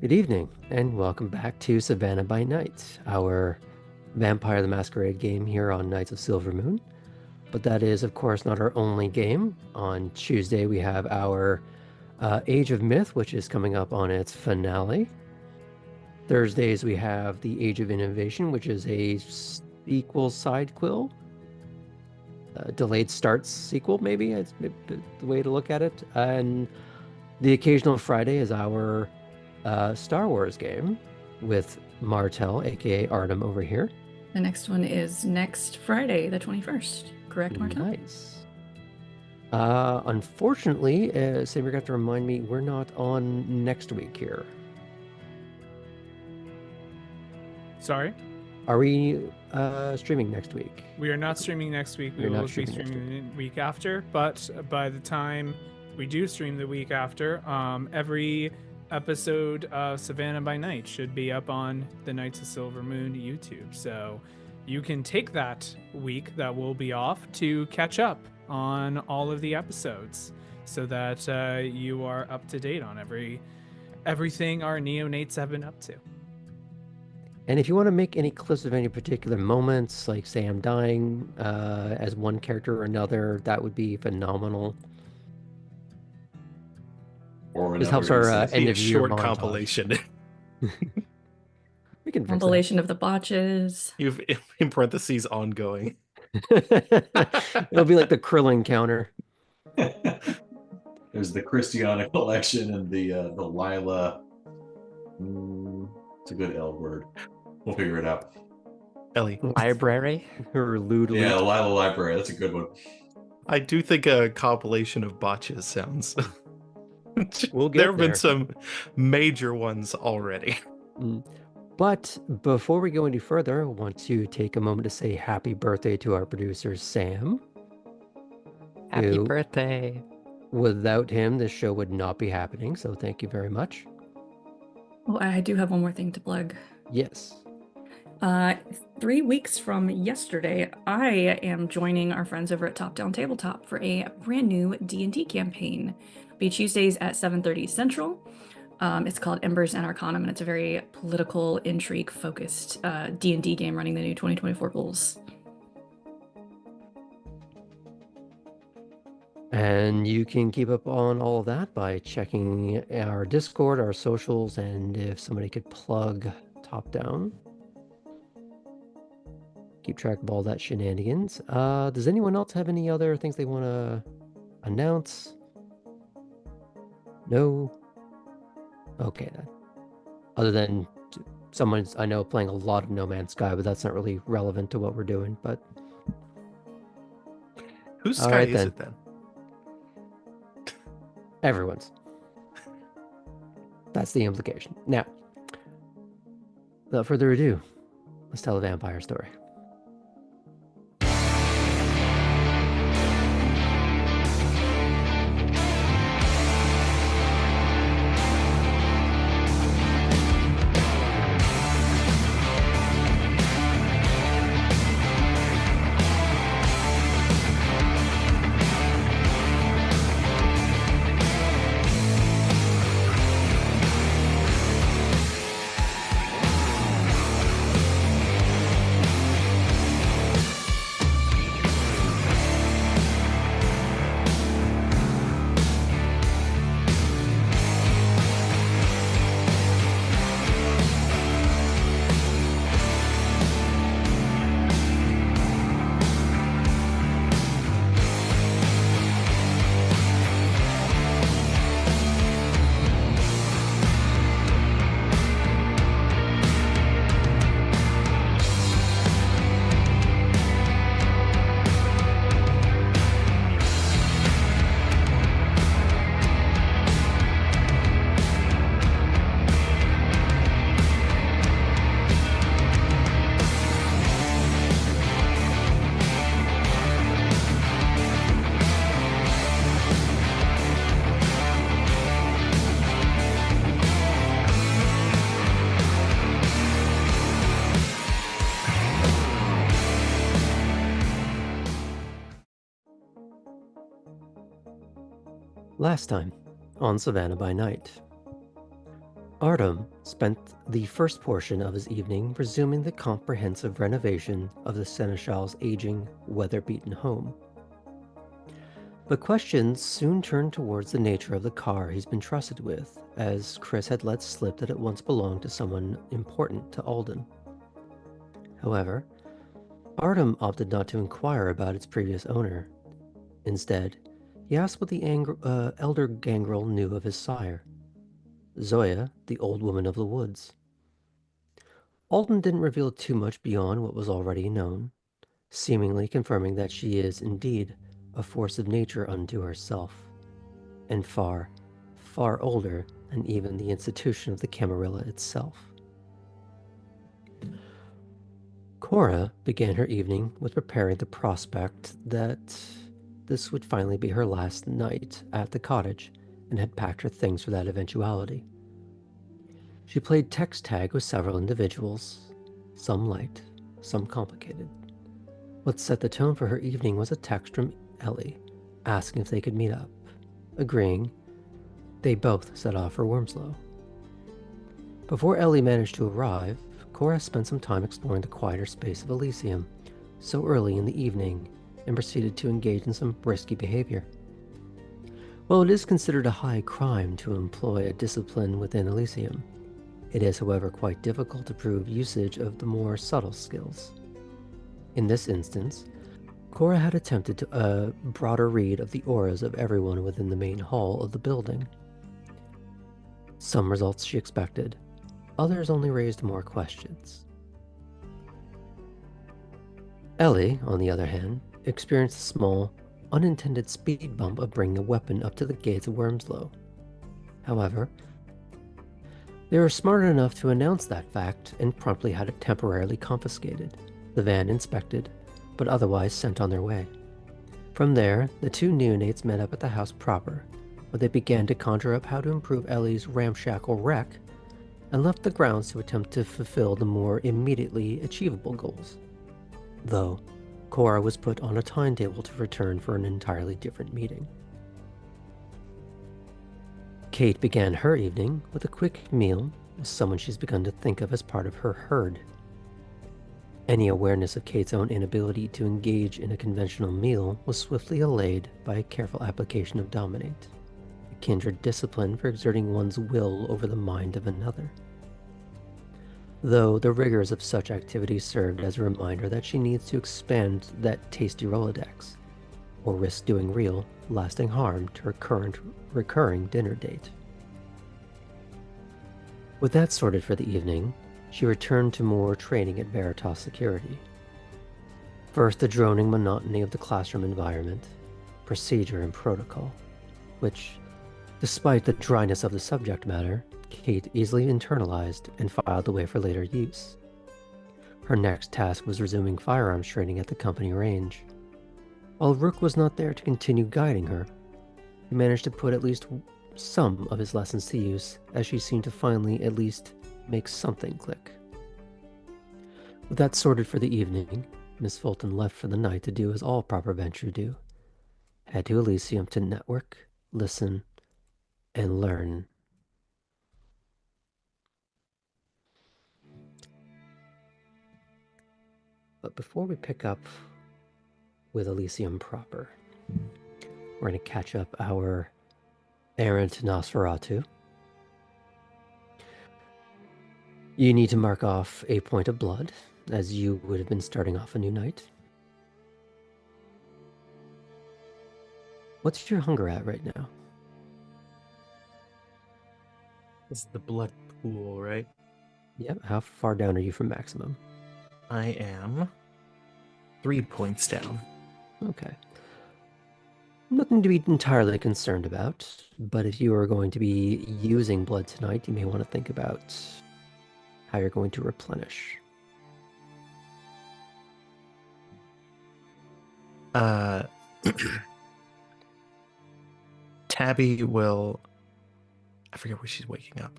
Good evening, and welcome back to Savannah by Night, our Vampire the Masquerade game here on Knights of Silvermoon. But that is, of course, not our only game. On Tuesday, we have our Age of Myth, which is coming up on its finale. Thursdays, we have the Age of Innovation, which is a sequel sidequel. Delayed starts sequel, maybe, it's the way to look at it. And the occasional Friday is our Star Wars game with Martel, aka Artem over here. The next one is next Friday, the 21st. Correct, Martel? Nice. Unfortunately, Saber got to remind me we're not on next week here. Sorry? Are we streaming next week? We are not streaming next week. We will be streaming the week after, but by the time we do stream the week after, every episode of Savannah by Night should be up on the Knights of Silvermoon YouTube. So you can take that week that will be off to catch up on all of the episodes so that you are up to date on everything our neonates have been up to. And if you want to make any clips of any particular moments, like say I'm dying as one character or another, that would be phenomenal. Or this helps our end of year short montage. compilation. We can compilation of the botches. You've in parentheses ongoing. It'll be like the Krillin counter. There's the Christiana collection and the Lila. It's a good L word. We'll figure it out. Ellie. Library? Or lewd. Yeah, the Lila Library. That's a good one. I do think a compilation of botches sounds. We'll get there have there. been some major ones already. But before we go any further, I want to take a moment to say happy birthday to our producer, Sam. Happy birthday. Without him, this show would not be happening, so thank you very much. Oh, I do have one more thing to plug. Yes. 3 weeks from yesterday, I am joining our friends over at Top Down Tabletop for a brand new D&D campaign. It'll be Tuesdays at 7:30 Central. It's called Embers and Arcanum, and it's a very political, intrigue-focused D&D game running the new 2024 rules. And you can keep up on all of that by checking our Discord, our socials, and if somebody could plug Top Down. Keep track of all that shenanigans. Does anyone else have any other things they want to announce? No? Okay then. Other than someone's, I know, playing a lot of No Man's Sky, but that's not really relevant to what we're doing, but... Whose All Sky right, is then. it then? Everyone's. That's the implication. Now, without further ado, let's tell a vampire story. Last time on Savannah by Night. Artem spent the first portion of his evening resuming the comprehensive renovation of the Seneschal's aging, weather-beaten home. But questions soon turned towards the nature of the car he's been trusted with, as Chris had let slip that it once belonged to someone important to Alden. However, Artem opted not to inquire about its previous owner. Instead, he asked what the elder Gangrel knew of his sire, Zoya, the old woman of the woods. Alden didn't reveal too much beyond what was already known, seemingly confirming that she is indeed a force of nature unto herself, and far, far older than even the institution of the Camarilla itself. Cora began her evening with preparing the prospect that this would finally be her last night at the cottage, and had packed her things for that eventuality. She played text tag with several individuals, some light, some complicated. What set the tone for her evening was a text from Ellie, asking if they could meet up. Agreeing, they both set off for Wormsloe. Before Ellie managed to arrive, Cora spent some time exploring the quieter space of Elysium so early in the evening and proceeded to engage in some risky behavior. While it is considered a high crime to employ a discipline within Elysium, it is, however, quite difficult to prove usage of the more subtle skills. In this instance, Cora had attempted a broader read of the auras of everyone within the main hall of the building. Some results she expected, others only raised more questions. Ellie, on the other hand, experienced a small, unintended speed bump of bringing a weapon up to the gates of Wormsloe. However, they were smart enough to announce that fact and promptly had it temporarily confiscated, the van inspected, but otherwise sent on their way. From there, the two neonates met up at the house proper, where they began to conjure up how to improve Ellie's ramshackle wreck, and left the grounds to attempt to fulfill the more immediately achievable goals. Though, Cora was put on a timetable to return for an entirely different meeting. Kate began her evening with a quick meal with someone she's begun to think of as part of her herd. Any awareness of Kate's own inability to engage in a conventional meal was swiftly allayed by a careful application of Dominate, a kindred discipline for exerting one's will over the mind of another. Though the rigors of such activity served as a reminder that she needs to expand that tasty Rolodex, or risk doing real, lasting harm to her current recurring dinner date. With that sorted for the evening, she returned to more training at Veritas Security. First, the droning monotony of the classroom environment, procedure and protocol, which, despite the dryness of the subject matter, Kate easily internalized and filed away for later use. Her next task was resuming firearms training at the company range. While Rook was not there to continue guiding her, he managed to put at least some of his lessons to use, as she seemed to finally at least make something click. With that sorted for the evening, Miss Fulton left for the night to do as all proper Venture do. Head to Elysium to network, listen, and learn. But before we pick up with Elysium proper, we're going to catch up our errant Nosferatu. You need to mark off a point of blood, as you would have been starting off a new night. What's your hunger at right now? This is the blood pool, right? Yep. How far down are you from maximum? I am 3 points down. Okay. Nothing to be entirely concerned about, but if you are going to be using blood tonight, you may want to think about how you're going to replenish. Tabby will... I forget where she's waking up.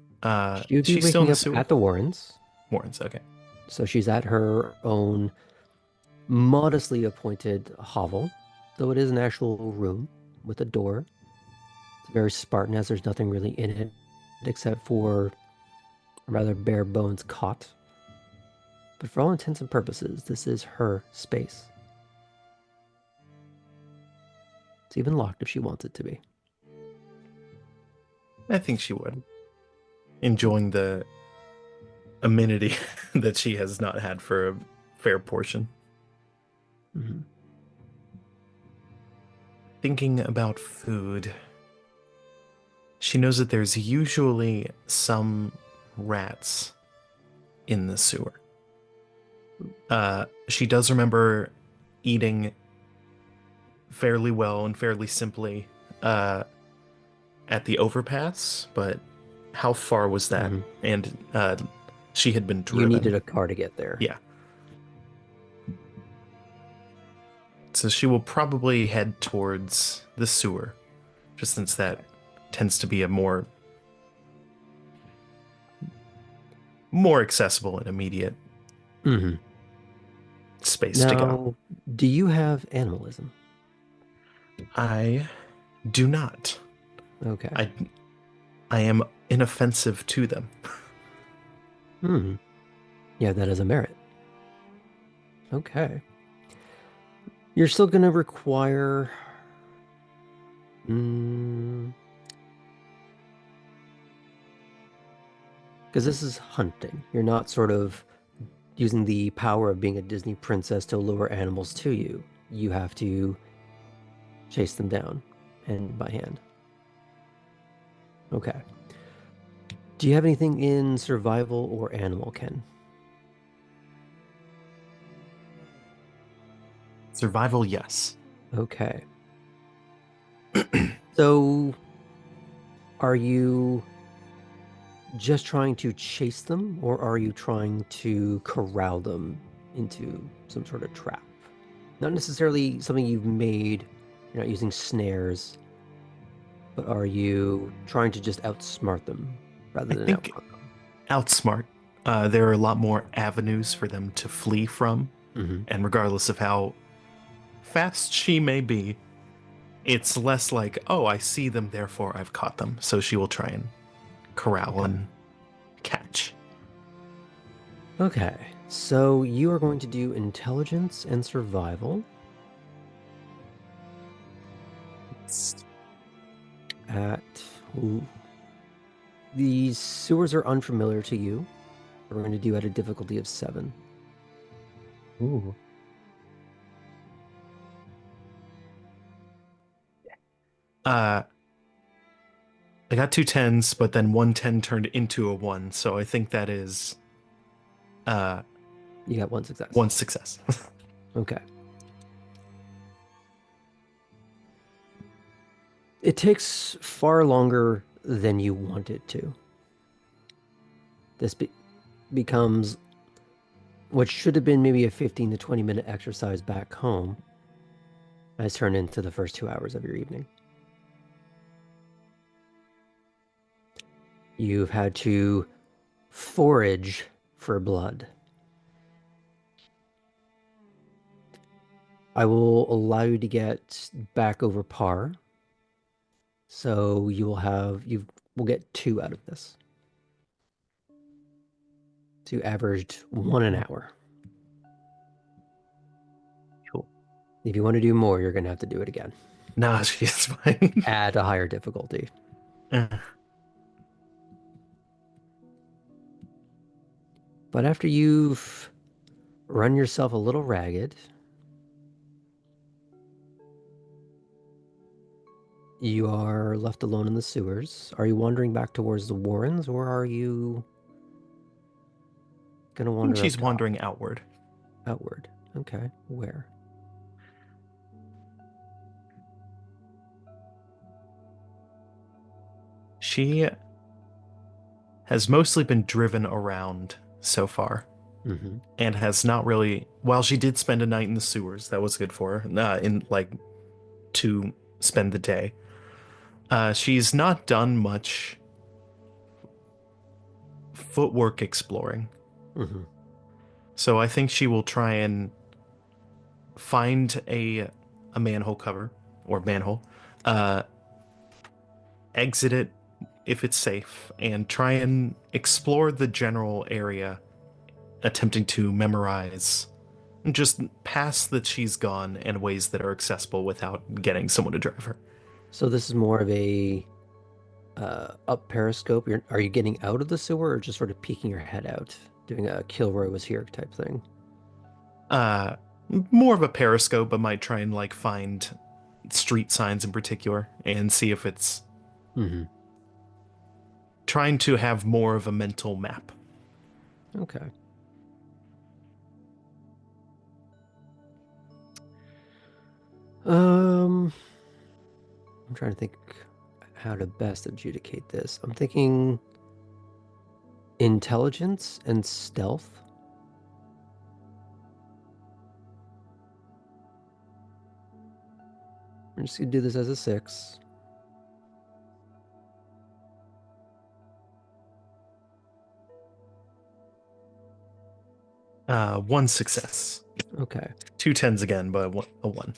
She'd be she's still in waking the up at the Warrens. Warrens, okay. So she's at her own modestly appointed hovel, though it is an actual room with a door. It's very Spartan, as there's nothing really in it except for or rather bare bones cot. But for all intents and purposes, this is her space. It's even locked if she wants it to be. I think she would. Enjoying the amenity that she has not had for a fair portion. Mm-hmm. Thinking about food. She knows that there's usually some rats in the sewer. She does remember eating fairly well and fairly simply at the overpass, but how far was that? Mhm. And she had been driven. You needed a car to get there. Yeah. So she will probably head towards the sewer, just since that tends to be a more accessible and immediate space to go. Do you have animalism? I do not. Okay. I am inoffensive to them. Yeah, that is a merit. Okay. You're still going to require... Because this is hunting. You're not sort of using the power of being a Disney princess to lure animals to you. You have to chase them down and by hand. Okay. Do you have anything in survival or animal, Ken? Survival, yes. Okay. So, are you just trying to chase them, or are you trying to corral them into some sort of trap? Not necessarily something you've made, you're not using snares, but are you trying to just outsmart them rather than outrun them? Outsmart. There are a lot more avenues for them to flee from, and regardless of how fast she may be, it's less like, oh, I see them, therefore I've caught them. So she will try and corral and catch. Okay, so you are going to do intelligence and survival. These sewers are unfamiliar to you. We're going to do at a difficulty of 7. Ooh. I got 2 10s, but then 1 10 turned into a 1, so I think that is you got 1 success. 1 success. Okay. It takes far longer than you want it to. This becomes what should have been maybe a 15 to 20 minute exercise back home has turned into the first 2 hours of your evening. You've had to forage for blood. I will allow you to get back over par. So you will get 2 out of this. So you averaged 1 an hour. Cool. If you want to do more, you're going to have to do it again. Nah, she's fine. Add a higher difficulty. But after you've run yourself a little ragged, you are left alone in the sewers. Are you wandering back towards the Warrens, or are you going to wander? She's wandering outward. Outward. Okay. Where? She has mostly been driven around so far, and has not really. While she did spend a night in the sewers, that was good for her. To spend the day. She's not done much footwork exploring. So I think she will try and find a manhole cover or manhole, exit it if it's safe, and try and explore the general area, attempting to memorize just paths that she's gone and ways that are accessible without getting someone to drive her. So this is more of a up periscope. Are you getting out of the sewer or just sort of peeking your head out, doing a Kilroy was here type thing? More of a periscope, but might try and like find street signs in particular and see if it's trying to have more of a mental map. Okay. I'm trying to think how to best adjudicate this. I'm thinking intelligence and stealth. I'm just gonna do this as a 6. One success. Okay. 2 10s again, but a 1.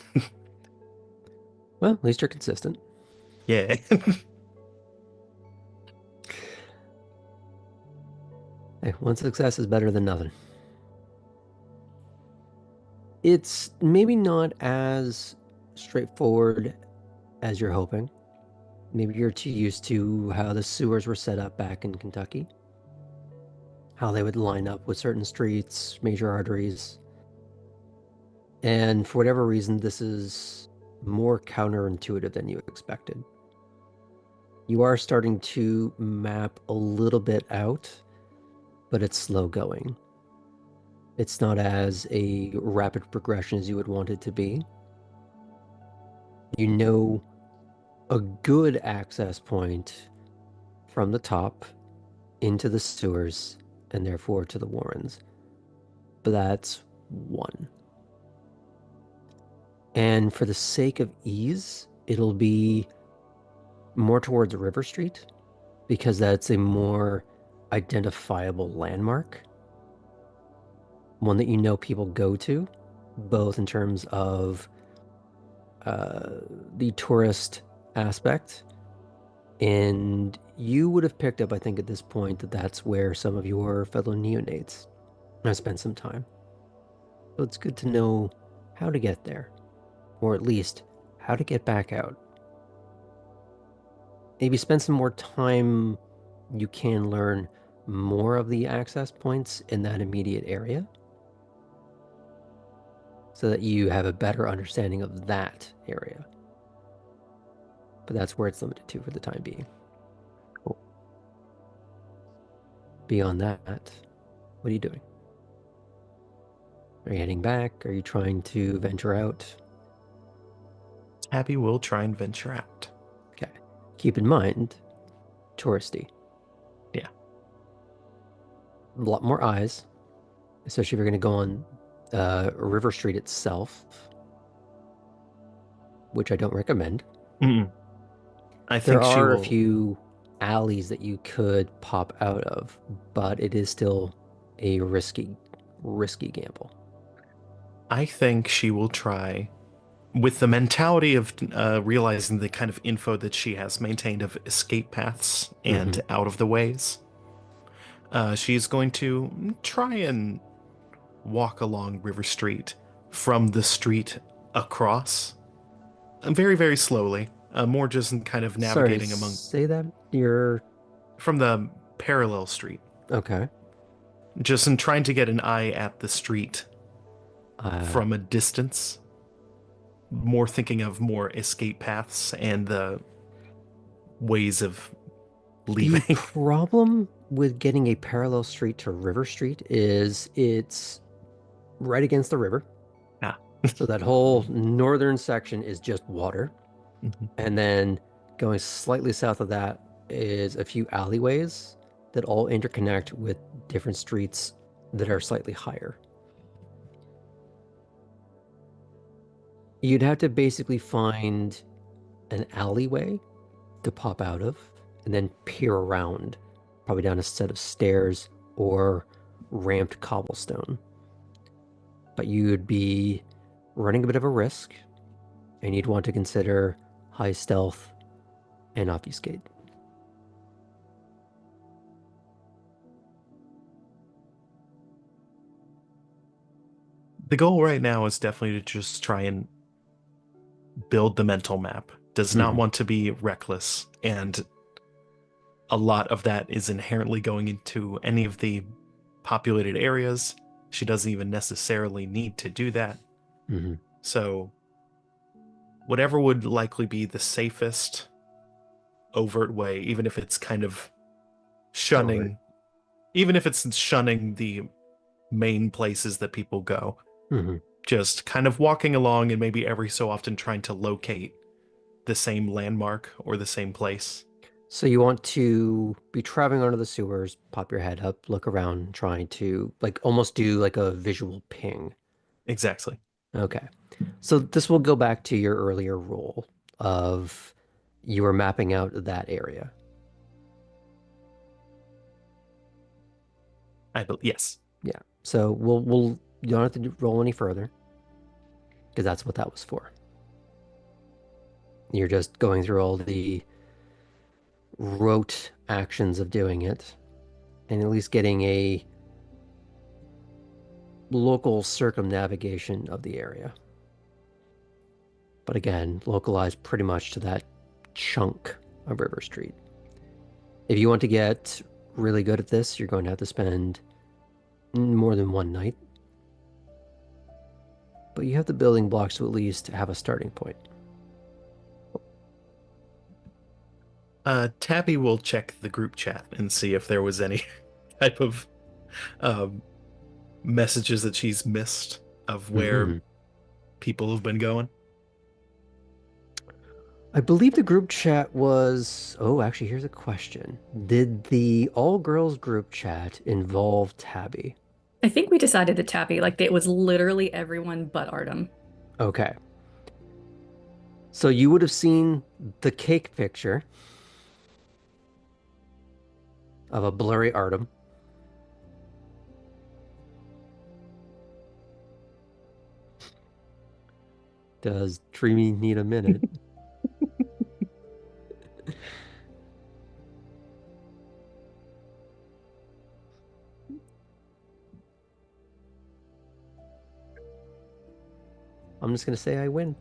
Well, at least you're consistent. Yeah. Hey, 1 success is better than nothing. It's maybe not as straightforward as you're hoping. Maybe you're too used to how the sewers were set up back in Kentucky. How they would line up with certain streets, major arteries. And for whatever reason, this is more counterintuitive than you expected. You are starting to map a little bit out, but it's slow going. It's not as a rapid progression as you would want it to be. You know a good access point from the top into the sewers and therefore to the Warrens. But that's 1. And for the sake of ease, it'll be more towards River Street because that's a more identifiable landmark. One that you know people go to, both in terms of the tourist aspect, and you would have picked up, I think, at this point that that's where some of your fellow neonates have spent some time. So it's good to know how to get there, or at least how to get back out. Maybe spend some more time. You can learn more of the access points in that immediate area so that you have a better understanding of that area. But that's where it's limited to for the time being. Cool. Beyond that, what are you doing? Are you heading back? Are you trying to venture out? Abby will try and venture out. Okay. Keep in mind, touristy. Yeah. A lot more eyes, especially if you're going to go on River Street itself, which I don't recommend. I think there are a few alleys that you could pop out of, but it is still a risky gamble. I think she will try, with the mentality of realizing the kind of info that she has maintained of escape paths and out of the ways. She's going to try and walk along River Street from the street across, very, very slowly. More just kind of navigating among. Say that you're from the parallel street. Okay. Just in trying to get an eye at the street from a distance. More thinking of more escape paths and the ways of leaving. The problem with getting a parallel street to River Street is it's right against the river. Yeah. So that whole northern section is just water. And then going slightly south of that is a few alleyways that all interconnect with different streets that are slightly higher. You'd have to basically find an alleyway to pop out of and then peer around, probably down a set of stairs or ramped cobblestone. But you'd be running a bit of a risk, and you'd want to consider high stealth and obfuscate. The goal right now is definitely to just try and build the mental map. Does not want to be reckless, and a lot of that is inherently going into any of the populated areas. She doesn't even necessarily need to do that. So whatever would likely be the safest overt way, even if it's kind of shunning, even if it's shunning the main places that people go, just kind of walking along and maybe every so often trying to locate the same landmark or the same place. So you want to be traveling under the sewers, pop your head up, look around, trying to like almost do like a visual ping. Exactly. Okay. So this will go back to your earlier rule of you were mapping out that area. Yes. Yeah. So we'll you don't have to roll any further because that's what that was for. You're just going through all the rote actions of doing it and at least getting a local circumnavigation of the area. But again, localized pretty much to that chunk of River Street. If you want to get really good at this, you're going to have to spend more than one night. But you have the building blocks to at least have a starting point. Tabby will check the group chat and see if there was any type of messages that she's missed of where people have been going. I believe the group chat was... Oh, actually, here's a question. Did the all-girls group chat involve Tabby? I think we decided that Tabby, like, it was literally everyone but Artem. Okay. So you would have seen the cake picture of a blurry Artem. Does Dreamy need a minute? I'm just going to say I win.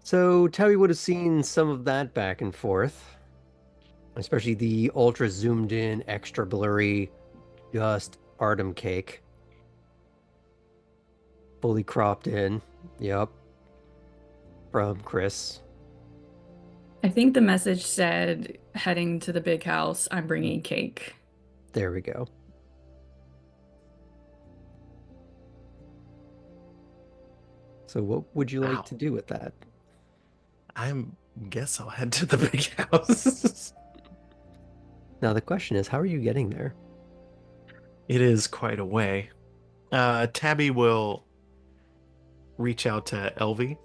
So Tabby would have seen some of that back and forth, especially the ultra zoomed in, extra blurry, just Artem cake. Fully cropped in. Yep. From Chris. I think the message said, heading to the big house, I'm bringing cake. There we go. So what would you like to do with that? I guess I'll head to the big house. Now the question is, how are you getting there? It is quite a way. Tabby will reach out to Elvie.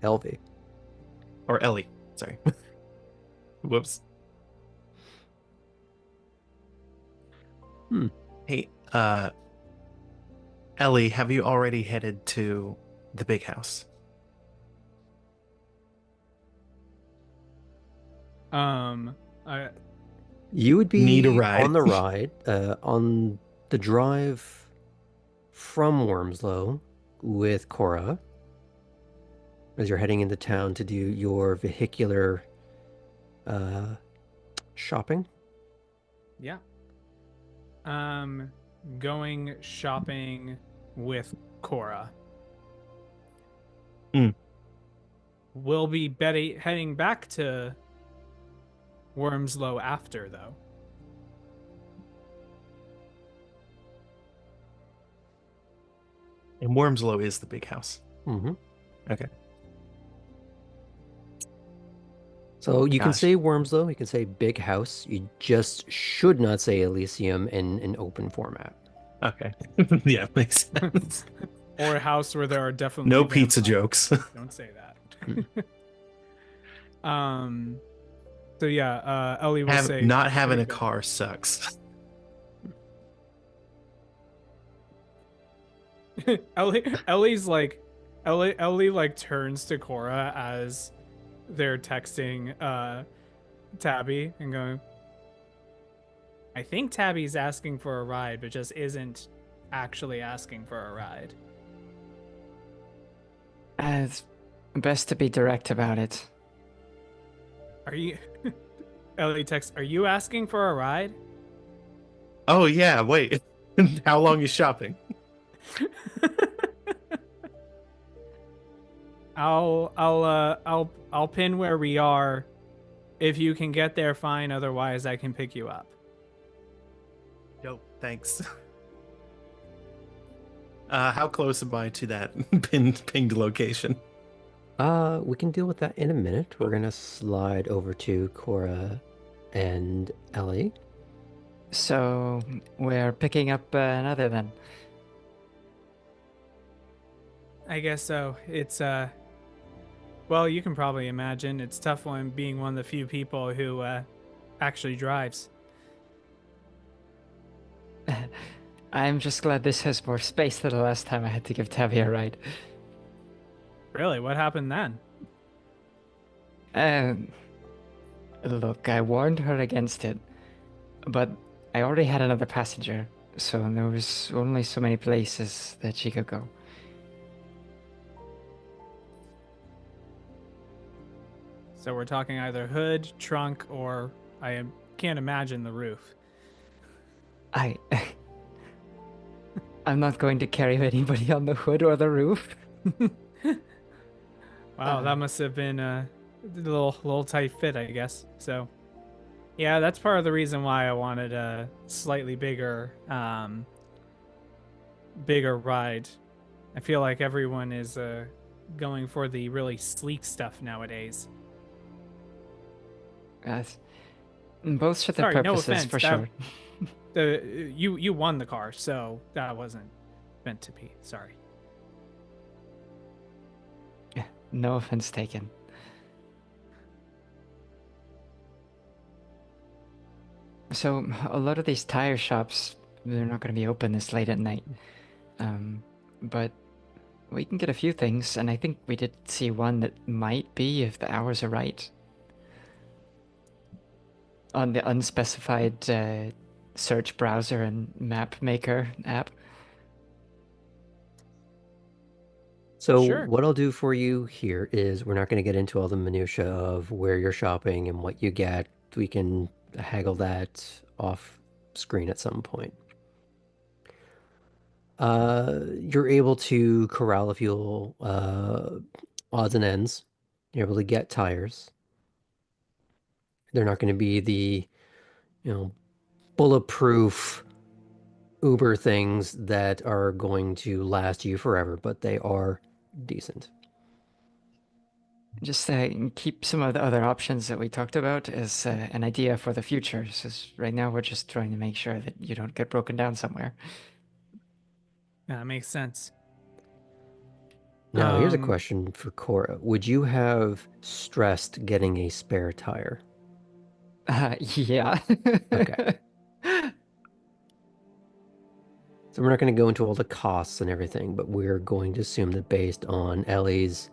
Elvie. Or Ellie, sorry. Whoops. Hey, Ellie, have you already headed to the big house? You would be need a ride. on the ride, on the drive from Wormsloe with Cora as you're heading into town to do your vehicular shopping. Yeah. Going shopping with Cora. We'll be heading back to Wormsloe after, though. And Wormsloe is the big house. Okay. So you can say Wormsloe, you can say big house. You just should not say Elysium in an open format. Okay. Yeah, makes sense. Or a house where there are definitely no pizza jokes. Don't say that. So yeah, Ellie will say not having a car sucks. Ellie's like Ellie like turns to Cora as they're texting Tabby and going, I think Tabby's asking for a ride, but just isn't actually asking for a ride. It's best to be direct about it. Are you... Ellie texts, are you asking for a ride? Oh yeah, wait. How long is shopping? I'll pin where we are. If you can get there, fine. Otherwise, I can pick you up. Yo, thanks. How close am I to that pinged location? We can deal with that in a minute. We're gonna slide over to Cora and Ellie. So we're picking up another then. I guess so. It's well, you can probably imagine it's tough when being one of the few people who actually drives. I'm just glad this has more space than the last time I had to give Tabby a ride. Really? What happened then? Look, I warned her against it, but I already had another passenger, so there was only so many places that she could go. So we're talking either hood, trunk, or can't imagine the roof. I'm not going to carry anybody on the hood or the roof. Wow, that must have been a little tight fit, I guess. So, yeah, that's part of the reason why I wanted a slightly bigger ride. I feel like everyone is going for the really sleek stuff nowadays. Both for the Sorry, no purposes, offense. for sure. You won the car, so that wasn't meant to be. Sorry. Yeah, no offense taken. So a lot of these tire shops, they're not going to be open this late at night. But we can get a few things, and I think we did see one that might be if the hours are right. On the unspecified search browser and map maker app. So Sure. what I'll do for you here is we're not going to get into all the minutia of where you're shopping and what you get. We can haggle that off screen at some point. You're able to corral a few odds and ends. You're able to get tires. They're not going to be the, bulletproof Uber things that are going to last you forever, but they are decent. Just keep some of the other options that we talked about as an idea for the future. Because right now we're just trying to make sure that you don't get broken down somewhere. Yeah, that makes sense. Now, here's a question for Cora. Would you have stressed getting a spare tire? Yeah. Okay. So we're not going to go into all the costs and everything, but we're going to assume that based on Ellie's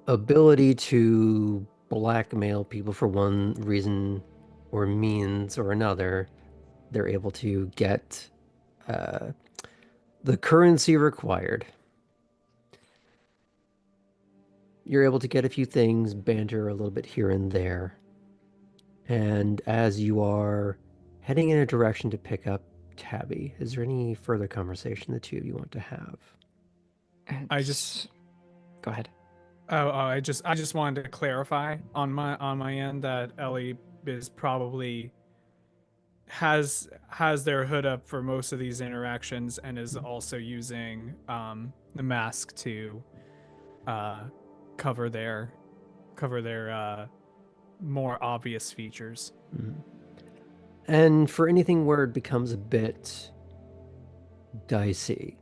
ability to blackmail people for one reason or means or another, they're able to get the currency required. You're able to get a few things, banter a little bit here and there. And as you are heading in a direction to pick up Tabby, is there any further conversation the two of you want to have? Go ahead. I just wanted to clarify on my end that Ellie is probably has their hood up for most of these interactions and is also using the mask to cover their more obvious features. Mm-hmm. And for anything where it becomes a bit dicey,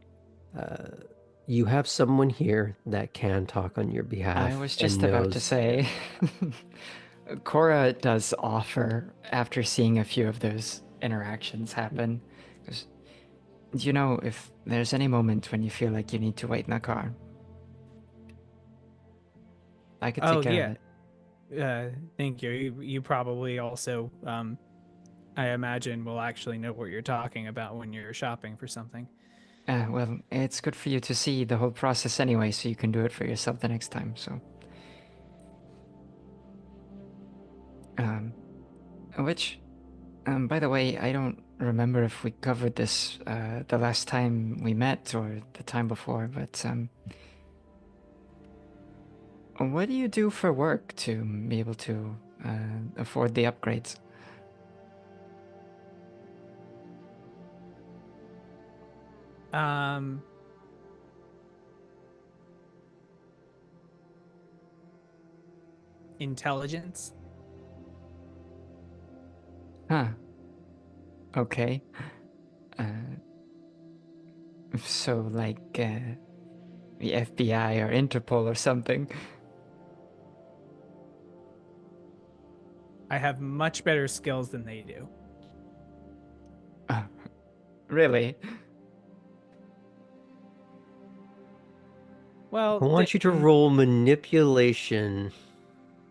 you have someone here that can talk on your behalf. I was just about to say, Cora does offer, after seeing a few of those interactions happen, because, if there's any moment when you feel like you need to wait in the car, I could take care of it. Thank you. You probably also I imagine we'll actually know what you're talking about when you're shopping for something. Well, it's good for you to see the whole process anyway, so you can do it for yourself the next time, so. Which, by the way, I don't remember if we covered this, the last time we met or the time before, but, what do you do for work to be able to, afford the upgrades? Intelligence. Huh. Okay. So like, the FBI or Interpol or something. I have much better skills than they do. Really? Well, I want you to roll manipulation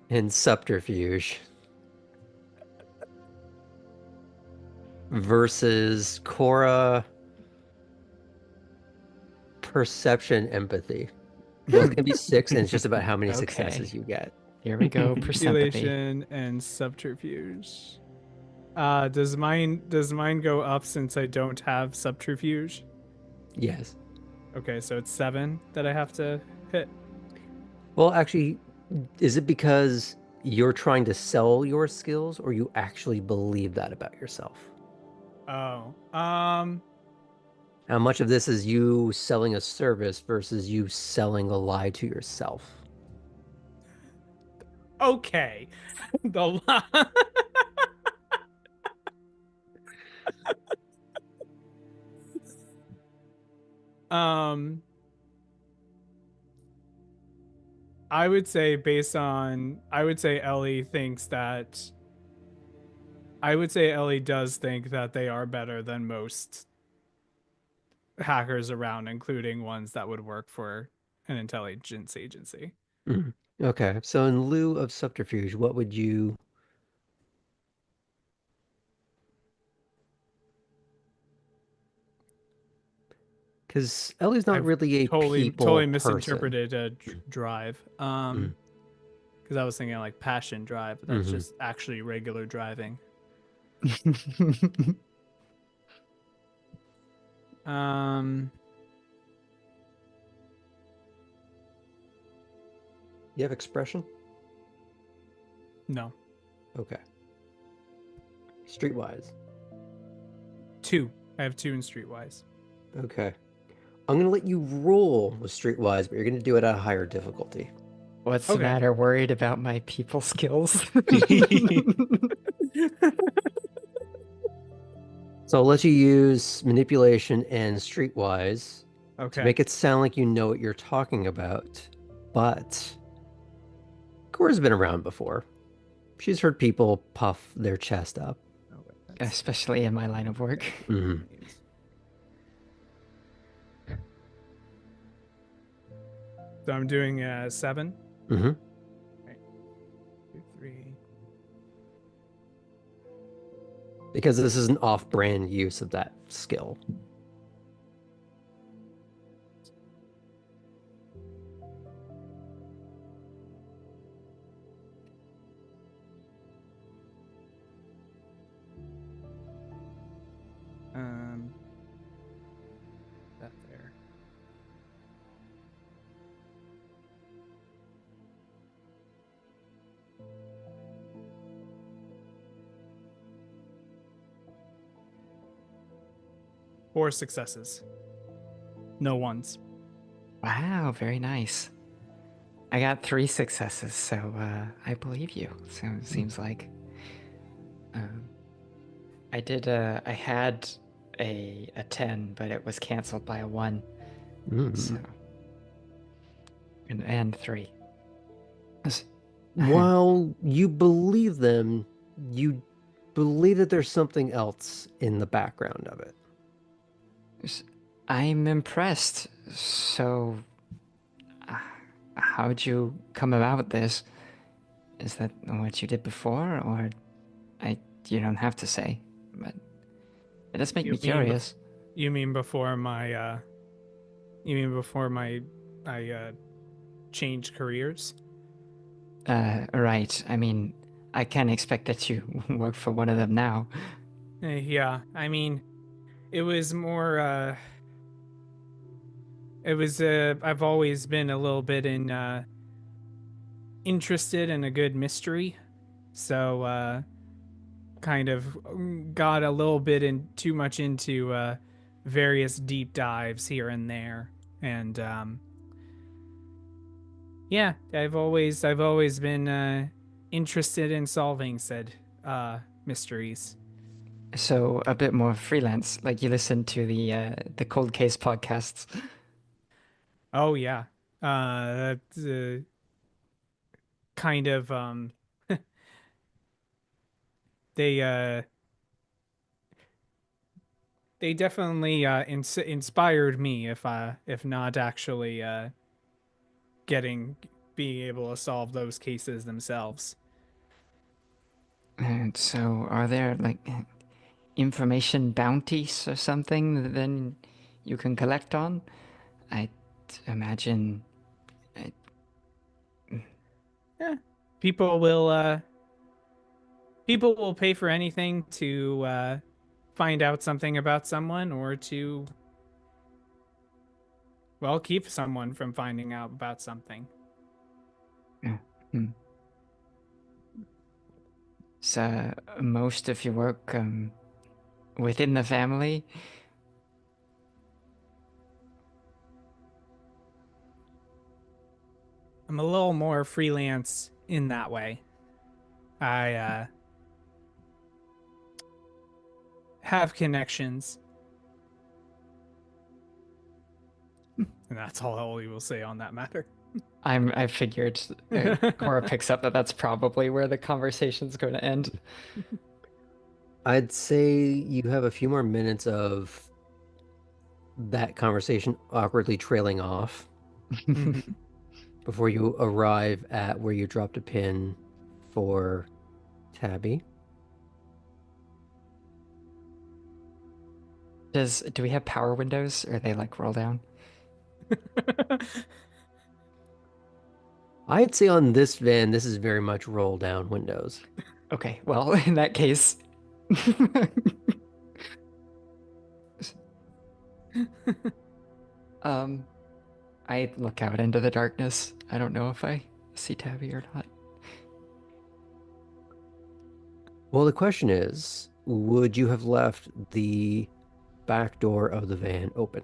and subterfuge versus Cora perception empathy. Both can be 6, and it's just about how many successes you get. Here we go. Manipulation and subterfuge. Does mine go up since I don't have subterfuge? Yes. Okay, so it's 7 that I have to hit. Well, actually, is it because you're trying to sell your skills, or you actually believe that about yourself? Oh, How much of this is you selling a service versus you selling a lie to yourself? okay. The I would say Ellie does think that they are better than most hackers around, including ones that would work for an intelligence agency. Mm. Okay, so in lieu of subterfuge, what would you... Because Ellie's not really a totally people misinterpreted drive. Because I was thinking like passion drive, but that's just actually regular driving. You have expression? No. Okay. Streetwise. 2. I have 2 in streetwise. Okay. I'm going to let you roll with streetwise, but you're going to do it at a higher difficulty. What's the matter? Worried about my people skills? So I'll let you use manipulation and streetwise to make it sound like you know what you're talking about. But Cora's been around before. She's heard people puff their chest up. Especially in my line of work. Mm-hmm. So I'm doing 7. Mm-hmm. Right. 2, 3. Because this is an off-brand use of that skill. That there. Four successes. No ones. Wow, very nice. I got 3 successes, so I believe you. So it seems like I had a 10, but it was canceled by a 1. So and 3. While you believe them, you believe that there's something else in the background of it. I'm impressed. So, how'd you come about this? Is that what you did before, or you don't have to say? but it does make You me mean curious. You mean before my I changed careers? Right. I mean, I can't expect that you work for one of them now. Yeah, I mean, it was more I've always been a little bit interested in a good mystery. So kind of got a little bit too much into various deep dives here and there. And yeah, I've always been interested in solving said mysteries. So a bit more freelance, like you listen to the cold case podcasts. Oh yeah. That's kind of they they definitely inspired me if not actually being able to solve those cases themselves. And so, are there like information bounties or something that then you can collect on? I imagine. I, Yeah. People will pay for anything to find out something about someone or to keep someone from finding out about something. yeah. Hmm. So most of your work within the family. I'm a little more freelance in that way. I have connections. And that's all we will say on that matter. I figured Cora picks up that that's probably where the conversation's going to end. I'd say you have a few more minutes of that conversation awkwardly trailing off before you arrive at where you dropped a pin for Tabby. Do we have power windows, or are they like roll down? I'd say on this van, this is very much roll down windows. Okay, well, in that case. I look out into the darkness. I don't know if I see Tabby or not. Well, the question is, would you have left the back door of the van open?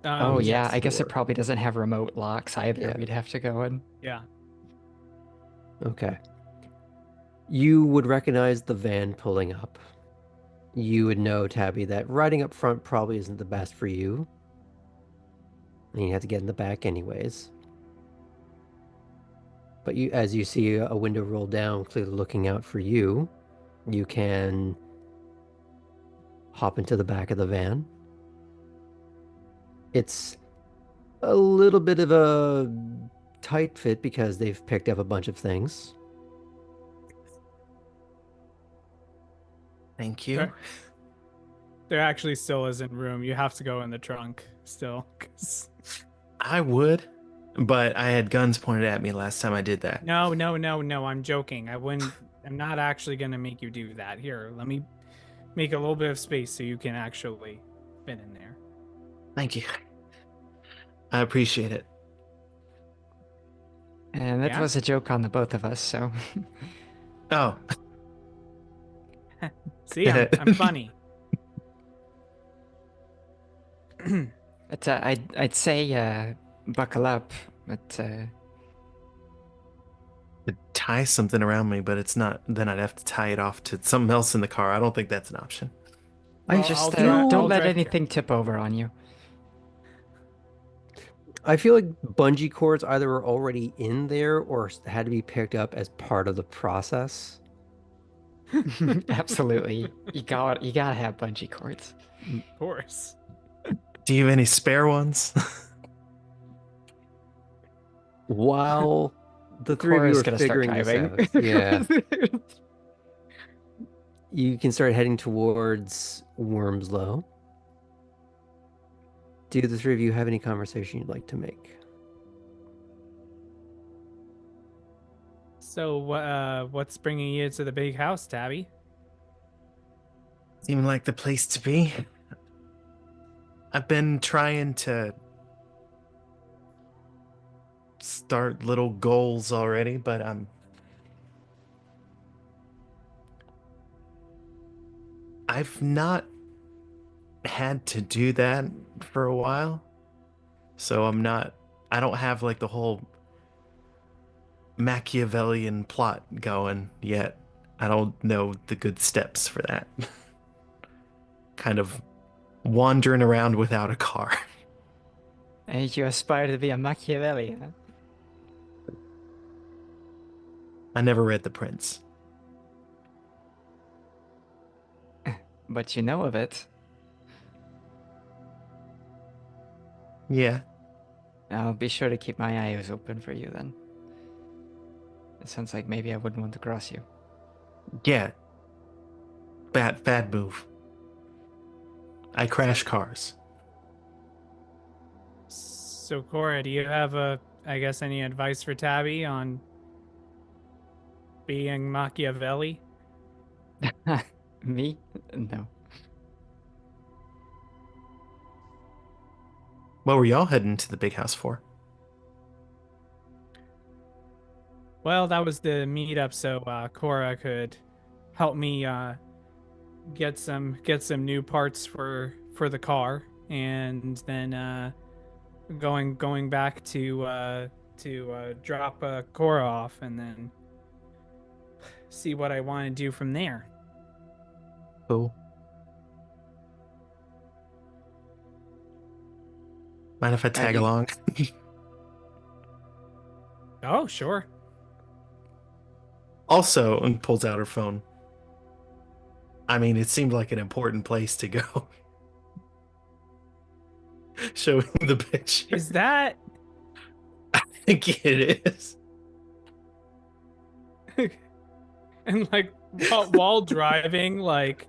Oh yeah, yes. I guess it Door. probably doesn't have remote locks either. Yeah. We'd have to go in. Yeah. Okay. You would recognize the van pulling up. You would know, Tabby, that riding up front probably isn't the best for you. And you have to get in the back anyways. But as you see a window roll down, clearly looking out for you, you can hop into the back of the van. It's a little bit of a tight fit because they've picked up a bunch of things. Thank you. There actually still isn't room. You have to go in the trunk still. I would, but I had guns pointed at me last time I did that. No. I'm joking. I'm not actually going to make you do that. Here, let me make a little bit of space so you can actually fit in there. Thank you. I appreciate it. And that was a joke on the both of us, so. Oh. See, I'm funny. But I'd say buckle up, but Could tie something around me, but it's not. Then I'd have to tie it off to something else in the car. I don't think that's an option. I just I'll don't let drive anything tip over on you. I feel like bungee cords either were already in there or had to be picked up as part of the process. Absolutely, you gotta have bungee cords. Of course. Do you have any spare ones? While the three of you Cora's are gonna start figuring this driving. out, yeah, You can start heading towards Wormsloe. Do the three of you have any conversation you'd like to make? So, what's bringing you to the big house, Tabby? Seemed like the place to be. I've been trying to start little goals already, but I've not had to do that for a while. So I don't have like the whole Machiavellian plot going yet. I don't know the good steps for that. Kind of wandering around without a car. And you aspire to be a Machiavelli, huh? I never read The Prince. But you know of it. Yeah. I'll be sure to keep my eyes open for you then. It sounds like maybe I wouldn't want to cross you. Yeah. Bad move. I crash cars. So, Cora, do you have any advice for Tabby on being Machiavelli? Me? No. What were y'all heading to the big house for? Well, that was the meetup, so Cora could help me get some new parts for the car, and then going back to drop Cora off, and then see what I want to do from there. Cool. Mind if I tag along? Oh, sure. Also, and pulls out her phone. I mean, it seemed like an important place to go. Showing the picture. Is that? I think it is. And like while driving, like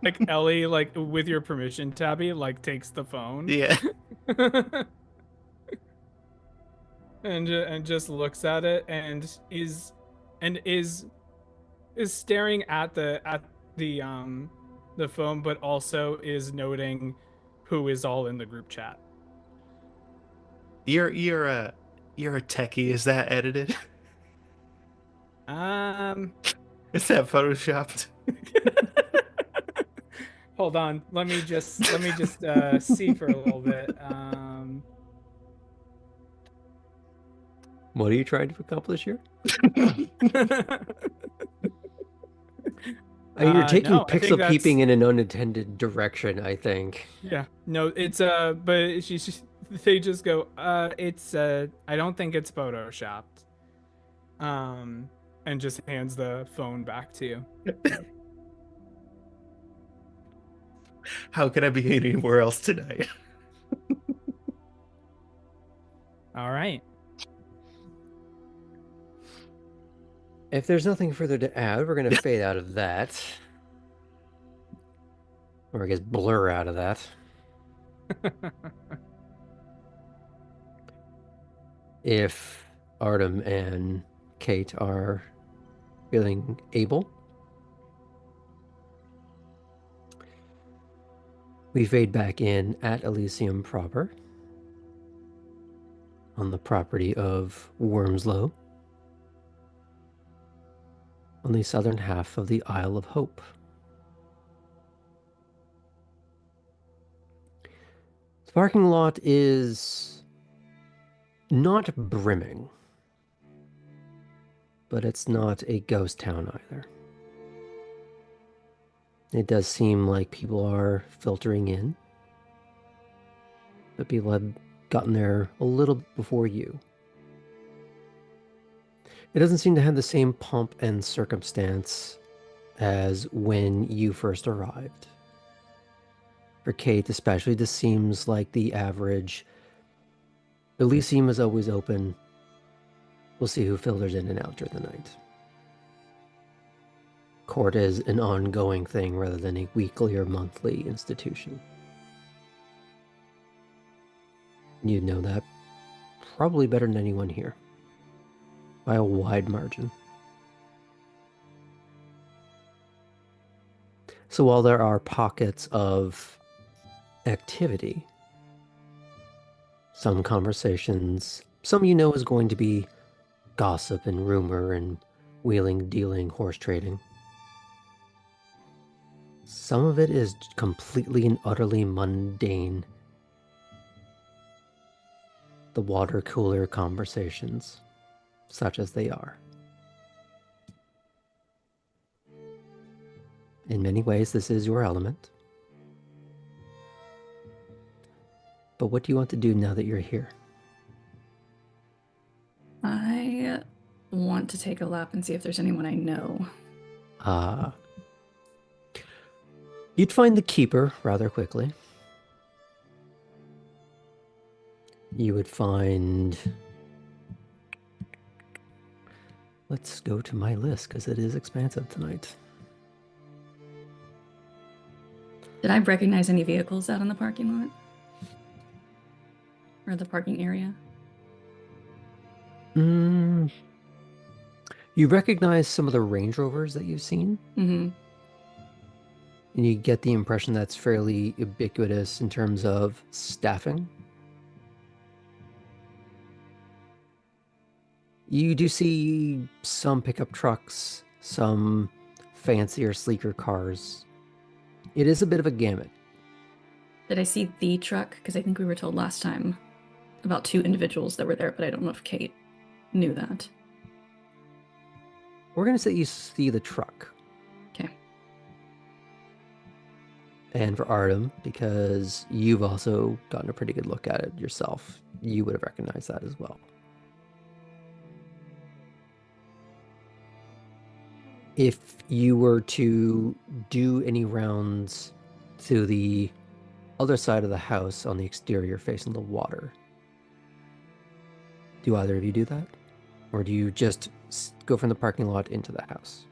like Ellie, like with your permission, Tabby, like takes the phone. Yeah. and just looks at it and is staring at the phone, but also is noting who is all in the group chat. You're a techie. Is that edited? Is that photoshopped? Hold on. Let me just see for a little bit. What are you trying to accomplish here? You're taking no, pixel peeping in an unintended direction, I think. Yeah. No, it's but they just go, it's I don't think it's photoshopped. And just hands the phone back to you. How can I be anywhere else tonight? All right. If there's nothing further to add, we're going to fade out of that. Or I guess blur out of that. If Artem and Kate are feeling able, we fade back in at Elysium proper on the property of Wormsloe, on the southern half of the Isle of Hope. The parking lot is not brimming, but it's not a ghost town either. It does seem like people are filtering in, but people have gotten there a little before you. It doesn't seem to have the same pomp and circumstance as when you first arrived. For Kate especially, this seems like the average. Elysium is always open. We'll see who filters in and out during the night. court is an ongoing thing rather than a weekly or monthly institution. You know that probably better than anyone here, by a wide margin. So while there are pockets of activity, some conversations, some you know is going to be gossip and rumor and wheeling, dealing, horse trading. Some of it is completely and utterly mundane. The water cooler conversations, such as they are. In many ways, this is your element. But what do you want to do now that you're here? I want to take a lap and see if there's anyone I know. You'd find the keeper rather quickly. You would find... Let's go to my list, because it is expansive tonight. Did I recognize any vehicles out in the parking lot? Or the parking area? You recognize some of the Range Rovers that you've seen. Mm-hmm. And you get the impression that's fairly ubiquitous in terms of staffing. You do see some pickup trucks, some fancier, sleeker cars. It is a bit of a gamut. Did I see the truck? Because I think we were told last time about 2 individuals that were there, but I don't know if Kate knew that. We're going to say you see the truck. Okay. And for Artem, because you've also gotten a pretty good look at it yourself, you would have recognized that as well. If you were to do any rounds to the other side of the house on the exterior facing the water, do either of you do that? Or do you just go from the parking lot into the house?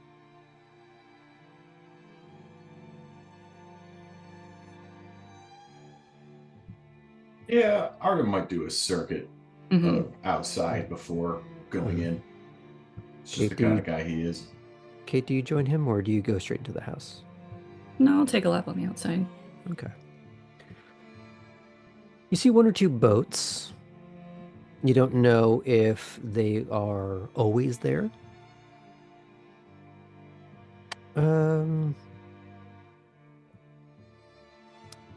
Yeah, Artem might do a circuit outside before going in. It's just Kate, the kind of guy he is. Kate, do you join him or do you go straight into the house? No, I'll take a lap on the outside. Okay. You see 1 or 2 boats. You don't know if they are always there.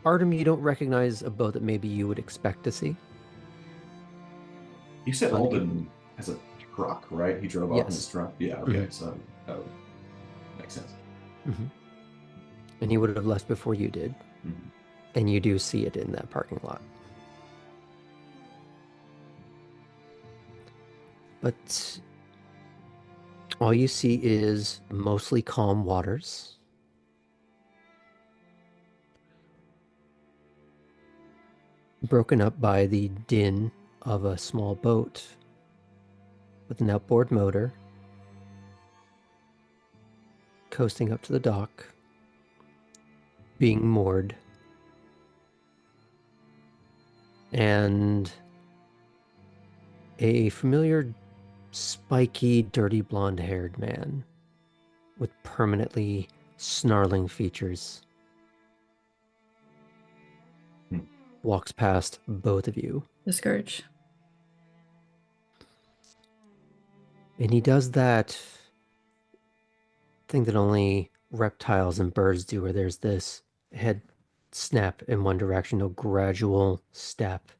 Artem, you don't recognize a boat that maybe you would expect to see. You said Alden has a truck, right? He drove off in his truck? Yeah, okay, so that would make sense. And he would have left before you did. And you do see it in that parking lot. But all you see is mostly calm waters. Broken up by the din of a small boat with an outboard motor coasting up to the dock, being moored, and a familiar spiky, dirty blonde-haired man with permanently snarling features walks past both of you. The Scourge. And he does that thing that only reptiles and birds do, where there's this head snap in one direction, no gradual step.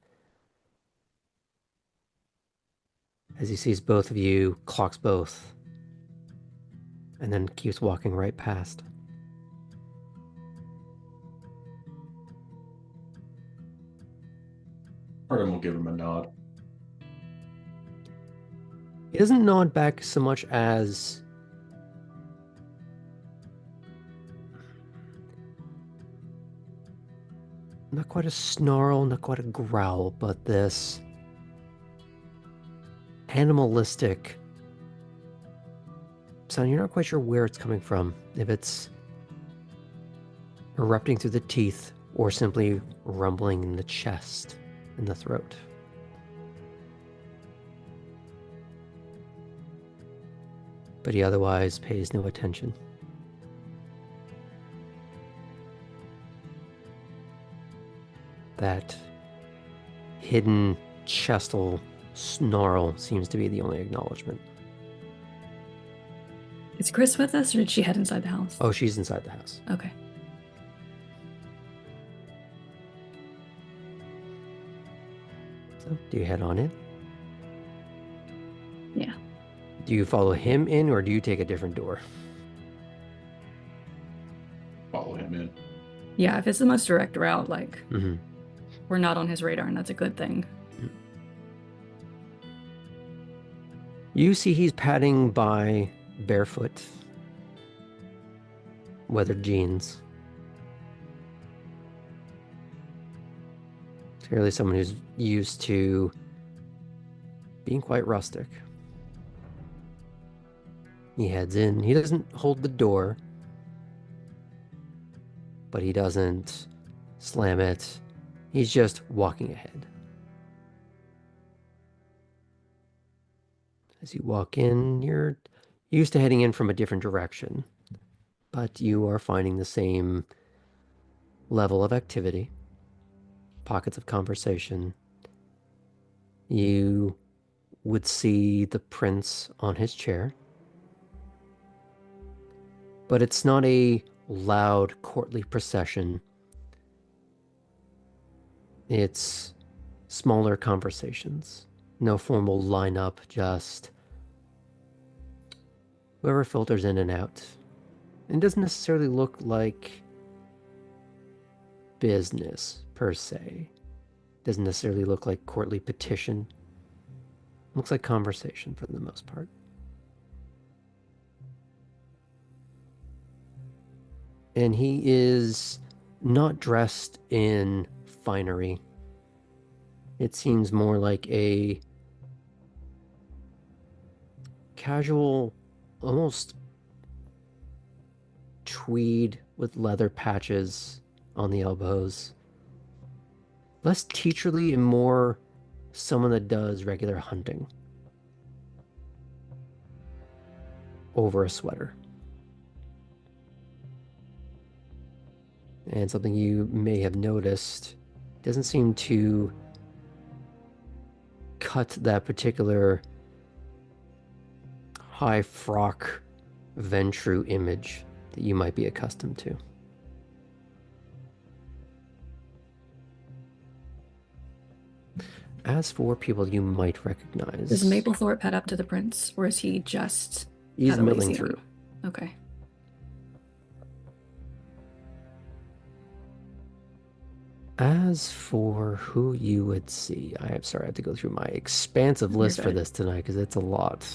As he sees both of you, clocks both, and then keeps walking right past. Artem will give him a nod. He doesn't nod back so much as not quite a snarl, not quite a growl, but this animalistic sound. You're not quite sure where it's coming from. If it's erupting through the teeth or simply rumbling in the chest, in the throat. But he otherwise pays no attention. That hidden chestal snarl seems to be the only acknowledgement. Is Chris with us, or did she head inside the house? Oh, she's inside the house. Okay. So, do you head on in? Yeah. Do you follow him in, or do you take a different door? Follow him in. Yeah, if it's the most direct route, like, we're not on his radar, and that's a good thing. You see he's padding by barefoot, weathered jeans. Clearly someone who's used to being quite rustic. He heads in. He doesn't hold the door, but he doesn't slam it. He's just walking ahead. As you walk in, you're used to heading in from a different direction, but you are finding the same level of activity, pockets of conversation. You would see the prince on his chair, but it's not a loud courtly procession. It's smaller conversations. No formal lineup, just whoever filters in and out. It doesn't necessarily look like business, per se. Doesn't necessarily look like courtly petition. Looks like conversation for the most part. And he is not dressed in finery. It seems more like a casual, almost tweed with leather patches on the elbows. Less teacherly and more someone that does regular hunting over a sweater. And something you may have noticed, doesn't seem to cut that particular high frock Ventru image that you might be accustomed to. As for people you might recognize... Does Maplethorpe head up to the prince, or is he just... He's milling through. Okay. As for who you would see... I'm sorry, I have to go through my expansive list for this tonight, because it's a lot.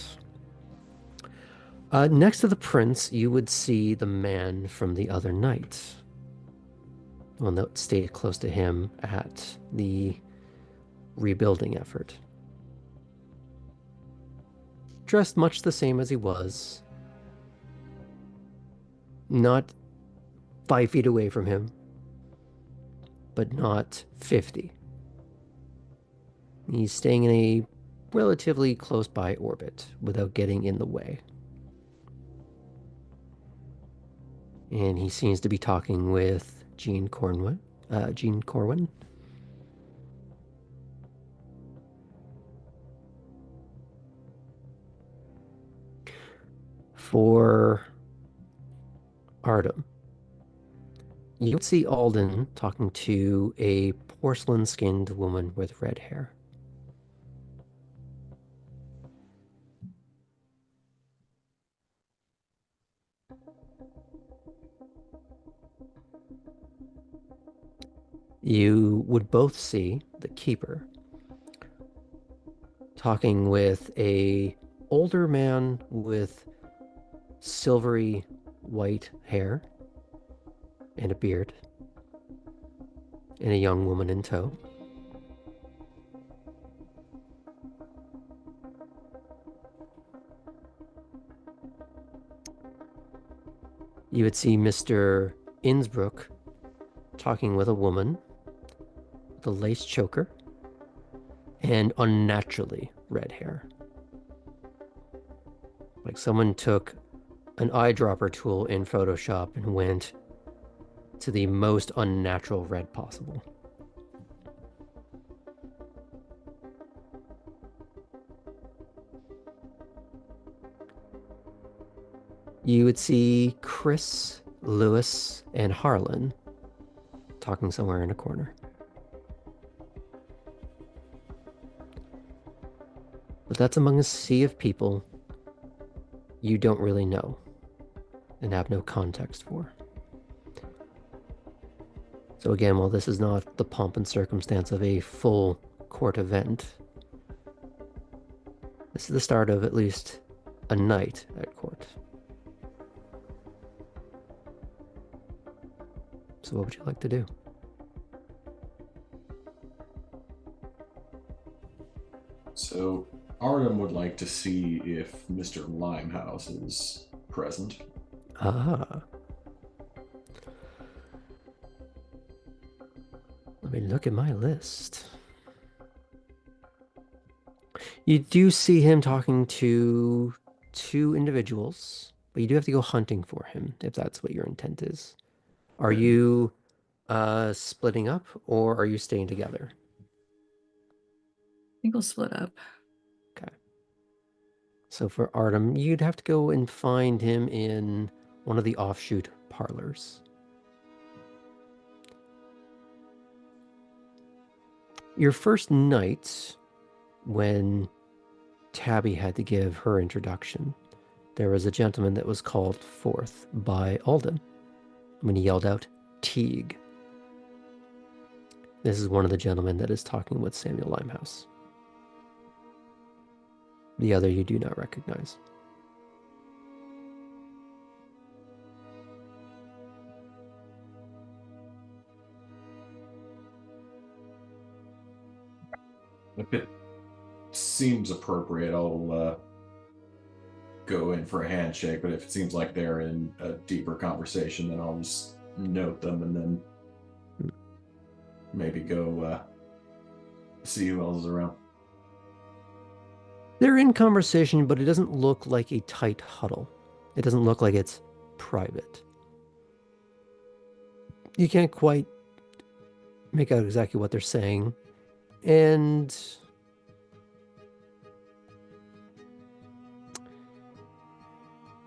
Next to the prince, you would see the man from the other night. The one that stayed close to him at the rebuilding effort. Dressed much the same as he was. Not 5 feet away from him, but not 50. He's staying in a relatively close by orbit without getting in the way. And he seems to be talking with Jean Corwin. For Artem, you would see Alden talking to a porcelain-skinned woman with red hair. You would both see the keeper talking with a older man with silvery white hair and a beard, and a young woman in tow. You would see Mr. Innsbruck talking with a woman with a lace choker and unnaturally red hair. Like someone took an eyedropper tool in Photoshop and went to the most unnatural red possible. You would see Chris, Lewis, and Harlan talking somewhere in a corner. But that's among a sea of people you don't really know and have no context for. So again, while this is not the pomp and circumstance of a full court event, this is the start of at least a night at court. So what would you like to do? So Artem would like to see if Mr. Limehouse is present. Ah. Let me look at my list. You do see him talking to 2 individuals, but you do have to go hunting for him if that's what your intent is. Are you splitting up or are you staying together? I think we'll split up. Okay. So for Artem, you'd have to go and find him in one of the offshoot parlors. Your first night, when Tabby had to give her introduction, there was a gentleman that was called forth by Alden when he yelled out, "Teague." This is one of the gentlemen that is talking with Samuel Limehouse. The other you do not recognize. If it seems appropriate, I'll go in for a handshake, but if it seems like they're in a deeper conversation, then I'll just note them and then maybe go see who else is around. They're in conversation, but it doesn't look like a tight huddle. It doesn't look like it's private. You can't quite make out exactly what they're saying. And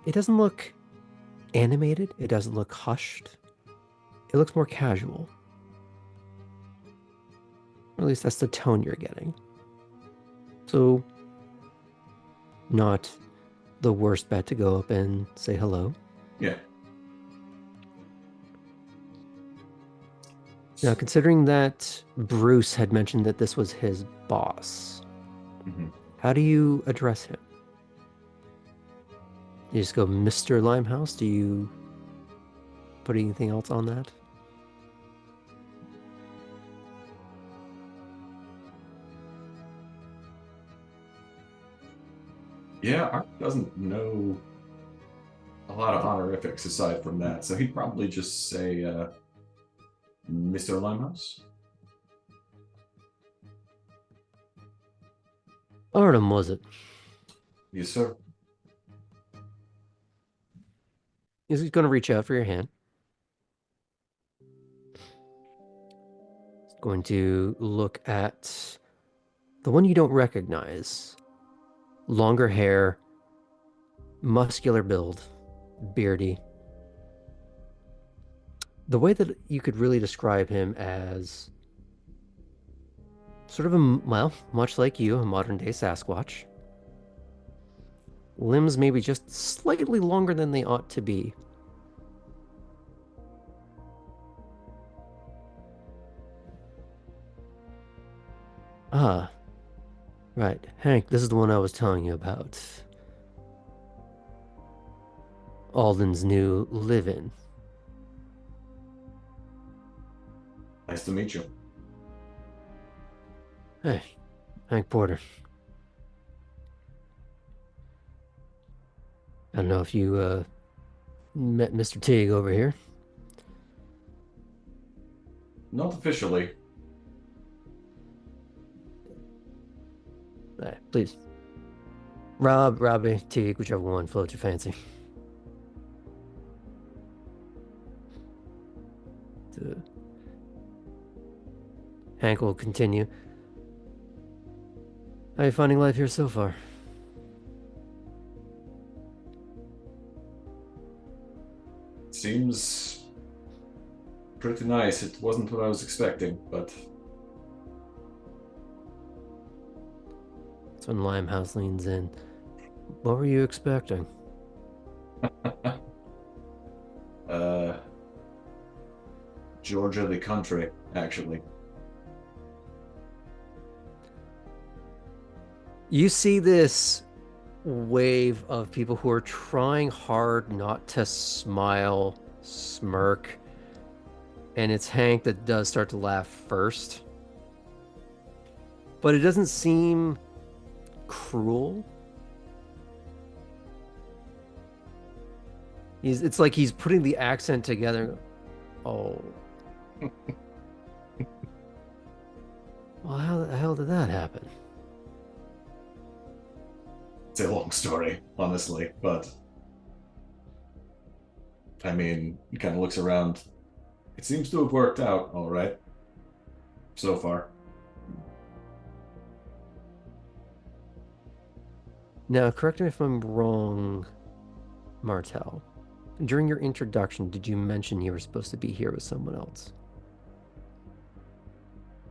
it doesn't look animated. It doesn't look hushed. It looks more casual. Or at least that's the tone you're getting. So, not the worst bet to go up and say hello. Yeah. Now, considering that Bruce had mentioned that this was his boss, how do you address him? You just go, Mr. Limehouse? Do you put anything else on that? Yeah, Art doesn't know a lot of honorifics aside from that, so he'd probably just say, Mr. Limehouse? Artem, was it? Yes, sir. He's going to reach out for your hand. He's going to look at the one you don't recognize. Longer hair, muscular build, beardy. The way that you could really describe him as sort of a, well, much like you, a modern day Sasquatch. Limbs maybe just slightly longer than they ought to be. Ah, right. Hank, this is the one I was telling you about. Alden's new live-in. Nice to meet you. Hey, Hank Porter. I don't know if you met Mr. Teague over here. Not officially. All right, please. Robbie, Teague, whichever one floats your fancy. Hank will continue. How are you finding life here so far? Seems pretty nice. It wasn't what I was expecting, but... That's when Limehouse leans in. What were you expecting? Georgia the country, actually. You see this wave of people who are trying hard not to smile, smirk, and it's Hank that does start to laugh first. But it doesn't seem cruel. It's like he's putting the accent together. Oh. Well, how the hell did that happen? It's a long story, honestly, but... I mean, he kind of looks around. It seems to have worked out all right. So far. Now, correct me if I'm wrong, Martel. During your introduction, did you mention you were supposed to be here with someone else?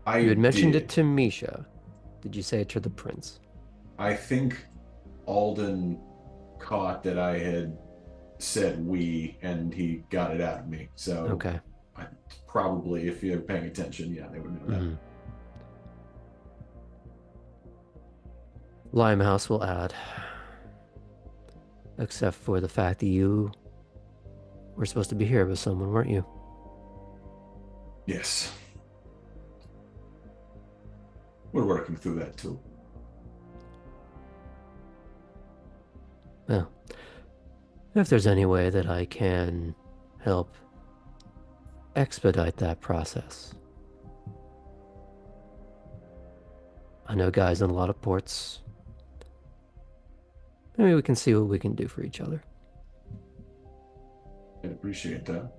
You had mentioned it to Misha. Did you say it to the prince? I think Alden caught that I had said we, and he got it out of me. So okay. Probably, if you're paying attention, yeah, they would know that. Mm-hmm. Limehouse will add, except for the fact that you were supposed to be here with someone, weren't you? Yes. We're working through that too. Well, if there's any way that I can help expedite that process. I know guys in a lot of ports. Maybe we can see what we can do for each other. I appreciate that.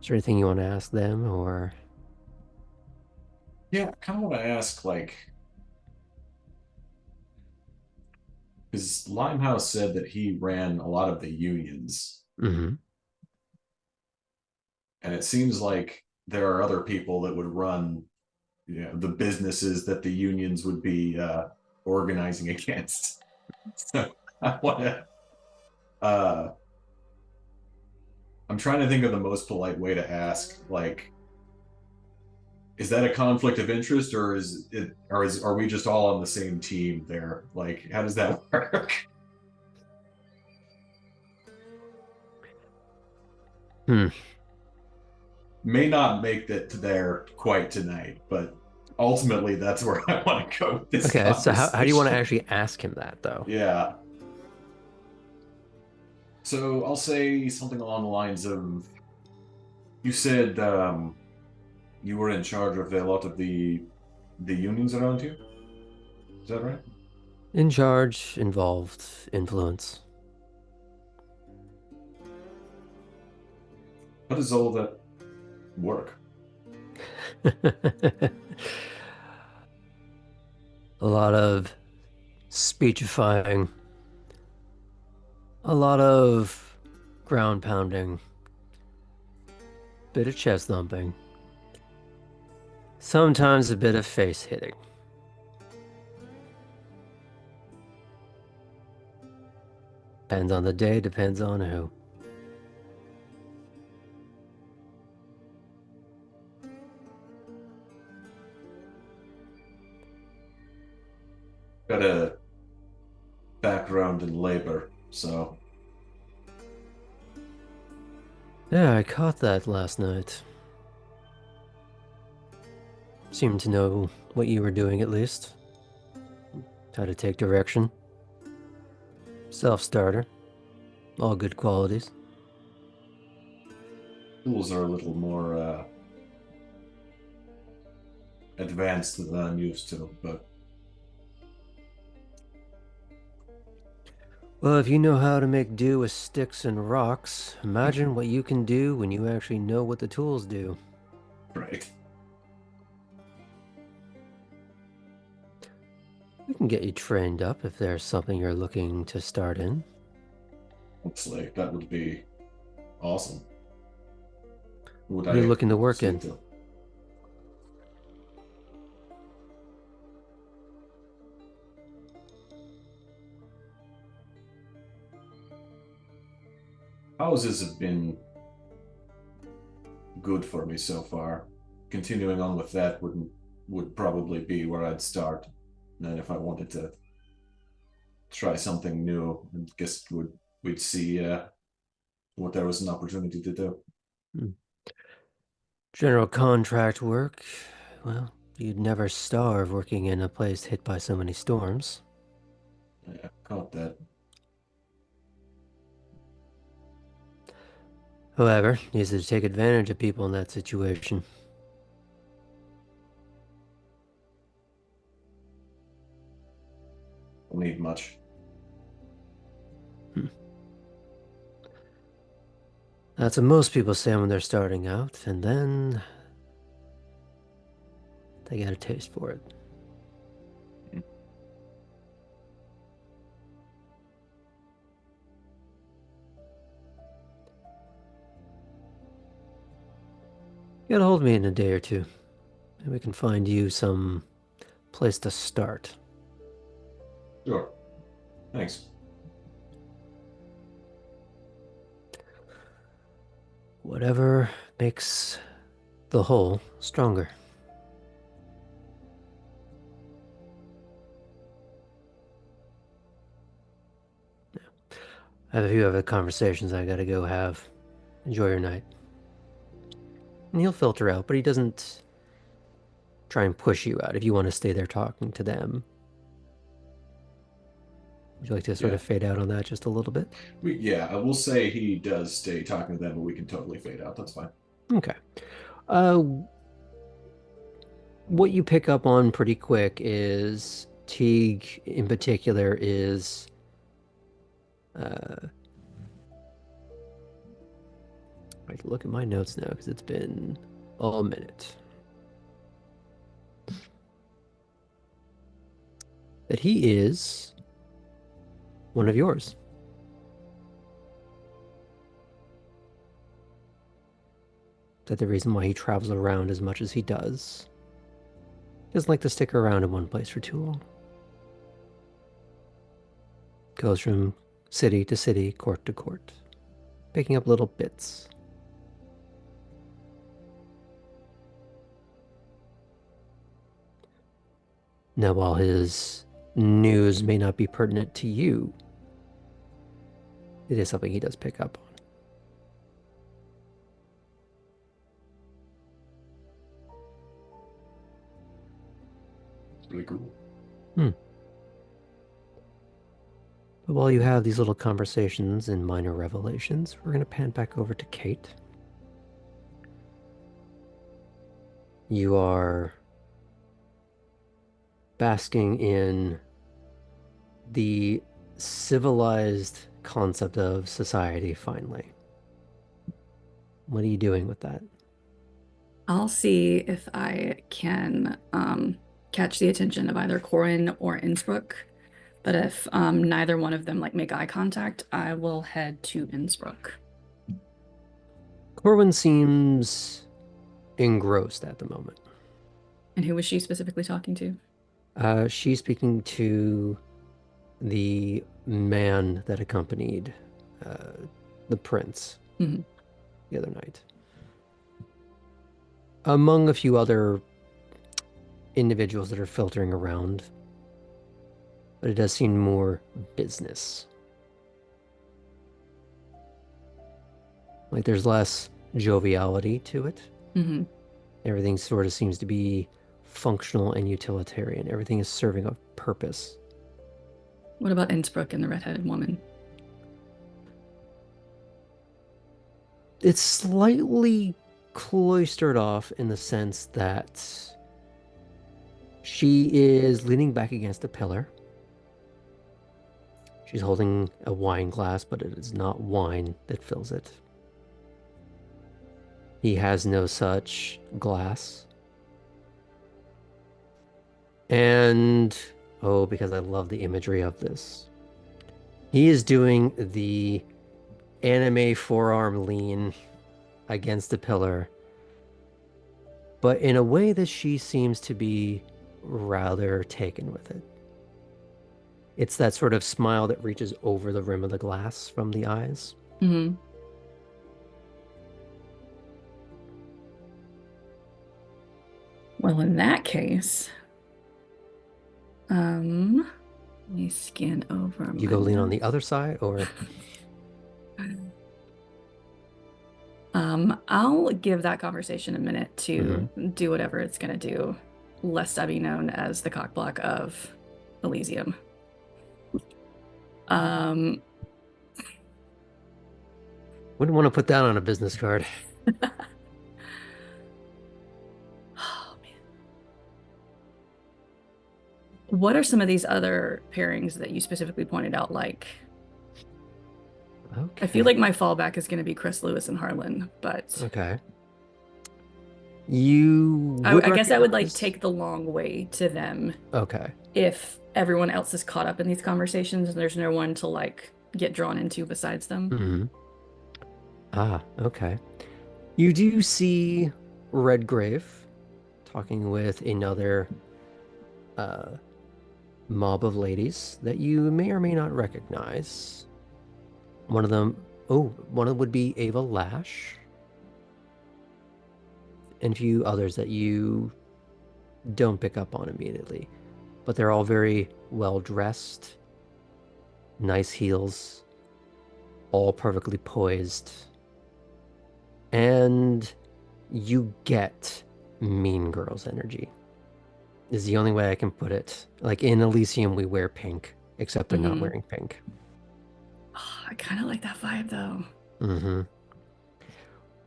Is there anything you want to ask them, or? Yeah, I kind of want to ask, like, because Limehouse said that he ran a lot of the unions. Mm-hmm. And it seems like there are other people that would run, you know, the businesses that the unions would be organizing against. So I want to, I'm trying to think of the most polite way to ask, like, is that a conflict of interest, or are we just all on the same team there? Like, how does that work? May not make that to there quite tonight, but ultimately that's where I want to go with this. Okay, so how do you want to actually ask him that, though? Yeah. So I'll say something along the lines of, you said you were in charge of a lot of the unions around you? Is that right? In charge, involved, influence. How does all of that work? A lot of speechifying. A lot of ground pounding. Bit of chest thumping. Sometimes a bit of face hitting. Depends on the day, depends on who. Got a background in labor, so... Yeah, I caught that last night. Seemed to know what you were doing, at least. How to take direction. Self-starter. All good qualities. Tools are a little more advanced than I'm used to, but... Well, if you know how to make do with sticks and rocks, imagine what you can do when you actually know what the tools do. Right. We can get you trained up if there's something you're looking to start in. Looks like that would be awesome. What are you looking to work in? Houses have been good for me so far. Continuing on with that would probably be where I'd start. And if I wanted to try something new, I guess we'd see what there was an opportunity to do. General contract work. Well, you'd never starve working in a place hit by so many storms. Yeah, caught that. However, easy to take advantage of people in that situation. Don't need much. That's what most people say when they're starting out, and then they get a taste for it. Get a hold of me in a day or two, and we can find you some place to start. Sure. Thanks. Whatever makes the whole stronger. I have a few other conversations I gotta go have. Enjoy your night. And he'll filter out, but he doesn't try and push you out if you want to stay there talking to them. Would you like to sort of fade out on that just a little bit? I will say he does stay talking to them, but we can totally fade out. That's fine. Okay. What you pick up on pretty quick is Teague in particular is I have to look at my notes now because it's been a minute. That he is one of yours. That the reason why he travels around as much as he does. He doesn't like to stick around in one place for too long. Goes from city to city, court to court, picking up little bits. Now, while his news may not be pertinent to you, it is something he does pick up on. Really cool. But while you have these little conversations and minor revelations, we're going to pan back over to Kate. You are basking in the civilized concept of society, finally. What are you doing with that? I'll see if I can catch the attention of either Corin or Innsbruck. But if neither one of them make eye contact, I will head to Innsbruck. Corwin seems engrossed at the moment. And who was she specifically talking to? She's speaking to the man that accompanied the prince the other night. Among a few other individuals that are filtering around, but it does seem more business. Like there's less joviality to it. Mm-hmm. Everything sort of seems to be functional and utilitarian. Everything is serving a purpose. What about Innsbruck and the redheaded woman? It's slightly cloistered off in the sense that she is leaning back against a pillar. She's holding a wine glass, but it is not wine that fills it. He has no such glass. And, oh, because I love the imagery of this, he is doing the anime forearm lean against the pillar, but in a way that she seems to be rather taken with it. It's that sort of smile that reaches over the rim of the glass from the eyes. Mm-hmm. Well, in that case, let me scan over. You go lean on the other side, or I'll give that conversation a minute to do whatever it's gonna do, lest I be known as the cockblock of Elysium. Wouldn't want to put that on a business card. Oh man. What are some of these other pairings that you specifically pointed out? Like, Okay. I feel like my fallback is going to be Chris Lewis and Harlan, but okay. You I guess I would like take the long way to them. Okay. If everyone else is caught up in these conversations and there's no one to like get drawn into besides them. Mm-hmm. Ah, okay. You do see Redgrave talking with another mob of ladies that you may or may not recognize. One of them would be Ava Lash. And a few others that you don't pick up on immediately. But they're all very well dressed, nice heels, all perfectly poised. And you get Mean Girls energy, is the only way I can put it. Like in Elysium, we wear pink, except they're not wearing pink. Oh, I kind of like that vibe though. Mm-hmm.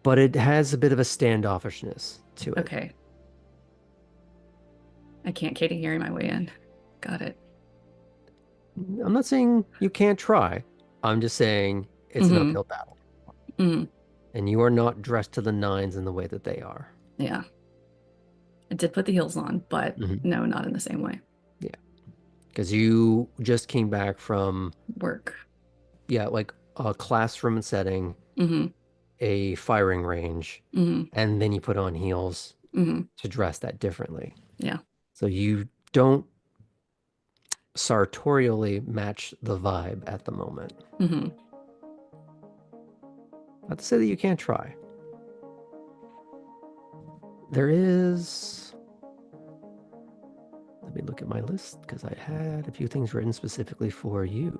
But it has a bit of a standoffishness to it. Okay. I can't Katie Harry my way in. Got it. I'm not saying you can't try. I'm just saying it's an uphill battle. And you are not dressed to the nines in the way that they are. Yeah. I did put the heels on, but no, not in the same way. Yeah. Because you just came back from work. Yeah, like a classroom setting, a firing range, and then you put on heels to dress that differently. Yeah. So you don't sartorially match the vibe at the moment. Not to say that you can't try. There is... Let me look at my list, because I had a few things written specifically for you.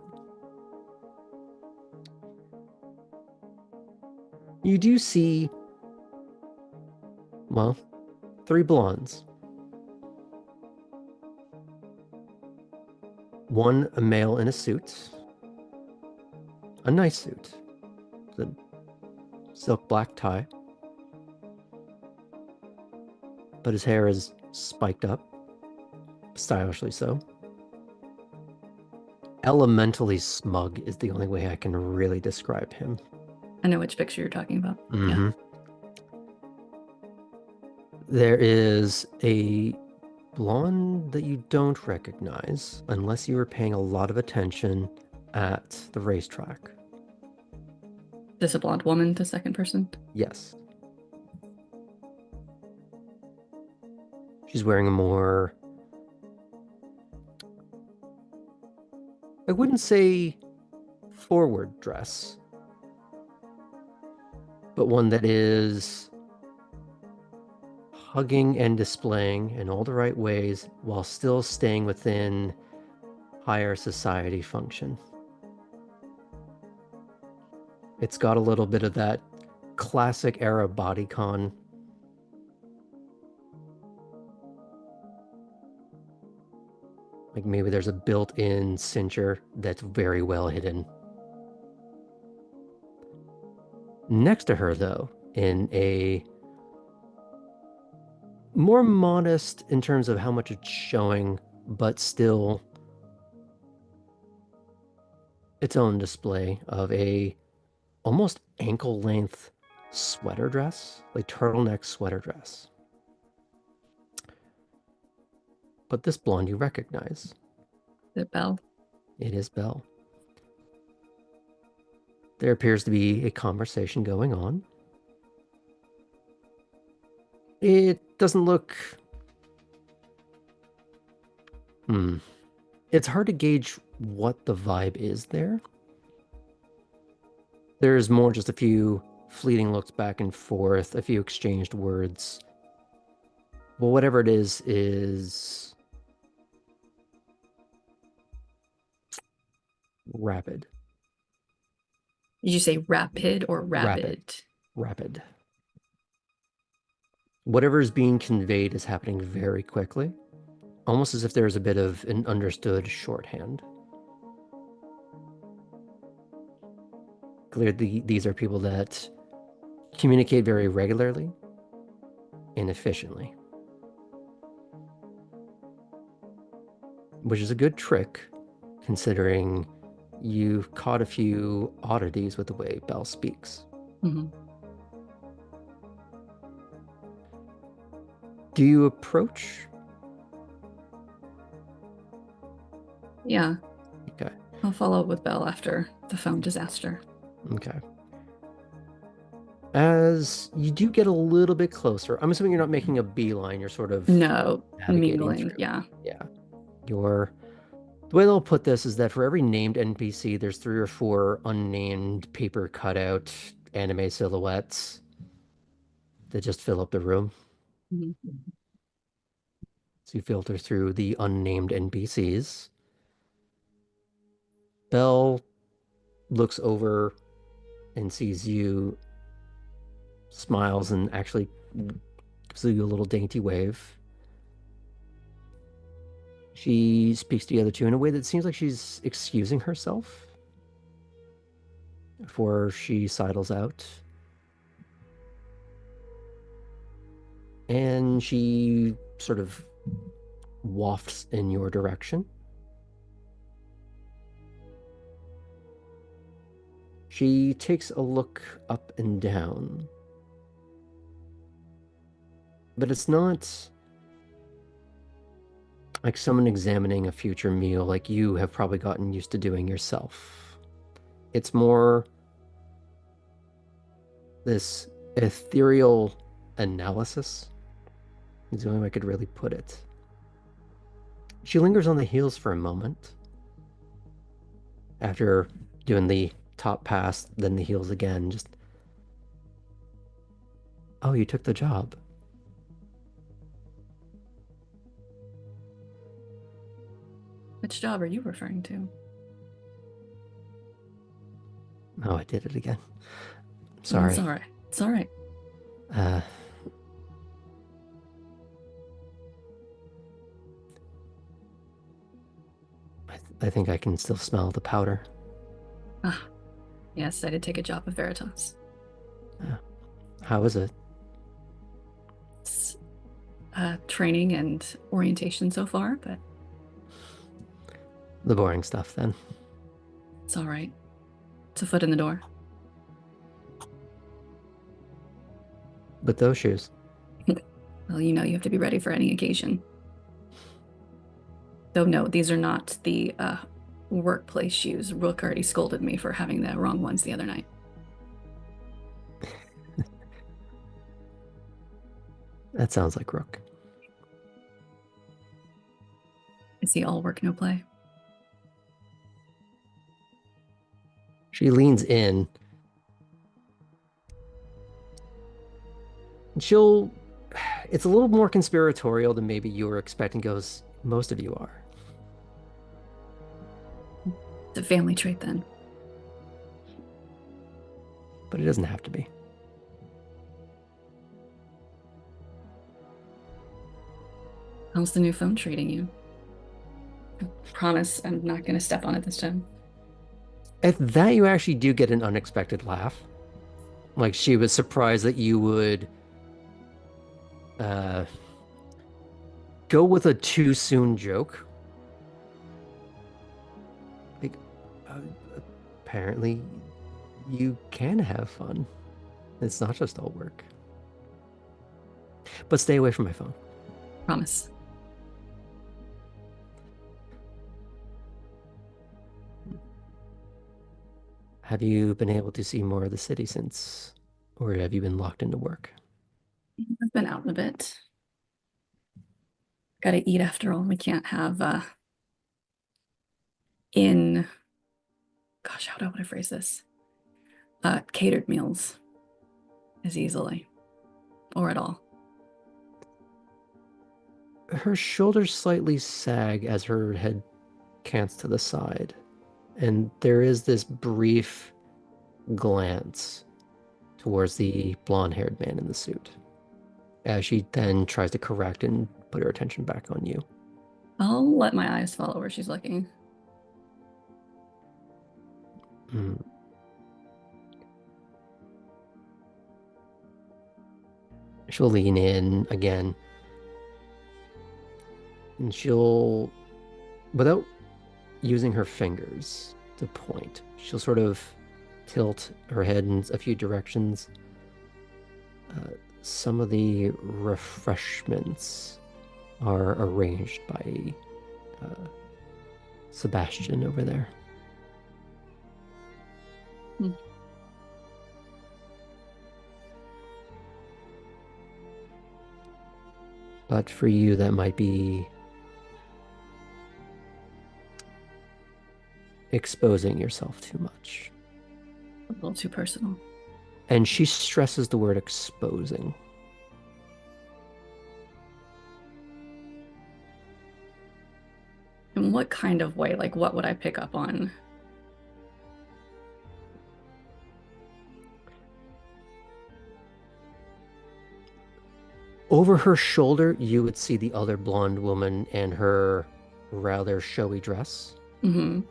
You do see, well, 3 blondes. One, a male in a suit. A nice suit. The silk black tie. But his hair is spiked up. Stylishly so. Elementally smug is the only way I can really describe him. I know which picture you're talking about. Yeah. There is a blonde that you don't recognize unless you were paying a lot of attention at the racetrack. This a blonde woman, the second person? Yes. She's wearing a more... I wouldn't say forward dress, but one that is hugging and displaying in all the right ways while still staying within higher society function. It's got a little bit of that classic era bodycon. Like maybe there's a built-in cincher that's very well hidden. Next to her, though, in a more modest in terms of how much it's showing, but still its own display of a almost ankle-length sweater dress, like turtleneck sweater dress. But this blonde you recognize. Is it Belle? It is Belle. There appears to be a conversation going on. It doesn't look... It's hard to gauge what the vibe is there. There's more just a few fleeting looks back and forth, a few exchanged words. Well, whatever it is rapid. Did you say rapid or rabid? Rapid. Whatever is being conveyed is happening very quickly, almost as if there's a bit of an understood shorthand. Clearly, these are people that communicate very regularly and efficiently, which is a good trick considering you've caught a few oddities with the way Belle speaks. Mm-hmm. Do you approach? Yeah. Okay. I'll follow up with Belle after the phone disaster. Okay. As you do get a little bit closer, I'm assuming you're not making a beeline, you're sort of No, navigating mingling, through. yeah. Yeah. The way they'll put this is that for every named NPC, there's 3 or 4 unnamed paper cutout anime silhouettes that just fill up the room. Mm-hmm. So you filter through the unnamed NPCs. Belle looks over and sees you, smiles, and actually gives you a little dainty wave. She speaks to the other two in a way that seems like she's excusing herself before she sidles out. And she sort of wafts in your direction. She takes a look up and down. But it's not like someone examining a future meal like you have probably gotten used to doing yourself. It's more this ethereal analysis is the only way I could really put it. She lingers on the heels for a moment. After doing the top pass, then the heels again, just... Oh, you took the job. Which job are you referring to? Oh, I did it again. Sorry. It's all right. It's all right. I think I can still smell the powder. Ah, yes, I did take a job with Veritas. How is it? It's training and orientation so far, but The boring stuff, then. it's all right. It's a foot in the door. With those shoes. Well, you know you have to be ready for any occasion. Though no, these are not the workplace shoes. Rook already scolded me for having the wrong ones the other night. That sounds like Rook. Is he all work, no play? She leans in. It's a little more conspiratorial than maybe you were expecting. Goes, most of you are. It's a family trait then. But it doesn't have to be. How's the new phone treating you? Promise I'm not going to step on it this time. At that, you actually do get an unexpected laugh. Like, she was surprised that you would go with a too soon joke. Like, apparently, you can have fun. It's not just all work. But stay away from my phone. Promise. Have you been able to see more of the city since, or have you been locked into work? I've been out a bit. Gotta eat after all. We can't have gosh, how do I phrase this? Catered meals as easily or at all. Her shoulders slightly sag as her head cants to the side, and there is this brief glance towards the blonde-haired man in the suit, as she then tries to correct and put her attention back on you. I'll let my eyes follow where she's looking. Mm. She'll lean in again, and she'll, without using her fingers to point, she'll sort of tilt her head in a few directions. Some of the refreshments are arranged by Sebastian over there. Hmm. But for you, that might be exposing yourself too much. A little too personal. And she stresses the word exposing. In what kind of way? Like, what would I pick up on? Over her shoulder, you would see the other blonde woman in her rather showy dress. Mm-hmm.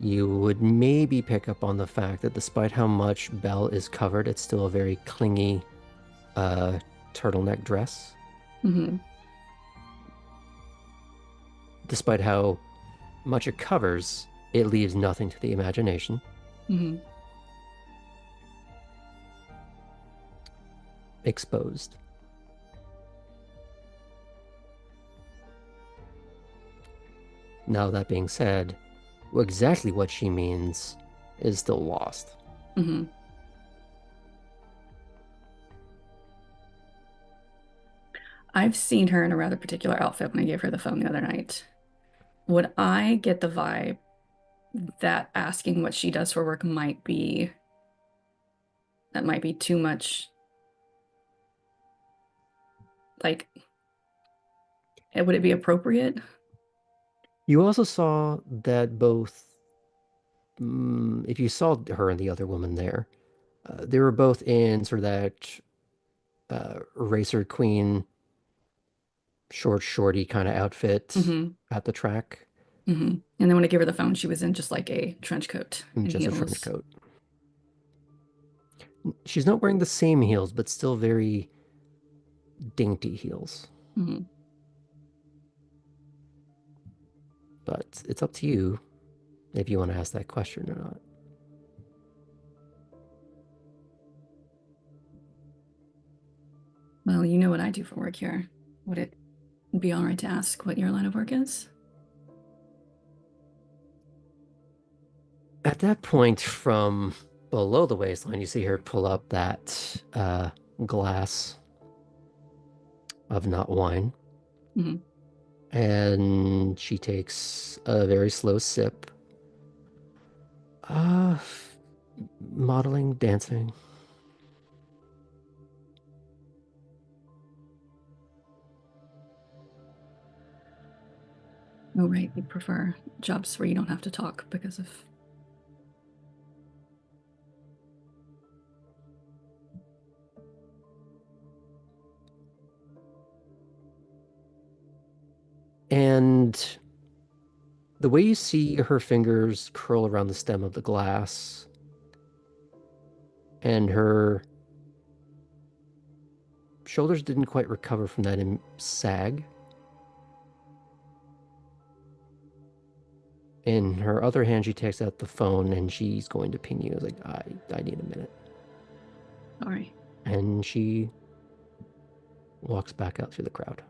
You would maybe pick up on the fact that despite how much Belle is covered, it's still a very clingy turtleneck dress. Mm-hmm. Despite how much it covers, it leaves nothing to the imagination. Mm-hmm. Exposed. Now, that being said, exactly what she means is still lost. Mm-hmm. I've seen her in a rather particular outfit when I gave her the phone the other night. Would I get the vibe that asking what she does for work might be too much? Like, would it be appropriate? You also saw that both, if you saw her and the other woman there, they were both in sort of that racer queen, shorty kind of outfit Mm-hmm. at the track. Mm-hmm. And then when I gave her the phone, she was in just like a trench coat and Just heels. a trench coat. She's not wearing the same heels, but still very dainty heels. Mm-hmm. But it's up to you if you want to ask that question or not. Well, you know what I do for work here. Would it be all right to ask what your line of work is? At that point, from below the waistline, you see her pull up that glass of not wine. Mm-hmm. And she takes a very slow sip. Modeling, dancing. Oh, right. You prefer jobs where you don't have to talk because of... And the way you see her fingers curl around the stem of the glass and her shoulders didn't quite recover from that sag. In her other hand, she takes out the phone and she's going to ping you. Like, I need a minute. All right. And she walks back out through the crowd.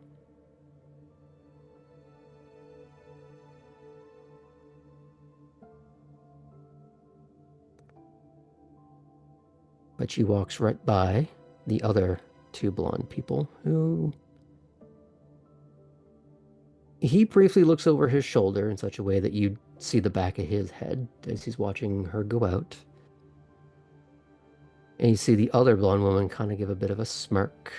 But she walks right by the other two blonde people who... He briefly looks over his shoulder in such a way that you see the back of his head as he's watching her go out. And you see the other blonde woman kind of give a bit of a smirk.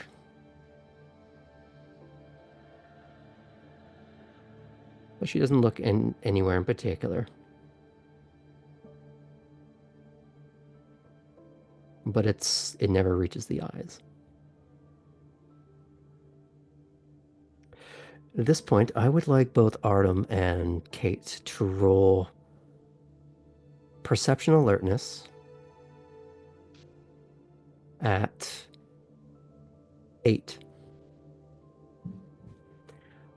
But she doesn't look anywhere in particular. But it never reaches the eyes. At this point, I would like both Artem and Kate to roll perception alertness at 8.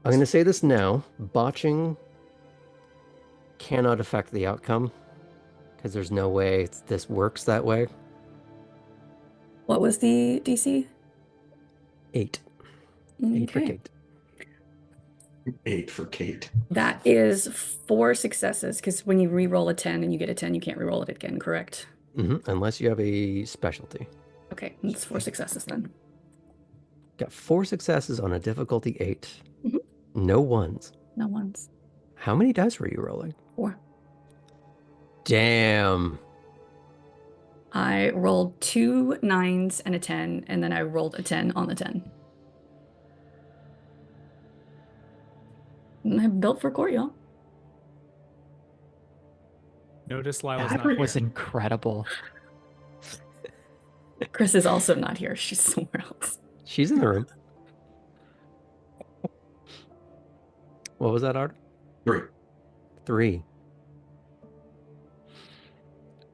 I'm going to say this now. Botching cannot affect the outcome because there's no way this works that way. What was the DC? 8. 8 for Okay. Kate. 8 for Kate. That is 4 successes, because when you re-roll a 10 and you get a 10, you can't re-roll it again, correct? Unless you have a specialty. Okay, it's 4 successes then. Got 4 successes on a difficulty 8. No ones. No ones. How many dice were you rolling? 4. Damn. I rolled 2 9s and a 10, and then I rolled a 10 on the 10. I'm built for court, y'all. Notice Lila's That not here. was incredible. Chris is also not here. She's somewhere else. She's in the room. What was that, Art? 3. 3.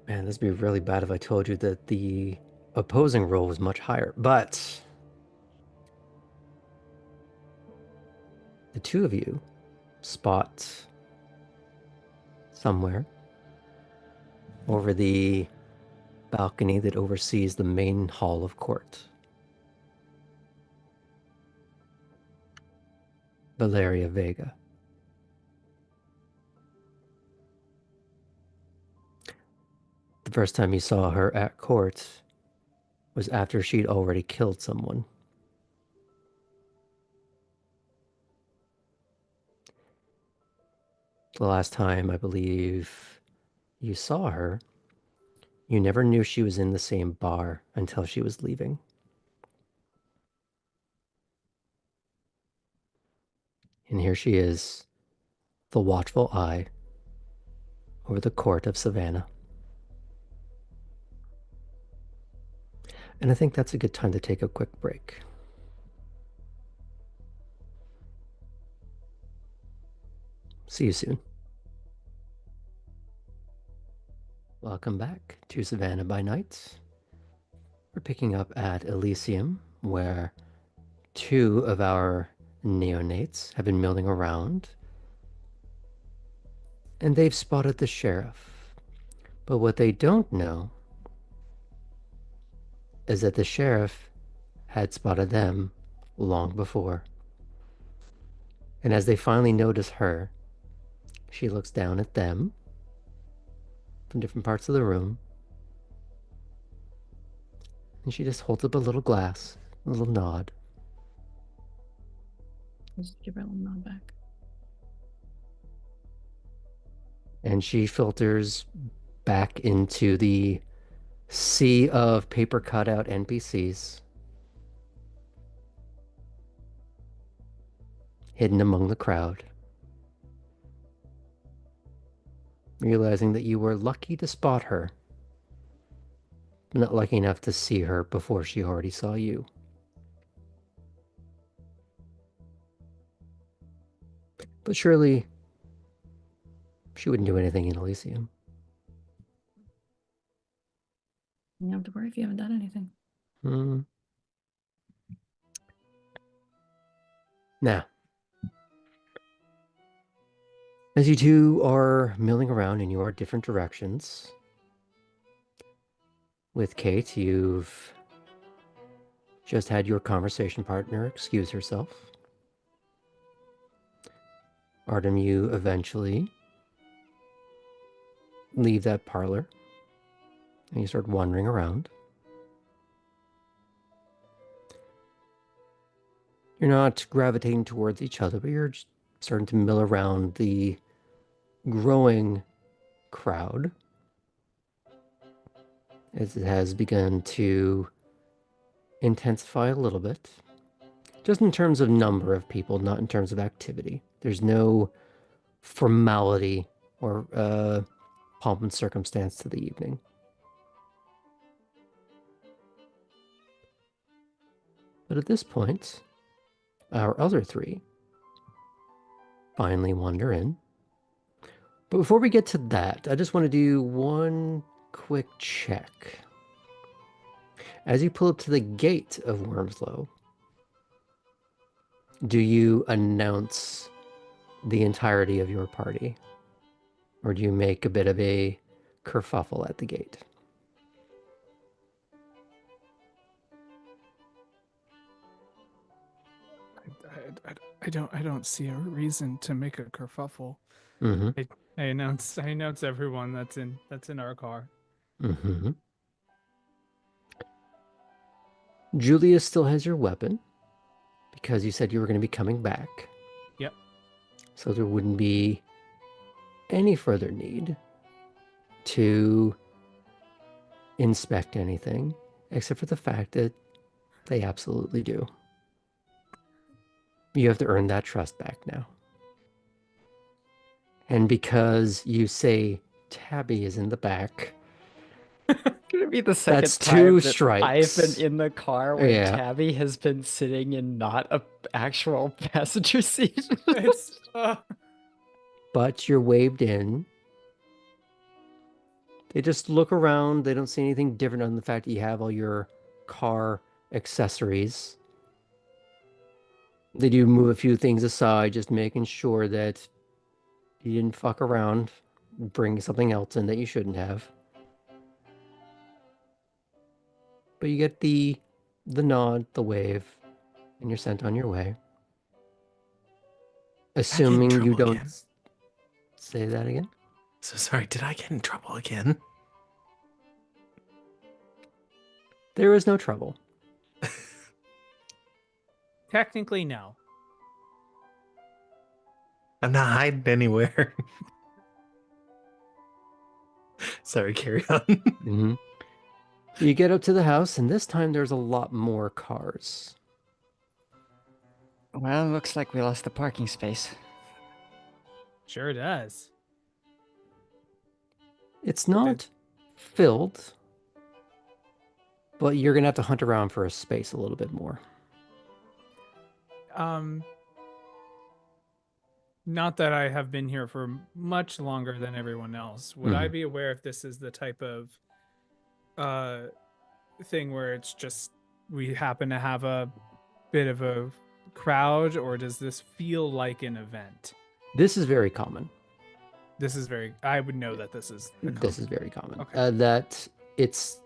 Man, this would be really bad if I told you that the opposing roll was much higher. But the two of you spot somewhere over the balcony that oversees the main hall of court Valeria Vega. The first time you saw her at court was after she'd already killed someone. The last time I believe you saw her, you never knew she was in the same bar until she was leaving. And here she is, the watchful eye over the court of Savannah. And I think that's a good time to take a quick break. See you soon. Welcome back to Savannah by Night. We're picking up at Elysium, where 2 of our neonates have been milling around, and they've spotted the sheriff. But what they don't know is that the sheriff had spotted them long before. And as they finally notice her, she looks down at them from different parts of the room, and she just holds up a little glass, a little nod. Just give her a little nod back. And she filters back into the sea of paper cutout NPCs hidden among the crowd, realizing that you were lucky to spot her, but not lucky enough to see her before she already saw you. But surely She wouldn't do anything in Elysium. You don't have to worry if you haven't done anything. Now, as you two are milling around in your different directions, with Kate, you've just had your conversation partner excuse herself. Artem, you eventually leave that parlor and you start wandering around. You're not gravitating towards each other, but you're just starting to mill around the growing crowd as it has begun to intensify a little bit. Just in terms of number of people, not in terms of activity. There's no formality or pomp and circumstance to the evening. But at this point, our other three finally wander in. But before we get to that, I just want to do one quick check. As you pull up to the gate of Wormsloe, do you announce the entirety of your party? Or do you make a bit of a kerfuffle at the gate? I don't see a reason to make a kerfuffle. Mm-hmm. I announce everyone that's in our car. Mm-hmm. Julia still has your weapon because you said you were going to be coming back. Yep. So there wouldn't be any further need to inspect anything, except for the fact that they absolutely do. You have to earn that trust back now. And because you say Tabby is in the back, Gonna be the second that's time two that strikes. I've been in the car where Yeah. Tabby has been sitting in not a actual passenger seat. It's, But you're waved in. They just look around. They don't see anything different on the fact that you have all your car accessories. They do move a few things aside, just making sure that you didn't fuck around, bring something else in that you shouldn't have. But you get the nod, the wave, and you're sent on your way. Assuming you don't again? say that again. So sorry, did I get in trouble again? There is no trouble. technically, no. I'm not hiding anywhere. Sorry, carry on. Mm-hmm. You get up to the house, and this time there's a lot more cars. Well, looks like we lost the parking space. Sure does. It's not filled, but you're going to have to hunt around for a space a little bit more. Not that I have been here for much longer than everyone else. Would I be aware if this is the type of thing where it's just we happen to have a bit of a crowd, or does this feel like an event? This is very common. I would know that this is very common. Okay. That it's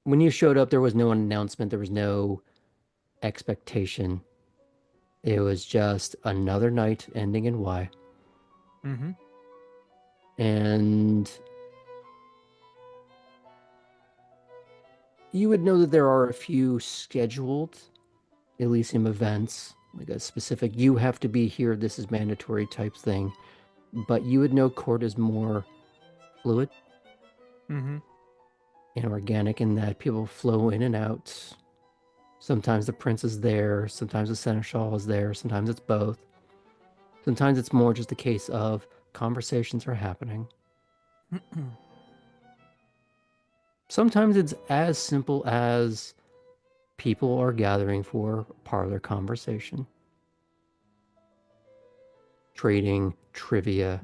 when you showed up, there was no announcement, there was no expectation. It was just another night ending in Y. Mm-hmm. And you would know that there are a few scheduled Elysium events, like a specific, you have to be here, this is mandatory type thing. But you would know Court is more fluid Mm-hmm. and organic in that people flow in and out. Sometimes the prince is there, sometimes the seneschal is there, sometimes it's both. Sometimes it's more just a case of conversations are happening. Sometimes it's as simple as people are gathering for parlor conversation. Trading, trivia,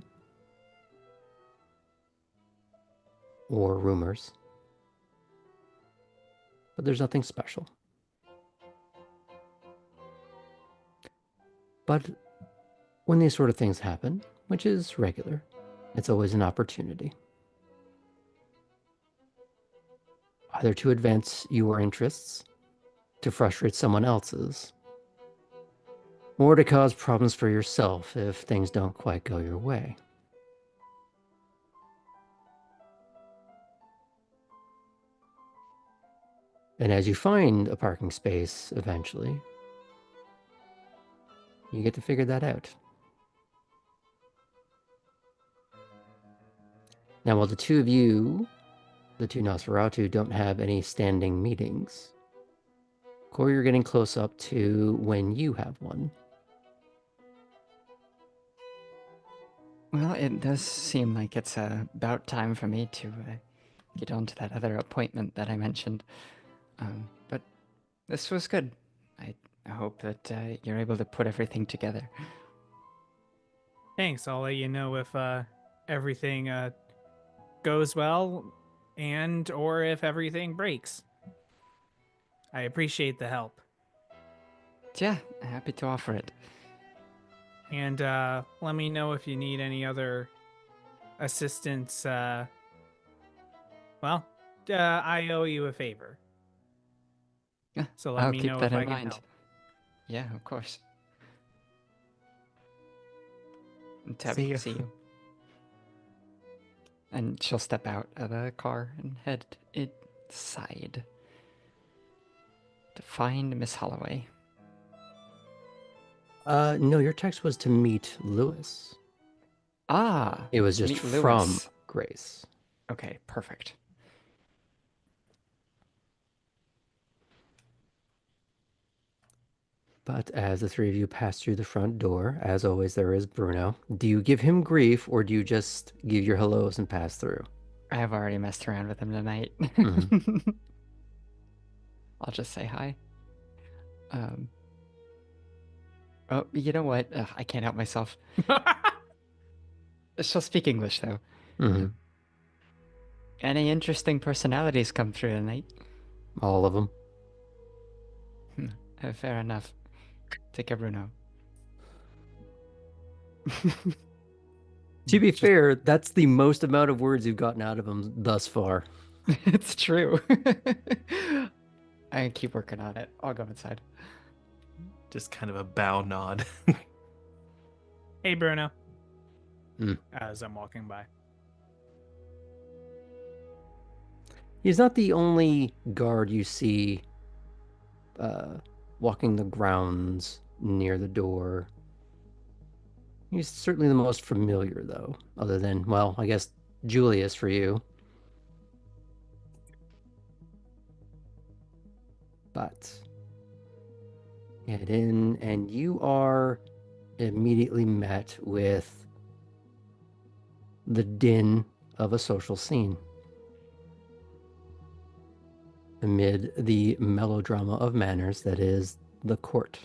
or rumors. But there's nothing special. But when these sort of things happen, which is regular, it's always an opportunity. Either to advance your interests, to frustrate someone else's, or to cause problems for yourself if things don't quite go your way. And as you find a parking space eventually, you get to figure that out. Now, while the two of you, the two Nosferatu, don't have any standing meetings, Corey, you're getting close up to when you have one. Well, it does seem like it's about time for me to get on to that other appointment that I mentioned. But this was good. I hope that you're able to put everything together. Thanks. I'll let you know if everything goes well and or if everything breaks. I appreciate the help. Yeah, happy to offer it. And let me know if you need any other assistance. I owe you a favor. Yeah, So let I'll me keep know that if in I can mind. help. Yeah, of course. See ya. See you. And she'll step out of the car and head inside to find Miss Holloway. No, your text was to meet Lewis. Ah, It was just meet from Lewis. Grace. Okay, perfect. But as the three of you pass through the front door, as always, there is Bruno. Do you give him grief, or do you just give your hellos and pass through? I have already messed around with him tonight. I'll just say hi. Oh, you know what? I can't help myself. She'll speak English, though. Any interesting personalities come through tonight? All of them. Fair enough. Take care, Bruno. To be fair, that's the most amount of words you've gotten out of him thus far. It's true. I keep working on it. I'll go inside. Just kind of a bow nod. Hey, Bruno. As I'm walking by. He's not the only guard you see walking the grounds near the door. He's certainly the most familiar, though, other than, well, I guess Julius for you. But get in, and you are immediately met with the din of a social scene. Amid the melodrama of manners that is the court.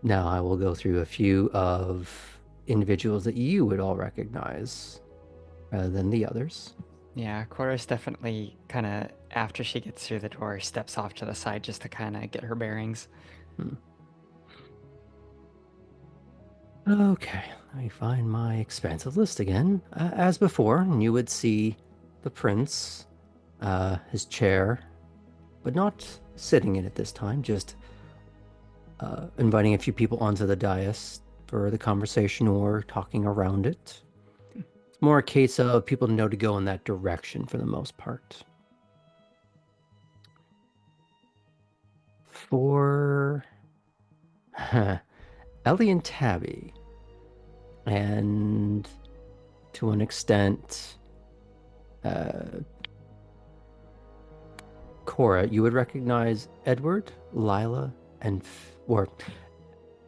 Now I will go through a few of individuals that you would all recognize rather than the others. Yeah, Cora's definitely kind of, after she gets through the door, steps off to the side just to kind of get her bearings. Okay, let me find my expansive list again. As before, you would see the prince, his chair, but not sitting in it this time, just inviting a few people onto the dais for the conversation or talking around it. It's more a case of people know to go in that direction for the most part. For Ellie and Tabby, and to an extent, Cora, you would recognize Edward, Lila, and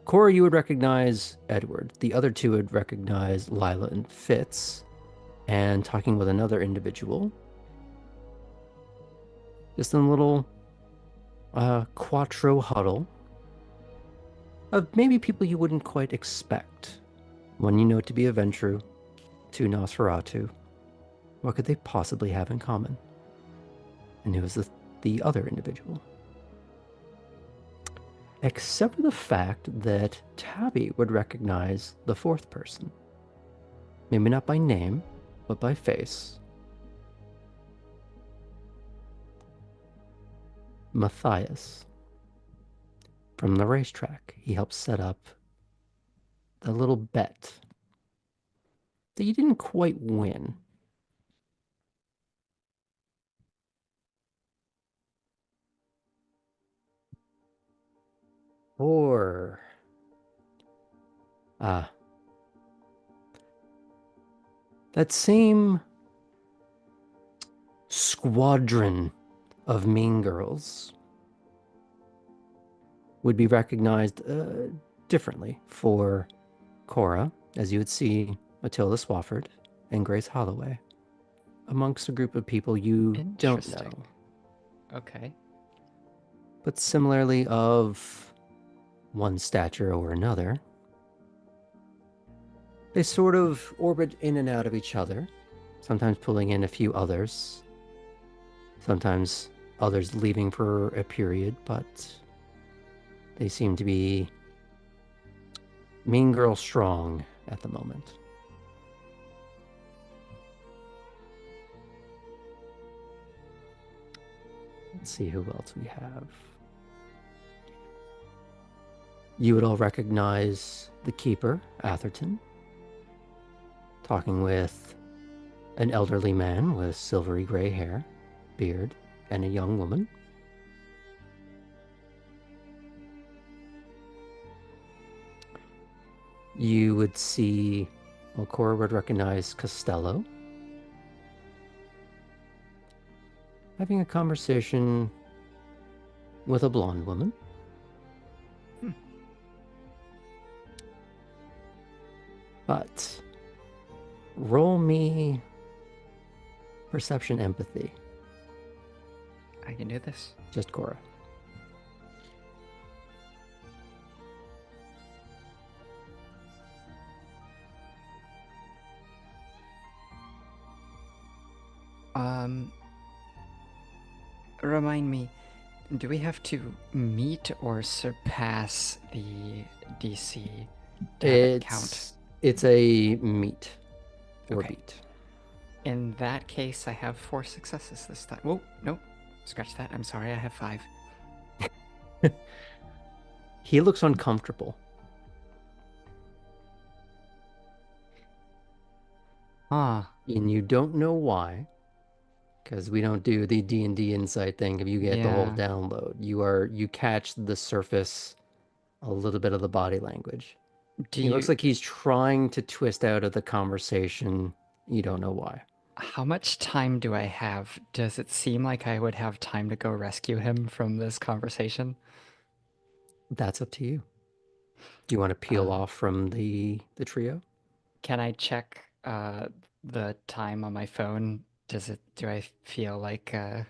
Cora, you would recognize Edward. The other two would recognize Lila and Fitz. And talking with another individual, just in a little quattro huddle, of maybe people you wouldn't quite expect. One you know to be a Ventru, two Nosferatu. What could they possibly have in common? And who is the other individual? Except for the fact that Tabby would recognize the fourth person. Maybe not by name, but by face. Matthias. From the racetrack, he helped set up the little bet that you didn't quite win. Or that same squadron of mean girls would be recognized differently for Cora, as you would see Matilda Swafford and Grace Holloway, amongst a group of people you don't know. Okay. But similarly of one stature or another, they sort of orbit in and out of each other, sometimes pulling in a few others, sometimes others leaving for a period, but they seem to be mean girl strong at the moment. Let's see who else we have. You would all recognize the keeper, Atherton, talking with an elderly man with silvery gray hair, beard, and a young woman. You would see, well, Cora would recognize Costello, having a conversation with a blonde woman. But roll me perception empathy. I can do this. Just Cora. Remind me, do we have to meet or surpass the DC to have it count? It's a meet or beat. In that case, I have 4 successes this time. Whoa, nope. Scratch that. I'm sorry, I have 5. He looks uncomfortable. And you don't know why, because we don't do the D&D insight thing if you get the whole download. You catch the surface, a little bit of the body language. He looks like he's trying to twist out of the conversation. You don't know why. How much time do I have? Does it seem like I would have time to go rescue him from this conversation? That's up to you. Do you want to peel off from the trio? Can I check the time on my phone? Do I feel like I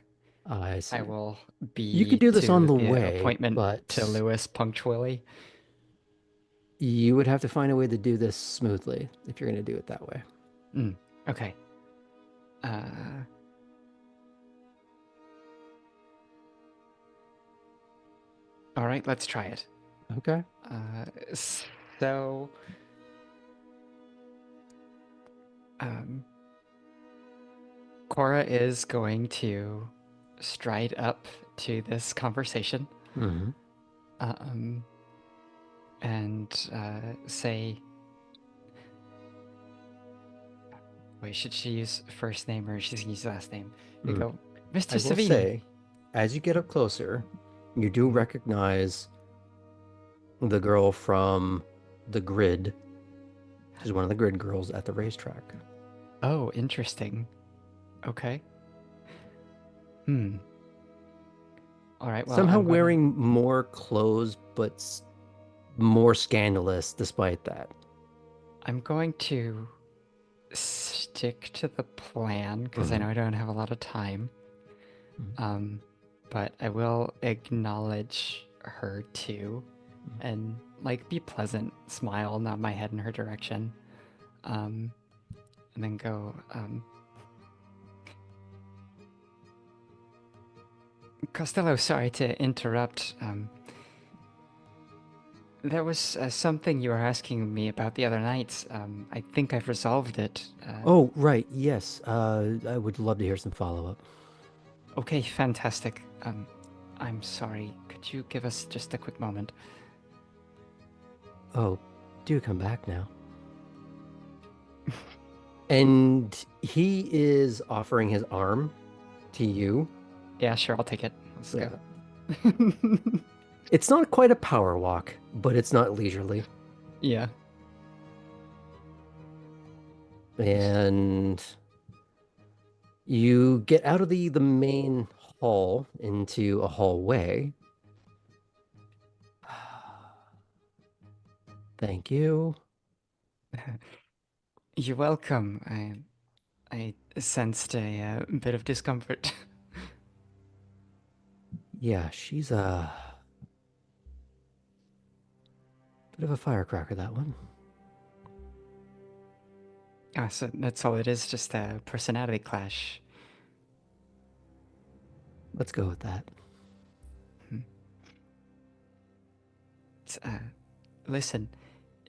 will be you could do this on the way appointment but to Lewis punctually? You would have to find a way to do this smoothly if you're going to do it that way. Okay. All right, let's try it. Okay. So, Cora is going to stride up to this conversation, and say, wait, should she use first name or should she use last name? You go, Mr. Savini. I will say, as you get up closer, you do recognize the girl from the grid. She's one of the grid girls at the racetrack. Oh, interesting. Okay. All right. Well, somehow wearing more clothes, but more scandalous despite that. I'm going to stick to the plan because I know I don't have a lot of time. But I will acknowledge her too. and like be pleasant, smile, nod my head in her direction, and then go. Costello, sorry to interrupt. There was something you were asking me about the other night. I think I've resolved it. Oh, right. Yes. I would love to hear some follow-up. Okay, fantastic. I'm sorry. Could you give us just a quick moment? Oh, do come back now. And he is offering his arm to you. Yeah, sure, I'll take it. Let's go. It's not quite a power walk, but it's not leisurely. Yeah. And you get out of the main hall into a hallway. Thank you. You're welcome. I sensed a bit of discomfort. Yeah, she's a bit of a firecracker, that one. Ah, so that's all it is, just a personality clash. Let's go with that. Listen,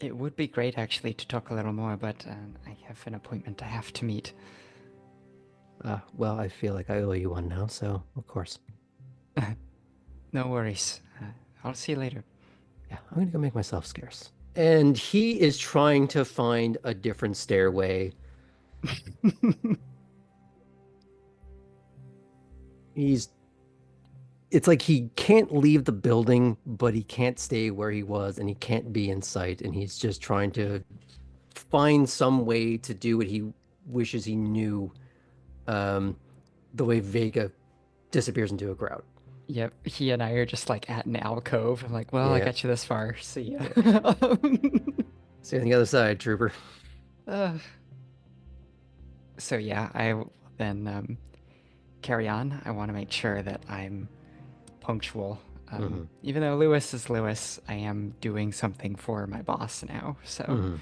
it would be great actually to talk a little more, but I have an appointment I have to meet. Well, I feel like I owe you one now, so of course. No worries. I'll see you later. Yeah, I'm gonna go make myself scarce. And he is trying to find a different stairway. It's like he can't leave the building, but he can't stay where he was, and he can't be in sight, and he's just trying to find some way to do what he wishes he knew, the way Vega disappears into a crowd. Yep, he and I are just like at an alcove. I'm like, well, I Yeah. got you this far. See ya. See you on the other side, trooper. So yeah, I will then carry on. I want to make sure that I'm punctual. Even though Lewis is Lewis, I am doing something for my boss now. So,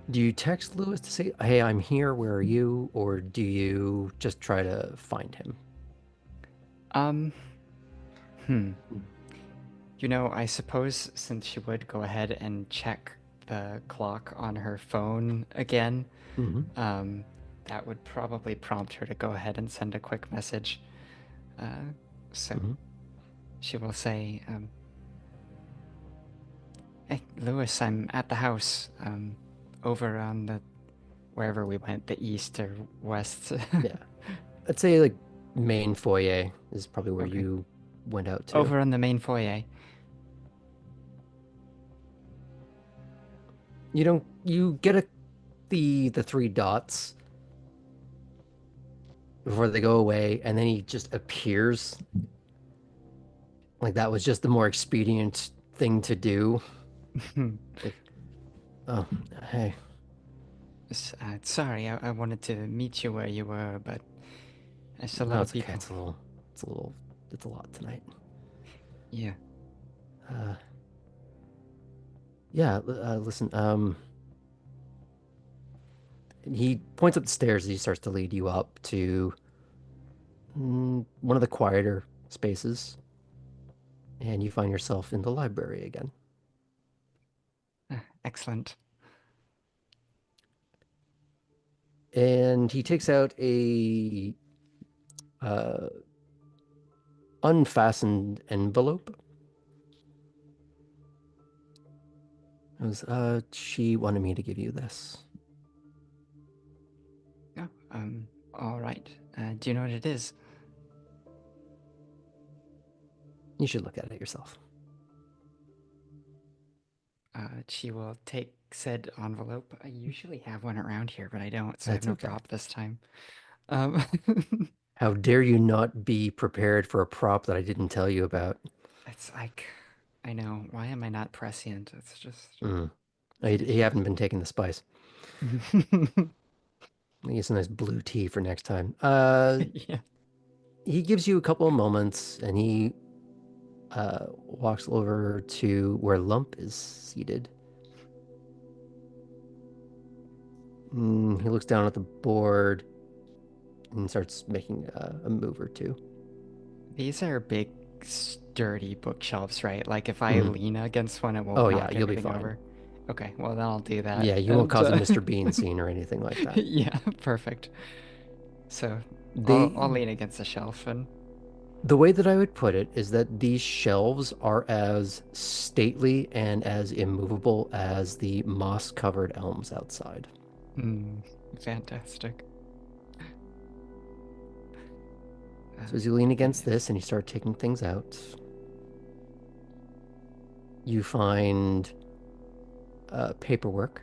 do you text Lewis to say, "Hey, I'm here. Where are you?" Or do you just try to find him? You know, I suppose since she would go ahead and check the clock on her phone again, that would probably prompt her to go ahead and send a quick message. So she will say, "Hey, Lewis, I'm at the house, over on the wherever we went, the east or west." Yeah, I'd say like main foyer is probably where you went out to. Over on the main foyer. You get the three dots before they go away, and then he just appears. Like that was just the more expedient thing to do. Like, oh, hey. Sorry, I wanted to meet you where you were, but there's a lot of people. Okay. It's a lot tonight. Yeah. Listen, he points up the stairs as he starts to lead you up to one of the quieter spaces, and you find yourself in the library again. Excellent. And he takes out a unfastened envelope. It was, she wanted me to give you this. Oh, all right. Do you know what it is? You should look at it yourself. She will take said envelope. I usually have one around here, but I don't, so I have no prop this time. How dare you not be prepared for a prop that I didn't tell you about? It's like, I know. Why am I not prescient? It's just... You haven't been taking the spice. Get some nice blue tea for next time. Yeah. He gives you a couple of moments, and he walks over to where Lump is seated. He looks down at the board and starts making a move or two. These are big, sturdy bookshelves, right? Like if I lean against one, it won't knock you'll be anything fine. over. Okay, well then I'll do that. Yeah, you won't cause a Mr. Bean scene or anything like that. Yeah, perfect. So They, I'll lean against the shelf and. The way that I would put it is that these shelves are as stately and as immovable as the moss-covered elms outside. Fantastic. So as you lean against this and you start taking things out, you find paperwork.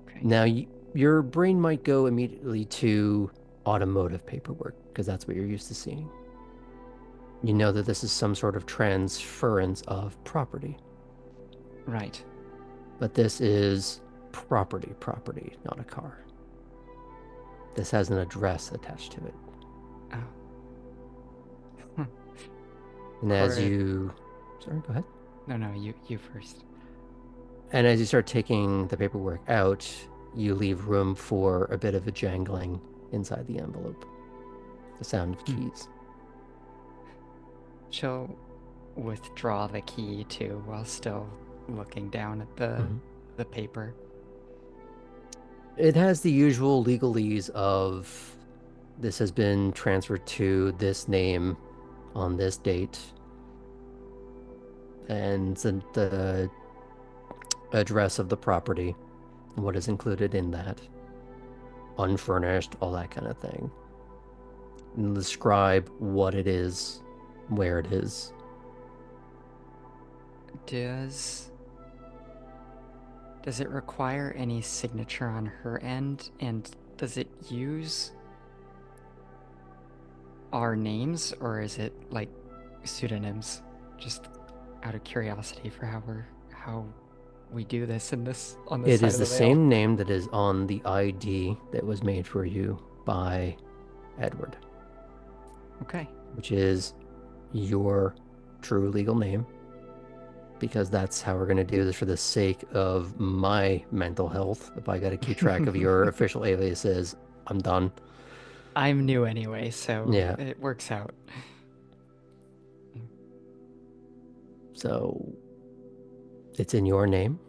Okay. Now, your brain might go immediately to automotive paperwork because that's what you're used to seeing. You know that this is some sort of transference of property. Right. But this is property, not a car. This has an address attached to it. Oh. And as you... Sorry, go ahead. No, you first. And as you start taking the paperwork out, you leave room for a bit of a jangling inside the envelope. The sound of keys. She'll withdraw the key too while still looking down at the paper. It has the usual legalese of this has been transferred to this name on this date. And the address of the property, what is included in that, unfurnished, all that kind of thing. And describe what it is, where it is. Does it require any signature on her end? And does it use our names, or is it like pseudonyms? Just out of curiosity for how we do this on this side of the veil. It is the same name that is on the ID that was made for you by Edward. Okay. Which is your true legal name. Because that's how we're going to do this for the sake of my mental health. If I got to keep track of your official aliases, I'm done. I'm new anyway, so yeah. It works out. So it's in your name.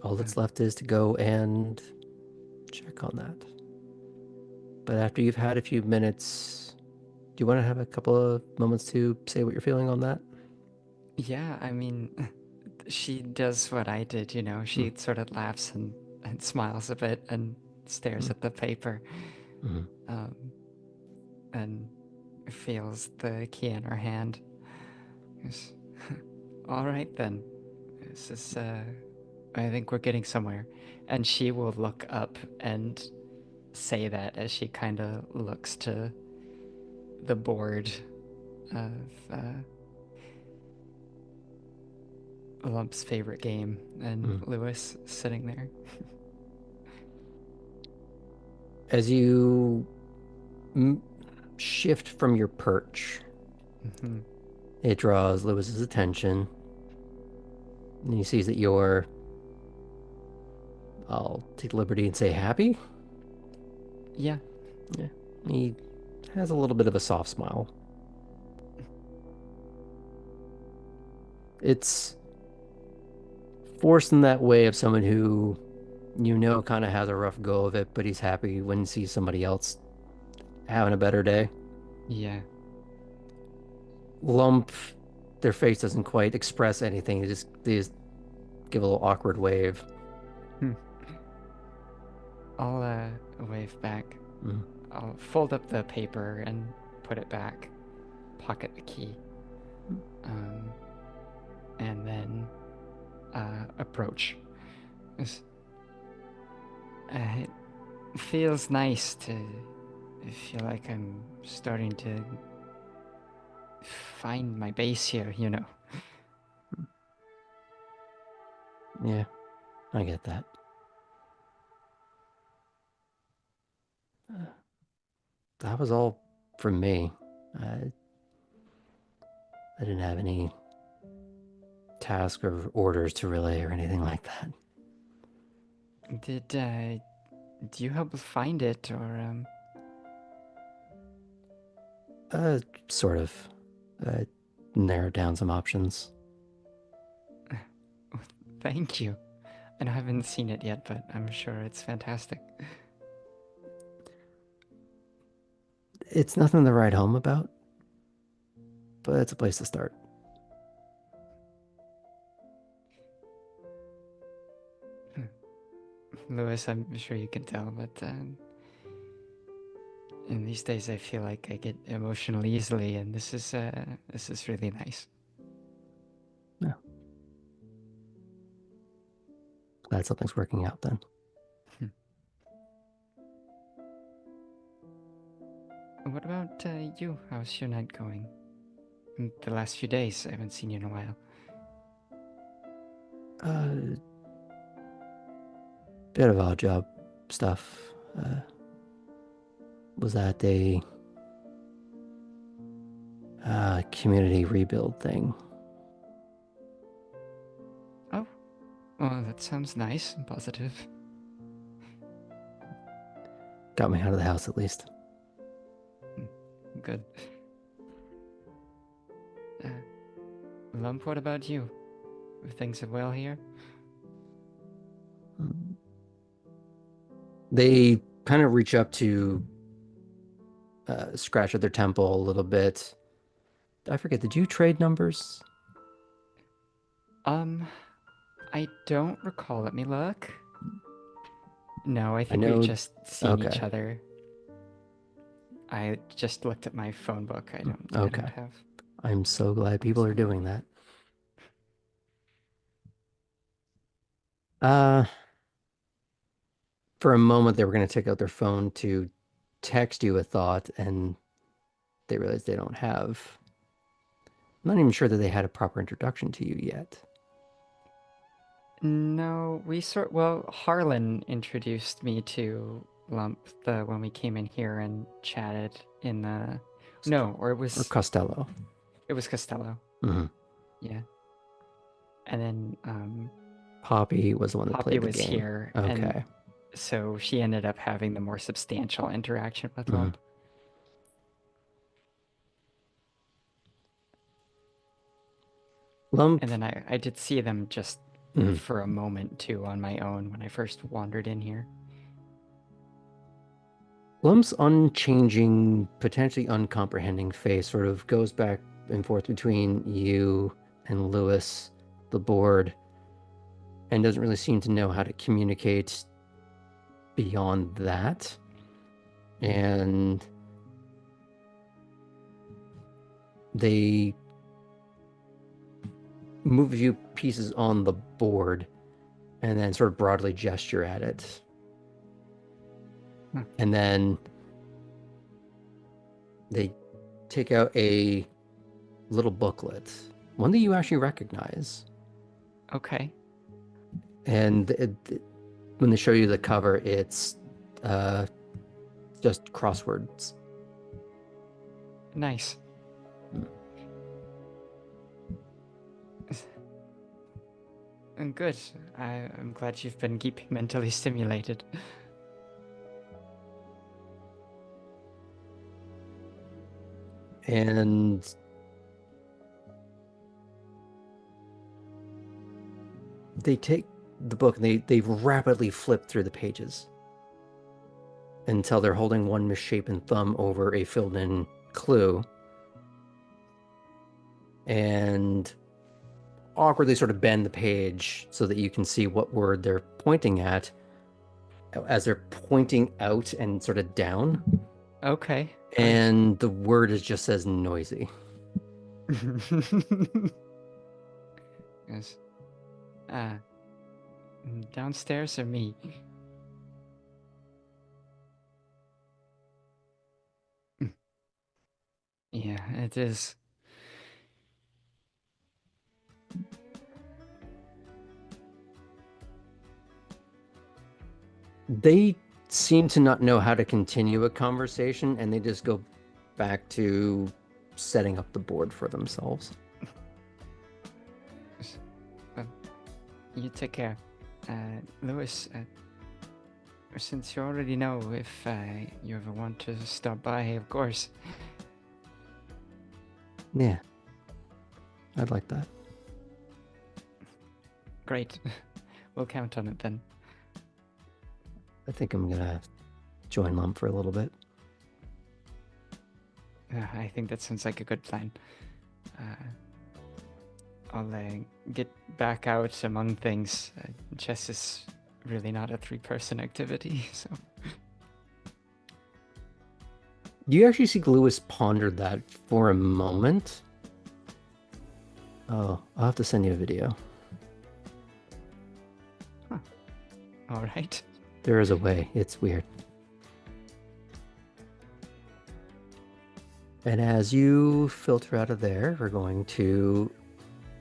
All that's left is to go and check on that. But after you've had a few minutes, do you want to have a couple of moments to say what you're feeling on that? Yeah, I mean, she does what I did, you know. She sort of laughs and smiles a bit and stares at the paper. And feels the key in her hand. All right, then. This is, I think we're getting somewhere. And she will look up and say that as she kind of looks to the board of Lump's favorite game, and Lewis sitting there. As you shift from your perch, it draws Lewis's attention, and he sees that you're, I'll take liberty and say, happy? Yeah. He has a little bit of a soft smile. It's forced in that way of someone who, you know, kind of has a rough go of it, but he's happy when he sees somebody else having a better day. Yeah. Lump, their face doesn't quite express anything. They just give a little awkward wave. I'll wave back. I'll fold up the paper and put it back, pocket the key, and then approach. It feels nice to feel like I'm starting to find my base here, you know. Yeah, I get that. That was all from me. I didn't have any task or orders to relay or anything like that. Do you help find it, or Sort of. Narrowed down some options. Thank you. And I haven't seen it yet, but I'm sure it's fantastic. It's nothing to write home about, but it's a place to start. Lewis, I'm sure you can tell, but in these days I feel like I get emotional easily, and this is really nice. Yeah. Glad something's working out then. What about you? How's your night going? In the last few days, I haven't seen you in a while. Bit of odd job stuff. Was at a community rebuild thing. Oh, well, that sounds nice and positive. Got me out of the house at least. Good. Lump, what about you? Are things well here? They kind of reach up to scratch at their temple a little bit. I forget, did you trade numbers? I don't recall. Let me look. No, I think know... we've just seen each Okay. other. I just looked at my phone book. I don't have. I'm so glad people are doing that. For a moment, they were going to take out their phone to text you a thought, and they realized they don't have. I'm not even sure that they had a proper introduction to you yet. No, well, Harlan introduced me to Lump when we came in here and chatted in the... No, or it was... Or Costello. It was Costello. Mm-hmm. Yeah. And then Poppy was the one that Poppy played the was game. here. Okay. And so she ended up having the more substantial interaction with Lump. Lump. And then I did see them just for a moment too on my own when I first wandered in here. Lump's unchanging, potentially uncomprehending face sort of goes back and forth between you and Lewis, the board, and doesn't really seem to know how to communicate beyond that. And they move a few pieces on the board and then sort of broadly gesture at it. And then they take out a little booklet, one that you actually recognize. Okay. And when they show you the cover, it's just crosswords. Nice. And good. I'm glad you've been keeping mentally stimulated. And they take the book and they rapidly flip through the pages until they're holding one misshapen thumb over a filled-in clue, and awkwardly sort of bend the page so that you can see what word they're pointing at as they're pointing out and sort of down. Okay. And the word just says noisy. Yes. Downstairs or me? Yeah, it is. They seem to not know how to continue a conversation, and they just go back to setting up the board for themselves. Well, you take care. Lewis, since you already know, if you ever want to stop by, of course. Yeah. I'd like that. Great. We'll count on it then. I think I'm gonna join Lump for a little bit. I think that sounds like a good plan. I'll get back out among things. Chess is really not a 3-person activity, so... You actually see Lewis ponder that for a moment. Oh, I'll have to send you a video. Huh. All right. There is a way. It's weird. And as you filter out of there, we're going to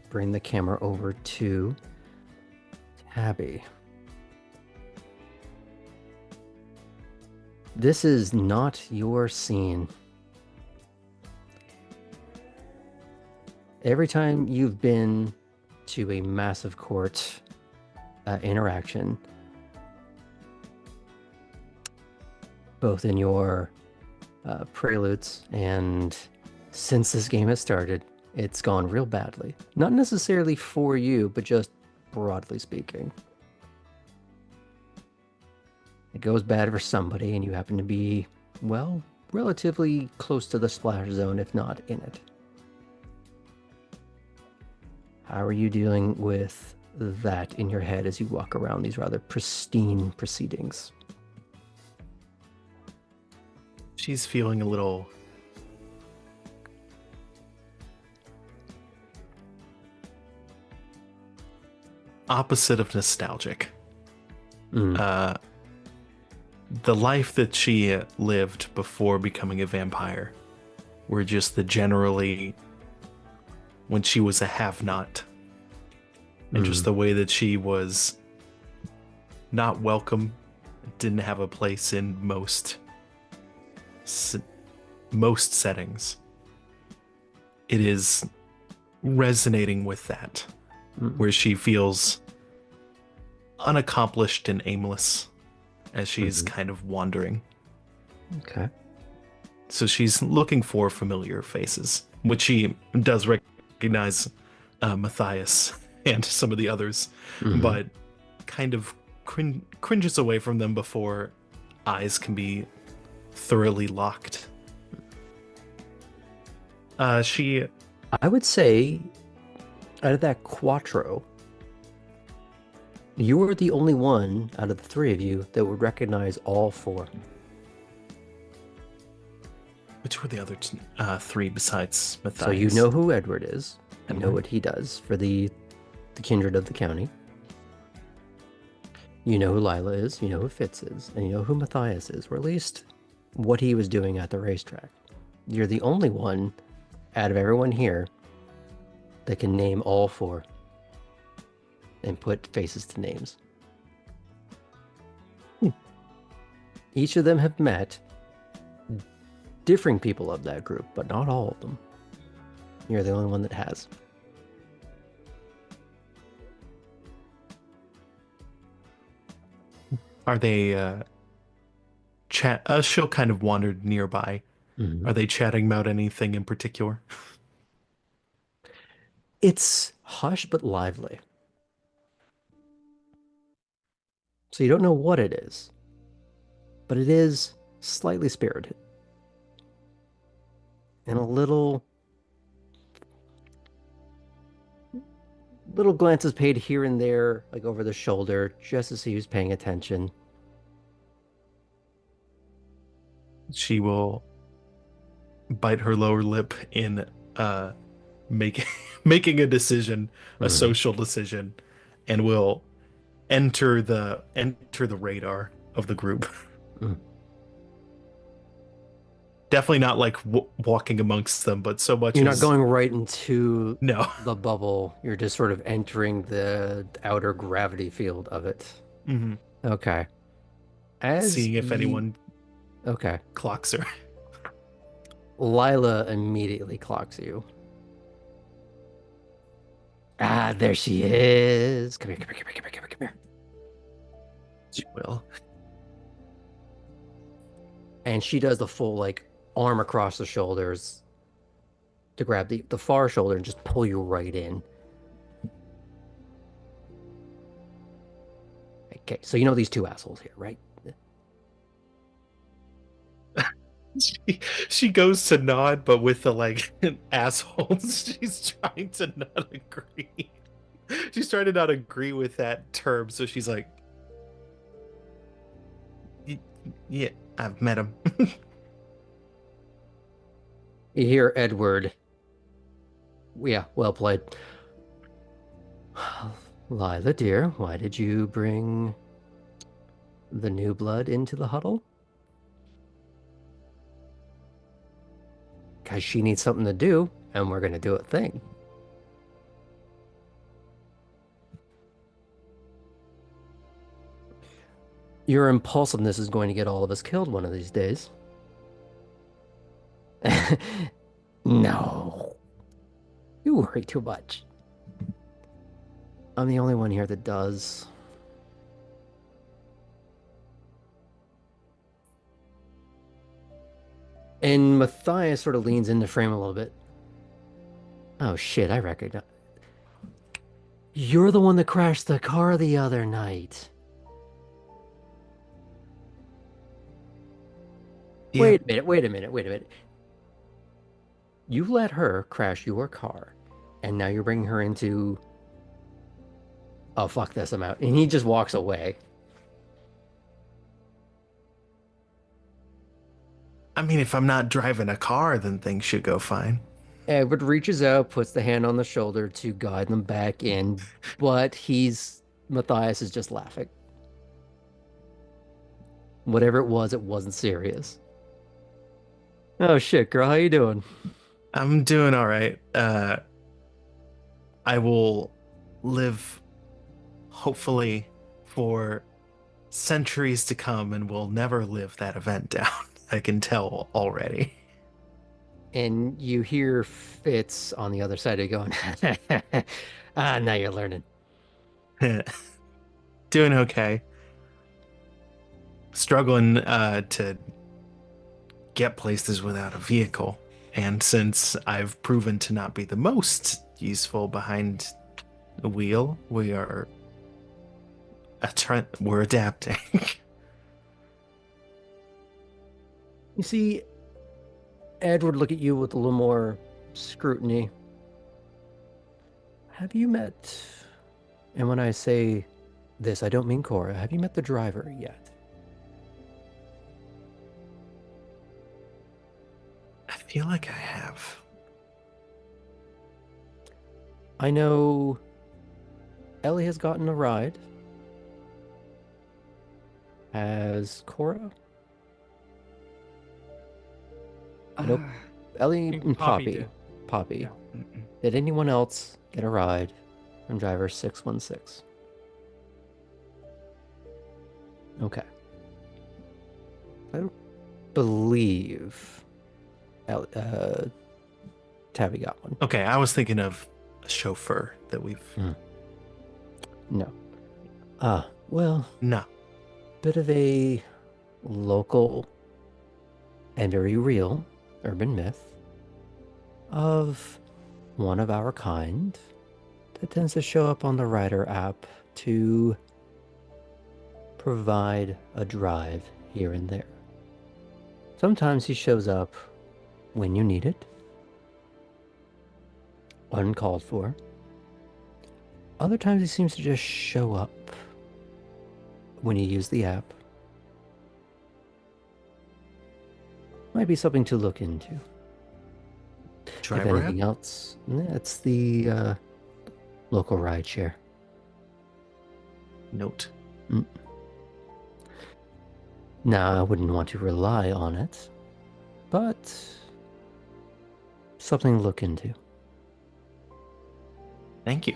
bring the camera over to Tabby. This is not your scene. Every time you've been to a massive court interaction, both in your preludes and since this game has started, it's gone real badly. Not necessarily for you, but just broadly speaking. It goes bad for somebody, and you happen to be, well, relatively close to the splash zone, if not in it. How are you dealing with that in your head as you walk around these rather pristine proceedings? She's feeling a little opposite of nostalgic. The life that she lived before becoming a vampire were just the generally when she was a have-not, and just the way that she was not welcome, didn't have a place in most settings. It is resonating with that, where she feels unaccomplished and aimless as she's kind of wandering. Okay. So she's looking for familiar faces, which she does recognize Matthias and some of the others, but kind of cringes away from them before eyes can be thoroughly locked. I would say, out of that quattro, you were the only one out of the three of you that would recognize all four. Which were the other three besides Matthias? So you know who Edward is. You know what he does for the kindred of the county. You know who Lila is. You know who Fitz is. And you know who Matthias is, or at least what he was doing at the racetrack. You're the only one out of everyone here that can name all four and put faces to names. Each of them have met differing people of that group, but not all of them. You're the only one that has. Are they she'll kind of wandered nearby. Are they chatting about anything in particular? It's hush but lively. So you don't know what it is, but it is slightly spirited. And a little glances paid here and there, like over the shoulder, just to see who's paying attention. She will bite her lower lip in making a decision, a social decision, and will enter the radar of the group. Definitely not like walking amongst them, but so much. You're not going right into the bubble. You're just sort of entering the outer gravity field of it. Okay. seeing if anyone clocks her. Lila immediately clocks you. Ah, there she is. Come here. She will. And she does the full, like, arm across the shoulders to grab the far shoulder and just pull you right in. Okay, so you know these two assholes here, right? She goes to nod, but with the, like, assholes, she's trying to not agree. She's trying to not agree with that term, so she's like, yeah, I've met him. You hear Edward. Yeah, well played. Lila, dear, why did you bring the new blood into the huddle? Because she needs something to do, and we're going to do a thing. Your impulsiveness is going to get all of us killed one of these days. No. You worry too much. I'm the only one here that does. And Matthias sort of leans into frame a little bit. Oh shit, I recognize. You're the one that crashed the car the other night. Yeah. Wait a minute. You let her crash your car, and now you're bringing her into... Oh, fuck this, I'm out. And he just walks away. I mean, if I'm not driving a car, then things should go fine. Edward reaches out, puts the hand on the shoulder to guide them back in, but Matthias is just laughing. Whatever it wasn't serious. Oh shit, girl, how you doing? I'm doing all right. I will live, hopefully, for centuries to come, and will never live that event down. I can tell already. And you hear Fitz on the other side of you going, now you're learning. Doing okay. Struggling to get places without a vehicle. And since I've proven to not be the most useful behind the wheel, we're adapting. You see Edward look at you with a little more scrutiny. Have you met, and when I say this, I don't mean Cora, have you met the driver yet? I feel like I have. I know Ellie has gotten a ride. Has Cora? Nope. Ellie and Poppy. Poppy. Yeah. Did anyone else get a ride from driver 616? Okay. I don't believe Tabby got one. Okay, I was thinking of a chauffeur that we've... No. Well... No. Bit of a local and very real urban myth of one of our kind that tends to show up on the Rider app to provide a drive here and there. Sometimes he shows up when you need it, uncalled for. Other times he seems to just show up when you use the app. Might be something to look into. Driver if anything else, it's the local rideshare. Note. Now, I wouldn't want to rely on it, but something to look into. Thank you.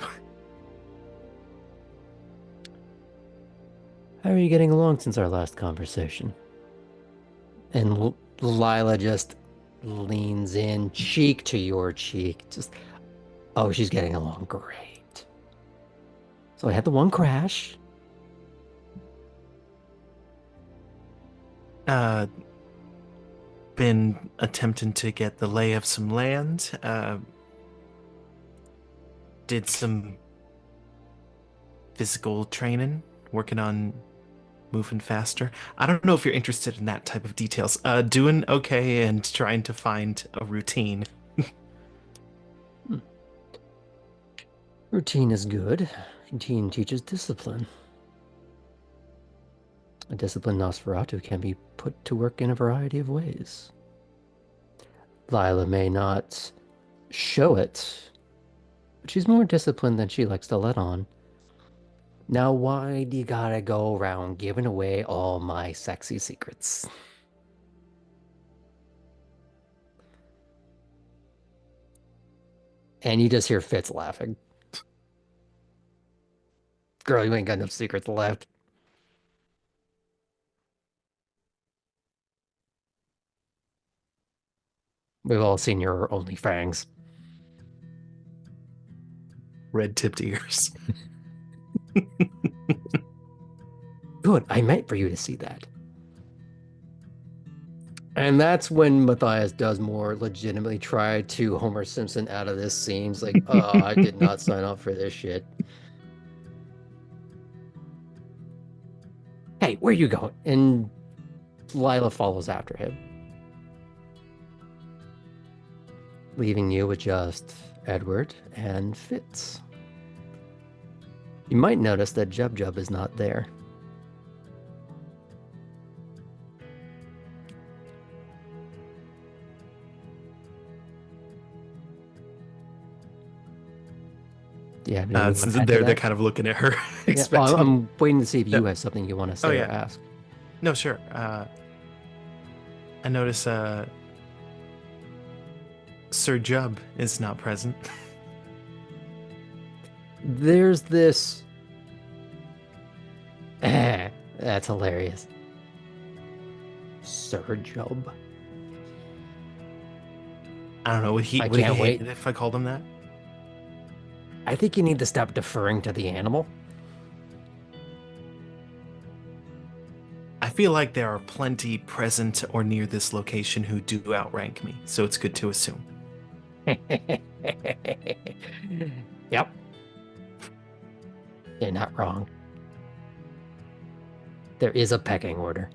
How are you getting along since our last conversation? And Lila just leans in, cheek to your cheek. Just, oh, she's getting along great. So I had the one crash. Been attempting to get the lay of some land. Did some physical training, working on moving faster. I don't know if you're interested in that type of details. Doing okay and trying to find a routine. Routine is good. Routine teaches discipline. A disciplined Nosferatu can be put to work in a variety of ways. Lila may not show it, but she's more disciplined than she likes to let on. Now, why do you gotta go around giving away all my sexy secrets? And you just hear Fitz laughing. Girl, you ain't got enough secrets left. We've all seen your OnlyFangs. Red-tipped ears. Good, I meant for you to see that. And that's when Matthias does more legitimately try to Homer Simpson out of this scene. It's like, oh, I did not sign up for this shit. Hey, where you going? And Lila follows after him, leaving you with just Edward and Fitz. You might notice that Jub Jub is not there. Yeah, they're kind of looking at her, expecting. I'm waiting to see if you have something you want to say or ask. No, sure. I notice Sir Jub is not present. There's this. That's hilarious. Sir Jub. I don't know. Would he hate it if I called him that? I think you need to stop deferring to the animal. I feel like there are plenty present or near this location who do outrank me, so it's good to assume. Yep. You're not wrong. There is a pecking order.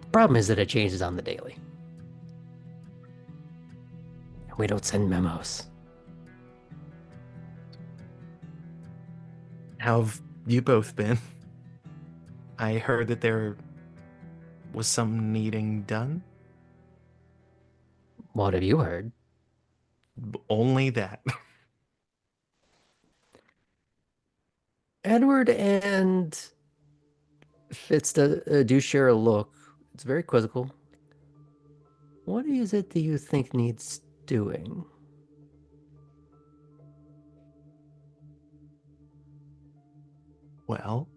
The problem is that it changes on the daily. We don't send memos. How have you both been? I heard that there was some needing done. What have you heard? Only that. Edward and Fitz do share a look. It's very quizzical. What is it that you think needs doing? Well,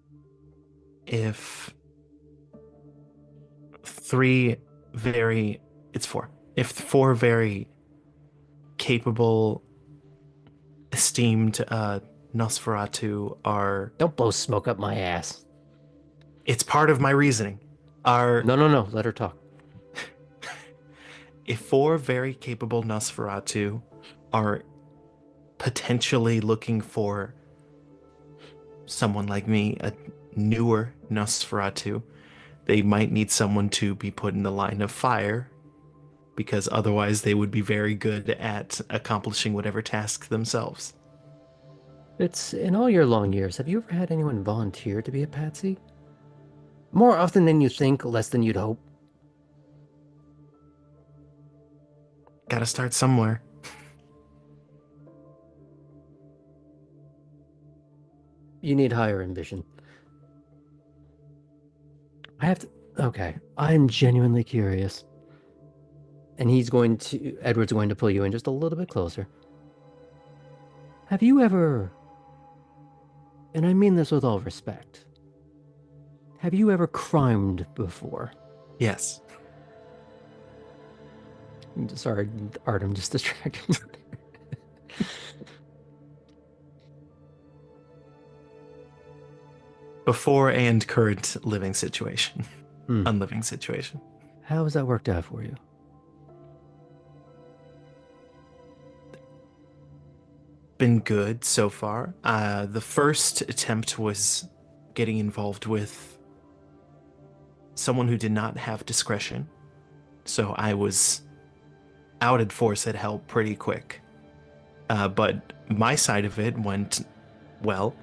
if four very capable, esteemed Nosferatu are... Don't blow smoke up my ass. It's part of my reasoning. No, let her talk. If four very capable Nosferatu are potentially looking for someone like me, a newer Nosferatu, they might need someone to be put in the line of fire, because otherwise they would be very good at accomplishing whatever task themselves. It's in all your long years, have you ever had anyone volunteer to be a patsy? More often than you think, less than you'd hope. Gotta start somewhere. You need higher ambition. Okay, I'm genuinely curious. And Edward's going to pull you in just a little bit closer. Have you ever, and I mean this with all respect, Have you ever crimed before? Yes. Sorry, Art, I'm just distracted. Before and current living situation. Unliving situation. How has that worked out for you? Been good so far. The first attempt was getting involved with someone who did not have discretion. So I was outed for said help pretty quick. But my side of it went well.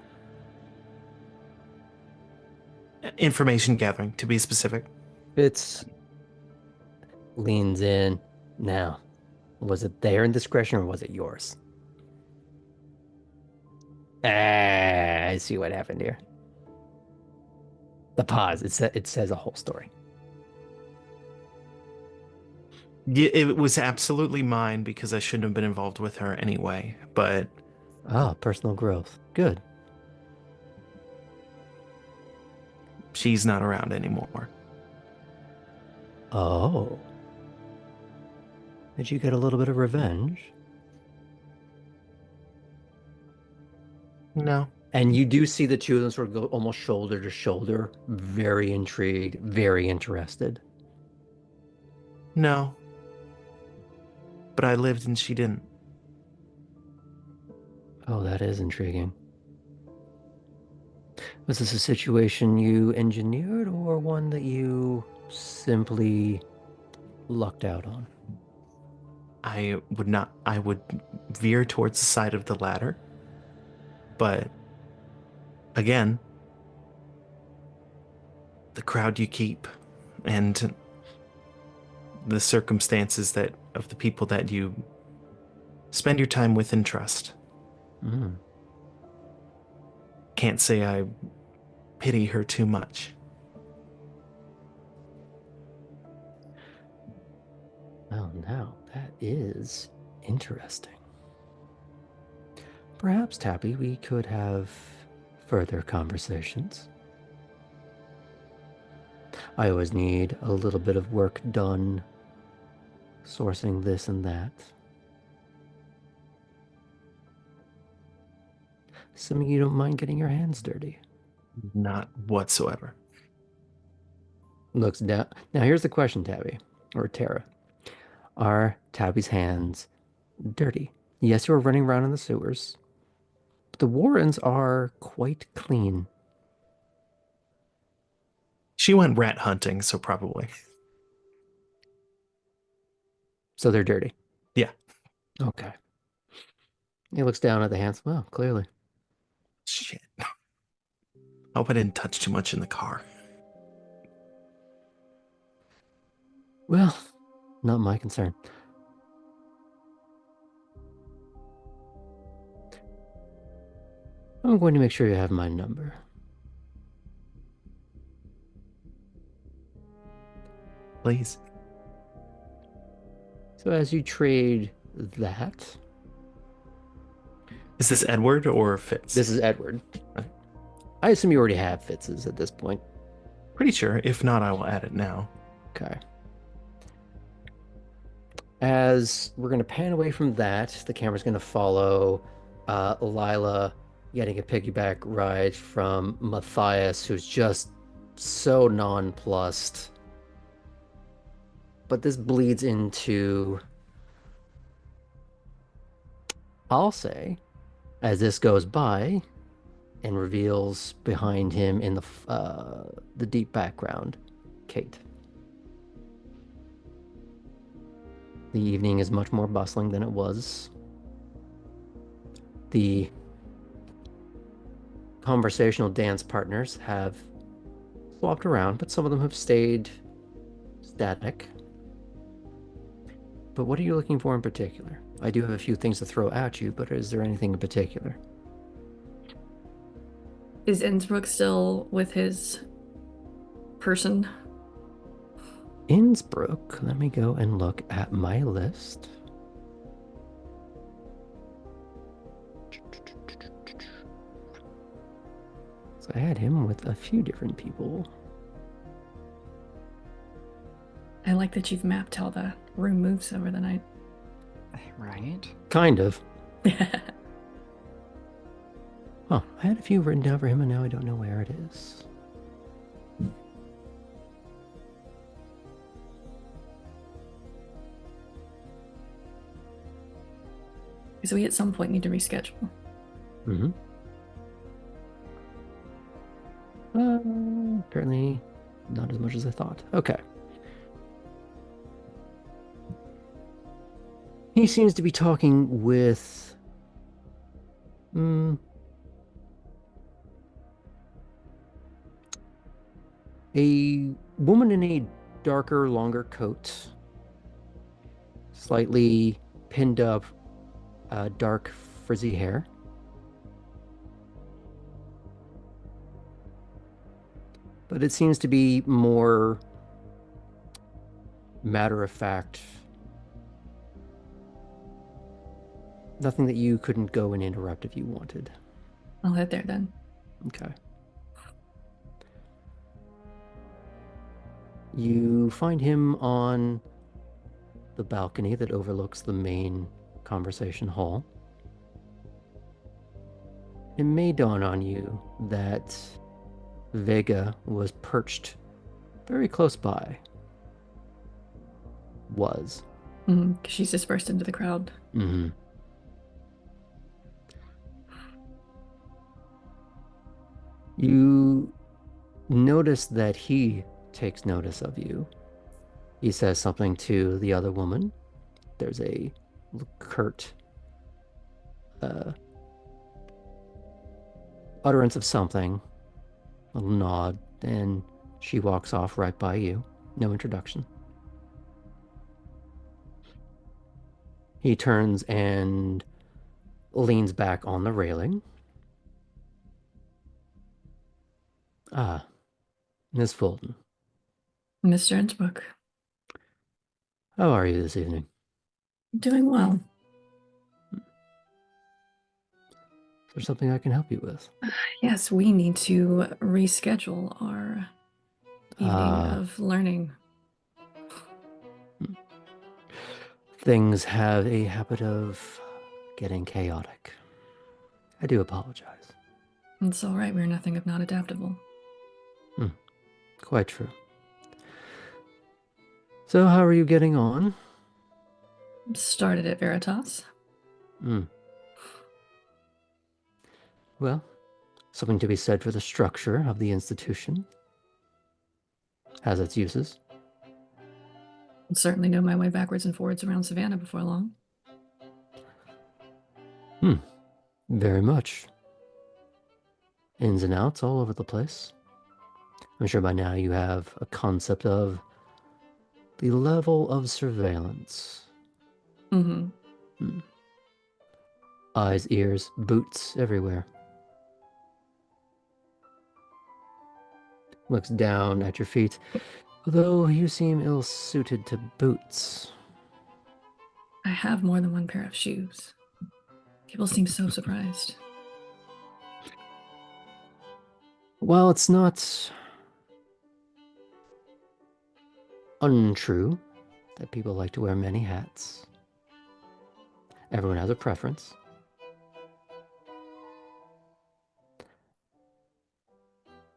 Information gathering, to be specific. Fitz leans in. Now, was it their indiscretion or was it yours? I see what happened here. The pause. It says a whole story. Yeah, it was absolutely mine because I shouldn't have been involved with her anyway, but... personal growth. Good. She's not around anymore. Oh. Did you get a little bit of revenge? No. And you do see the two of them sort of go almost shoulder to shoulder, very intrigued, very interested. No. But I lived and she didn't. Oh, that is intriguing. Was this a situation you engineered or one that you simply lucked out on? I would veer towards the side of the latter. But again, the crowd you keep and the circumstances of the people that you spend your time with and trust. Can't say I pity her too much. Oh, now that is interesting. Perhaps, Tappy, we could have further conversations. I always need a little bit of work done sourcing this and that. Assuming you don't mind getting your hands dirty. Not whatsoever. Looks down. Now here's the question, Tabby, or Tara. Are Tabby's hands dirty? Yes, you were running around in the sewers. But the Warrens are quite clean. She went rat hunting, so probably. So they're dirty? Yeah. Okay. He looks down at the hands. Well, clearly. Shit. Hope I didn't touch too much in the car. Well, not my concern. I'm going to make sure you have my number. Please. So as you trade that... Is this Edward or Fitz? This is Edward. Okay. I assume you already have Fitz's at this point. Pretty sure. If not, I will add it now. Okay. As we're going to pan away from that, the camera's going to follow Lila getting a piggyback ride from Matthias, who's just so nonplussed. But this bleeds into, I'll say, as this goes by and reveals behind him in the deep background, Kate. The evening is much more bustling than it was. The conversational dance partners have swapped around, but some of them have stayed static. But what are you looking for in particular? I do have a few things to throw at you, but is there anything in particular? Is Innsbruck still with his person? Innsbruck, let me go and look at my list. So I had him with a few different people. I like that you've mapped how the room moves over the night. Right? Kind of. Huh. I had a few written down for him, and now I don't know where it is. Because we at some point need to reschedule. Mm-hmm. Apparently not as much as I thought. Okay. He seems to be talking with... a woman in a darker, longer coat. Slightly pinned up, dark, frizzy hair. But it seems to be more matter of fact. Nothing that you couldn't go and interrupt if you wanted. I'll head there then. Okay. You find him on the balcony that overlooks the main conversation hall. It may dawn on you that Vega was perched very close by. Was. Because she's dispersed into the crowd. Mm-hmm. You notice that he takes notice of you. He says something to the other woman. There's a curt utterance of something, a little nod, and she walks off right by you. No introduction. He turns and leans back on the railing. Ah, Miss Fulton. Mr. Innsbruck. How are you this evening? Doing well. Is there something I can help you with? Yes, we need to reschedule our evening of learning. Things have a habit of getting chaotic. I do apologize. It's all right. We're nothing if not adaptable. Quite true. So, how are you getting on? Started at Veritas. Well, something to be said for the structure of the institution. Has its uses. I'll certainly know my way backwards and forwards around Savannah before long. Very much. Ins and outs all over the place. I'm sure by now you have a concept of the level of surveillance. Eyes, ears, boots everywhere. Looks down at your feet, although you seem ill-suited to boots. I have more than one pair of shoes. People seem so surprised. While it's not untrue that people like to wear many hats, everyone has a preference.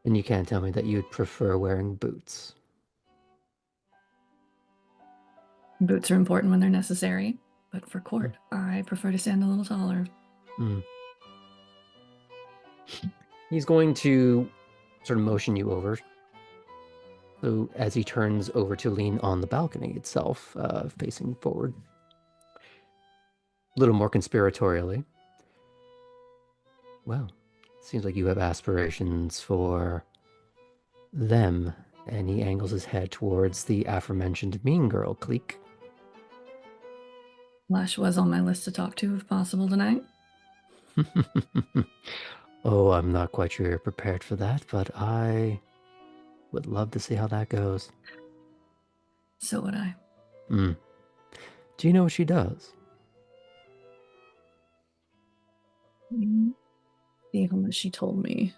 And you can't tell me that you'd prefer wearing boots. Boots are important when they're necessary, but for court, I prefer to stand a little taller. He's going to sort of motion you over. So as he turns over to lean on the balcony itself, facing forward, a little more conspiratorially. Well, seems like you have aspirations for them. And he angles his head towards the aforementioned mean girl clique. Lash was on my list to talk to if possible tonight. Oh, I'm not quite sure you're prepared for that, but I would love to see how that goes. So would I. Do you know what she does? See how much she told me.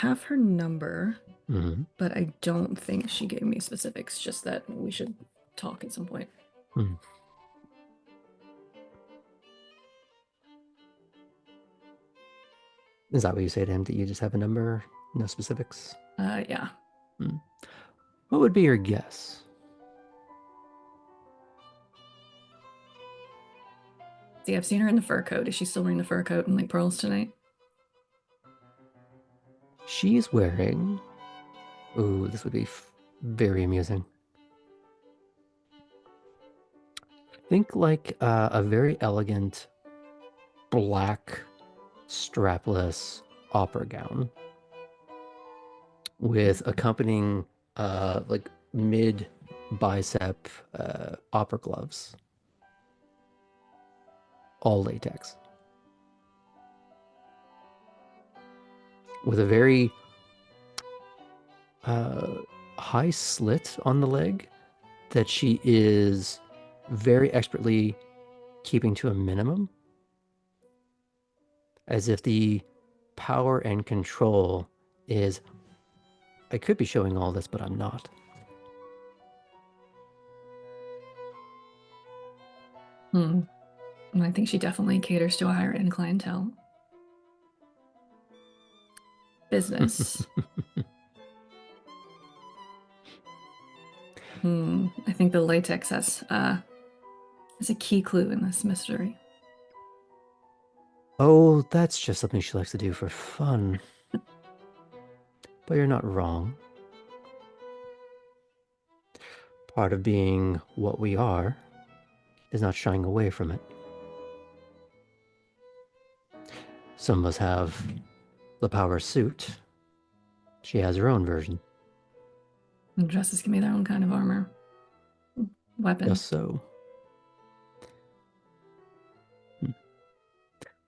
have her number, Mm-hmm. but I don't think she gave me specifics, just that we should talk at some point. Mm. Is that what you say to him? That you just have a number, no specifics? Yeah. What would be your guess? See, I've seen her in the fur coat. Is she still wearing the fur coat and like pearls tonight? She's wearing... Ooh, this would be very amusing. Think like a very elegant black strapless opera gown with accompanying like mid bicep opera gloves, all latex, with a very high slit on the leg that she is very expertly keeping to a minimum, as if the power and control is, I could be showing all this, but I'm not. I think she definitely caters to a higher end clientele. Business. I think the latex is a key clue in this mystery. Oh, that's just something she likes to do for fun. But you're not wrong. Part of being what we are is not shying away from it. Some of us have the power suit. She has her own version. And dresses can be their own kind of armor. Weapon. Just so.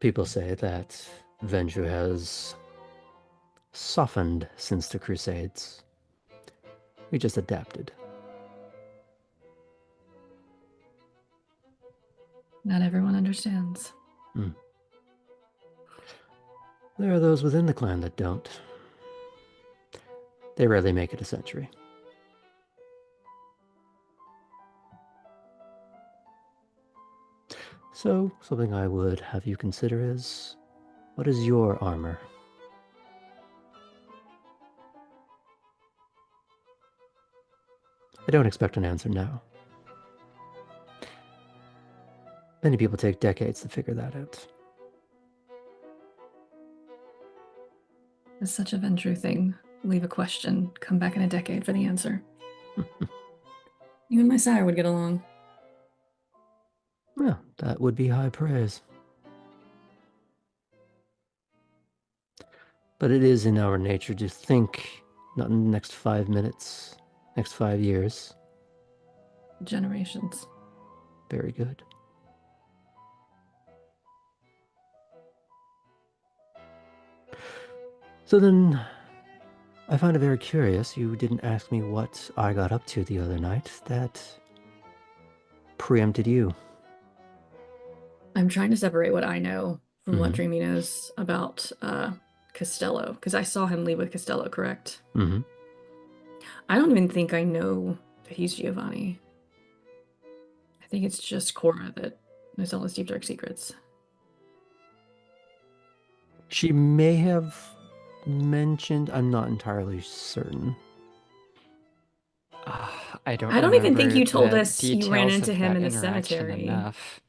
People say that Venju has softened since the Crusades. We just adapted. Not everyone understands. There are those within the clan that don't. They rarely make it a century. So, something I would have you consider is, what is your armor? I don't expect an answer now. Many people take decades to figure that out. It's such a Ventrue thing. Leave a question, come back in a decade for the answer. You and my sire would get along. Yeah, that would be high praise. But it is in our nature to think, not in the next 5 minutes, next 5 years. Generations. Very good. So then, I find it very curious you didn't ask me what I got up to the other night. That preempted you. I'm trying to separate what I know from what Dreamy knows about Costello, because I saw him leave with Costello, correct? I don't even think I know that he's Giovanni. I think it's just Cora that knows all his deep dark secrets. She may have mentioned, I'm not entirely certain. I don't even think you told the us you ran details into of him that in the interaction cemetery. enough.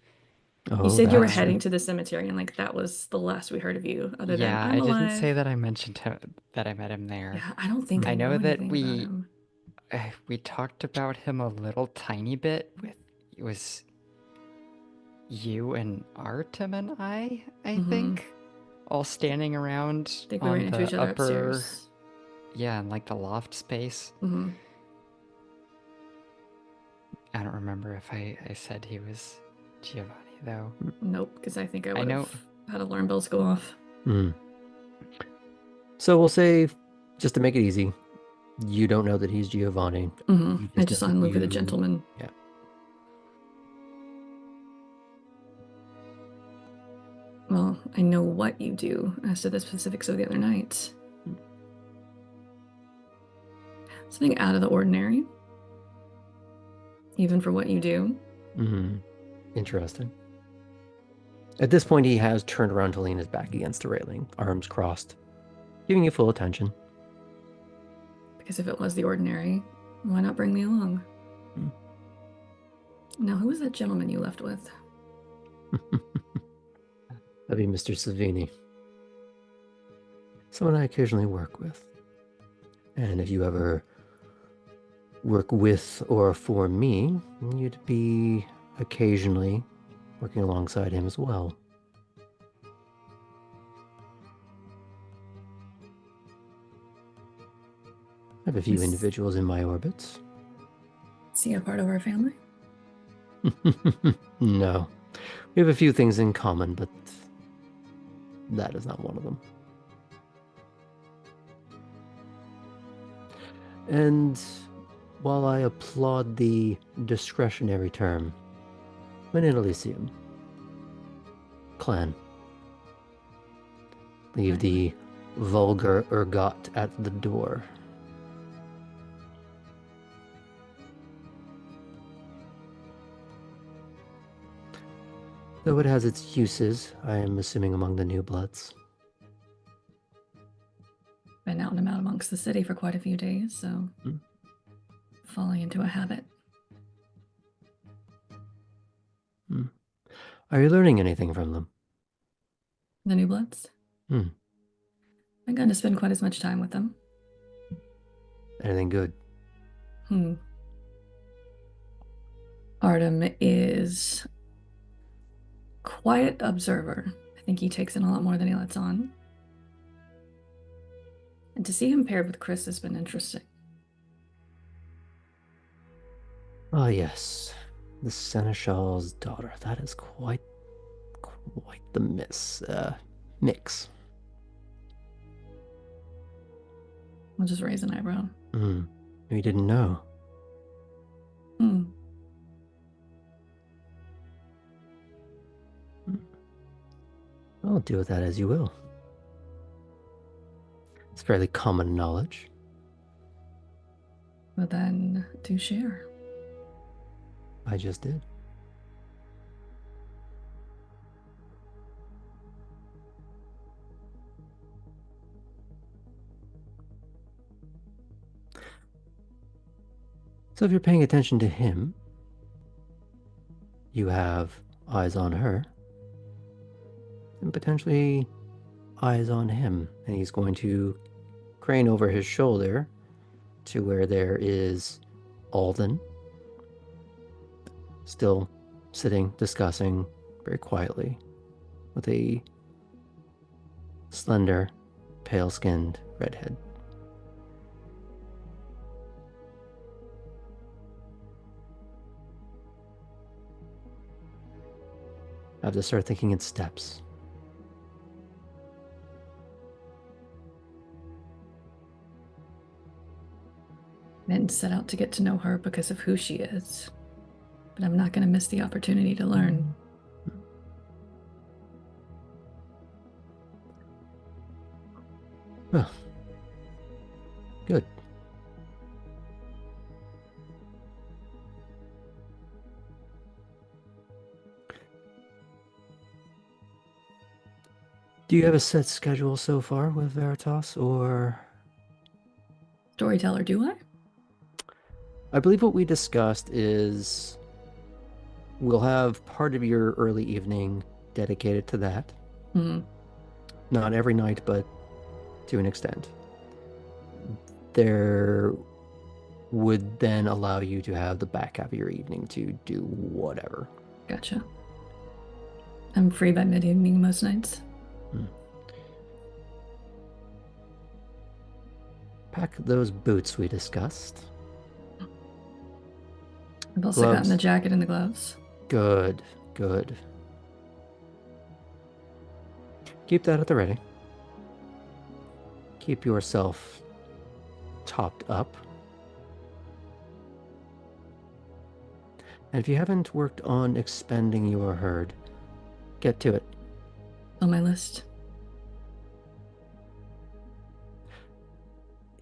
Oh, You said you were that's heading true. to the cemetery, and like that was the last we heard of you. Other than Yeah, I'm I alive. didn't say that I mentioned that I met him there. Yeah, I don't think I know that anything about him. we talked about him a little tiny bit. It was you and Artem and I think, all standing around I think we on ran into the each other upper, upstairs. yeah, in like the loft space. I don't remember if I said he was Giovanni though. Nope, because I think I would have had alarm bells go off. So we'll say, just to make it easy, you don't know that he's Giovanni. I just saw him move with a gentleman. Yeah. Well, I know what you do as to the specifics of the other night. Something out of the ordinary. Even for what you do. Interesting. At this point, he has turned around to lean his back against the railing, arms crossed, giving you full attention. Because if it was the ordinary, why not bring me along? Now, who was that gentleman you left with? That'd be Mr. Savini. Someone I occasionally work with. And if you ever work with or for me, you'd be occasionally working alongside him as well. I have a few individuals in my orbits. Is he a part of our family? No. We have a few things in common, but that is not one of them. And while I applaud the discretionary term, when in Elysium, clan, leave the vulgar ergot at the door. Though it has its uses, I am assuming among the new bloods. Been out and about amongst the city for quite a few days, so falling into a habit. Are you learning anything from them? The new bloods? I'm going to spend quite as much time with them. Anything good? Artem is quiet observer. I think he takes in a lot more than he lets on. And to see him paired with Chris has been interesting. Ah, yes. The Seneschal's daughter. That is quite the mix. I'll just raise an eyebrow. We didn't know. I'll deal with that as you will. It's fairly common knowledge. Well then, do share. I just did. So if you're paying attention to him, you have eyes on her, and potentially eyes on him. And he's going to crane over his shoulder to where there is Alden, still sitting, discussing very quietly with a slender, pale-skinned redhead. I have to start thinking in steps. I didn't set out to get to know her because of who she is, but I'm not going to miss the opportunity to learn. Well, good. Do you have a set schedule so far with Veritas, or? Storyteller, do I? I believe what we discussed is we'll have part of your early evening dedicated to that. Not every night, but to an extent. There would then allow you to have the back half of your evening to do whatever. Gotcha. I'm free by mid-evening most nights. Pack those boots we discussed. I've also gotten the jacket and the gloves. Good. Keep that at the ready. Keep yourself topped up. And if you haven't worked on expending your herd, get to it. On my list.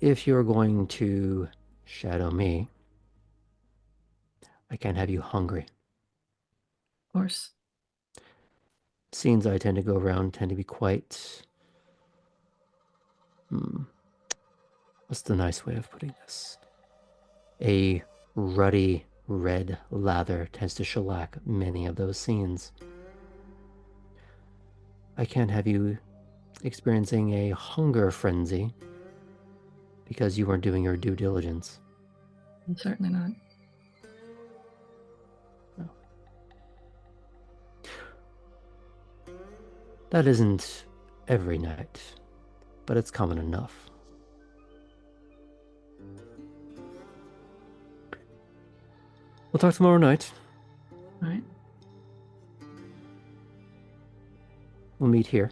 If you're going to shadow me. I can't have you hungry. Of course. Scenes I tend to go around tend to be quite... what's the nice way of putting this? A ruddy red lather tends to shellac many of those scenes. I can't have you experiencing a hunger frenzy because you weren't doing your due diligence. Certainly not. No. That isn't every night, but it's common enough. We'll talk tomorrow night. All right. We'll meet here.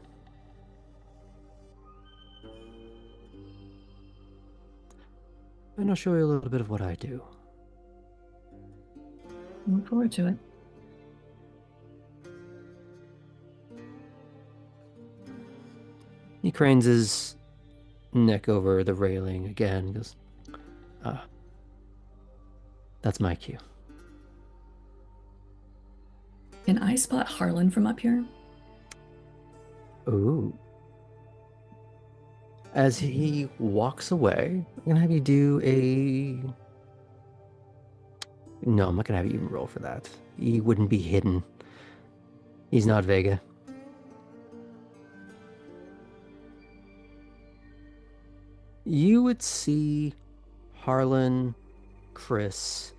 And I'll show you a little bit of what I do. Look forward to it. He cranes his neck over the railing again, goes, that's my cue. Can I spot Harlan from up here? Ooh. As he walks away, I'm gonna have you do a... No, I'm not gonna have you even roll for that. He wouldn't be hidden. He's not Vega. You would see Harlan, Chris,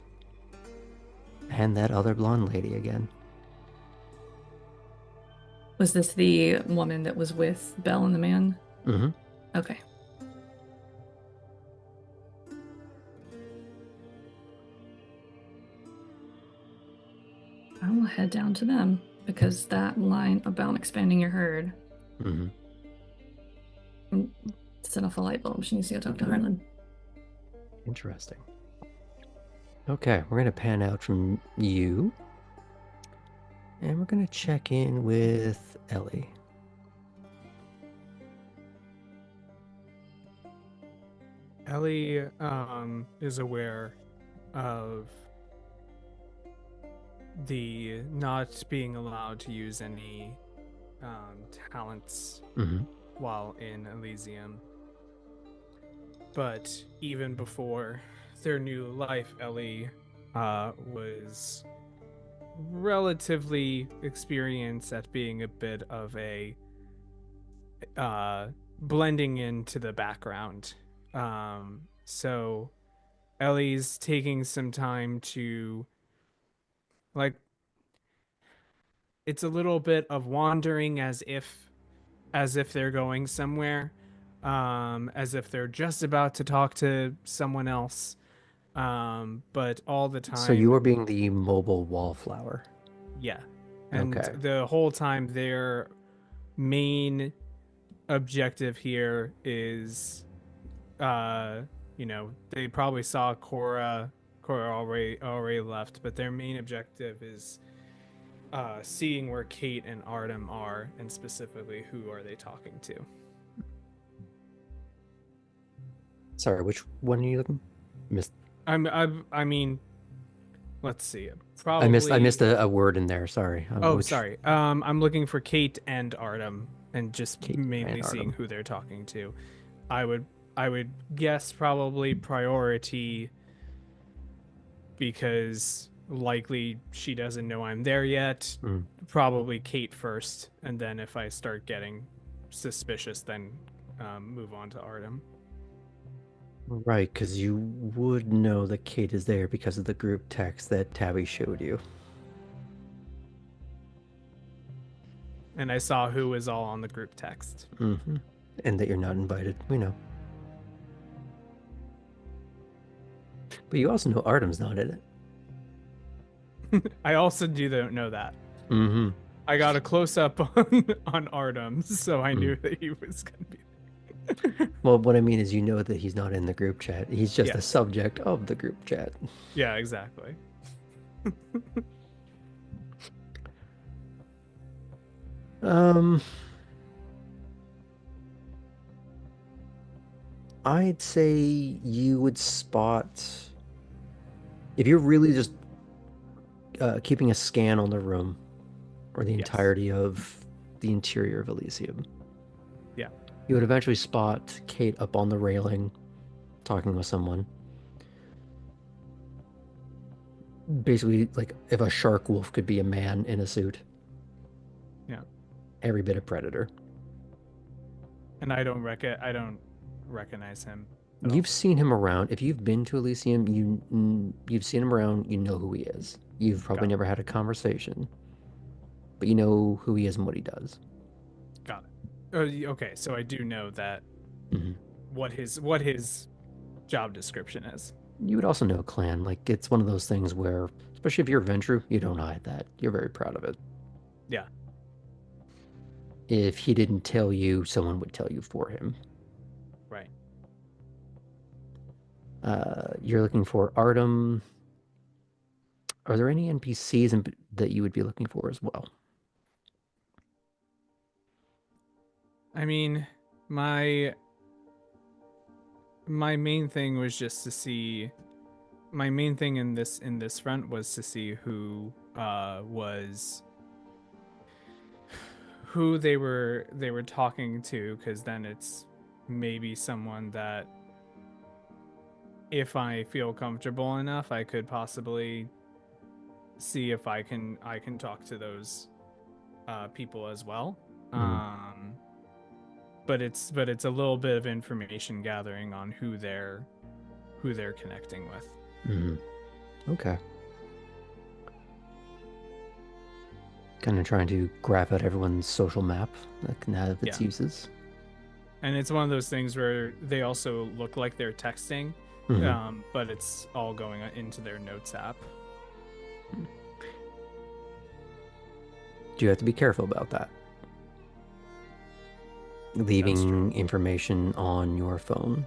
and that other blonde lady again. Was this the woman that was with Belle and the man? Mm-hmm. Okay. I will head down to them because that line about expanding your herd set off a light bulb. She needs to go talk to Harlan. Interesting. Okay, we're gonna pan out from you. And we're gonna check in with Ellie. Ellie is aware of the not being allowed to use any talents while in Elysium. But even before their new life, Ellie was relatively experienced at being a bit of a blending into the background. So Ellie's taking some time to, like, it's a little bit of wandering as if they're going somewhere, as if they're just about to talk to someone else, but all the time. So you are being the mobile wallflower. Yeah. And okay. The whole time their main objective here is, they probably saw Cora already left, but their main objective is seeing where Kate and Artem are, and specifically who are they talking to. Sorry, which one are you looking? Missed. I mean, let's see. Probably I missed a word in there. Sorry. Sorry. I'm looking for Kate and Artem, and just Kate mainly and seeing Artem. who they're talking to. I would guess probably priority, because likely she doesn't know I'm there yet. Probably Kate first, and then if I start getting suspicious, then move on to Artem. Right, because you would know that Kate is there because of the group text that Tabby showed you. And I saw who was all on the group text. And that you're not invited. We know. But you also know Artem's not in it. I also do know that. I got a close-up on Artem, so I knew that he was going to be there. Well, what I mean is you know that he's not in the group chat. He's just a subject of the group chat. Yeah, exactly. I'd say you would spot if you're really just keeping a scan on the room or the Yes. entirety of the interior of Elysium. Yeah. You would eventually spot Kate up on the railing talking with someone. Basically, like if a shark wolf could be a man in a suit. Yeah. Every bit of predator. And I don't recognize him. You've seen him around. If you've been to Elysium, you've seen him around. You know who he is. You've probably never had a conversation, but you know who he is and what he does. Got it. Okay, so I do know that what his job description is. You would also know clan. Like it's one of those things where, especially if you're a Ventru, you don't hide that. You're very proud of it. Yeah. If he didn't tell you, someone would tell you for him. Right. You're looking for Artem. Are there any NPCs that you would be looking for as well? I mean, my main thing was just to see. My main thing in this front was to see who they were talking to, because then it's maybe someone that, if I feel comfortable enough, I could possibly see if I can talk to those people as well. But it's a little bit of information gathering on who they're connecting with. Okay. Kind of trying to graph out everyone's social map that can have its uses. And it's one of those things where they also look like they're texting, but it's all going into their notes app. Do you have to be careful about that? Leaving information on your phone.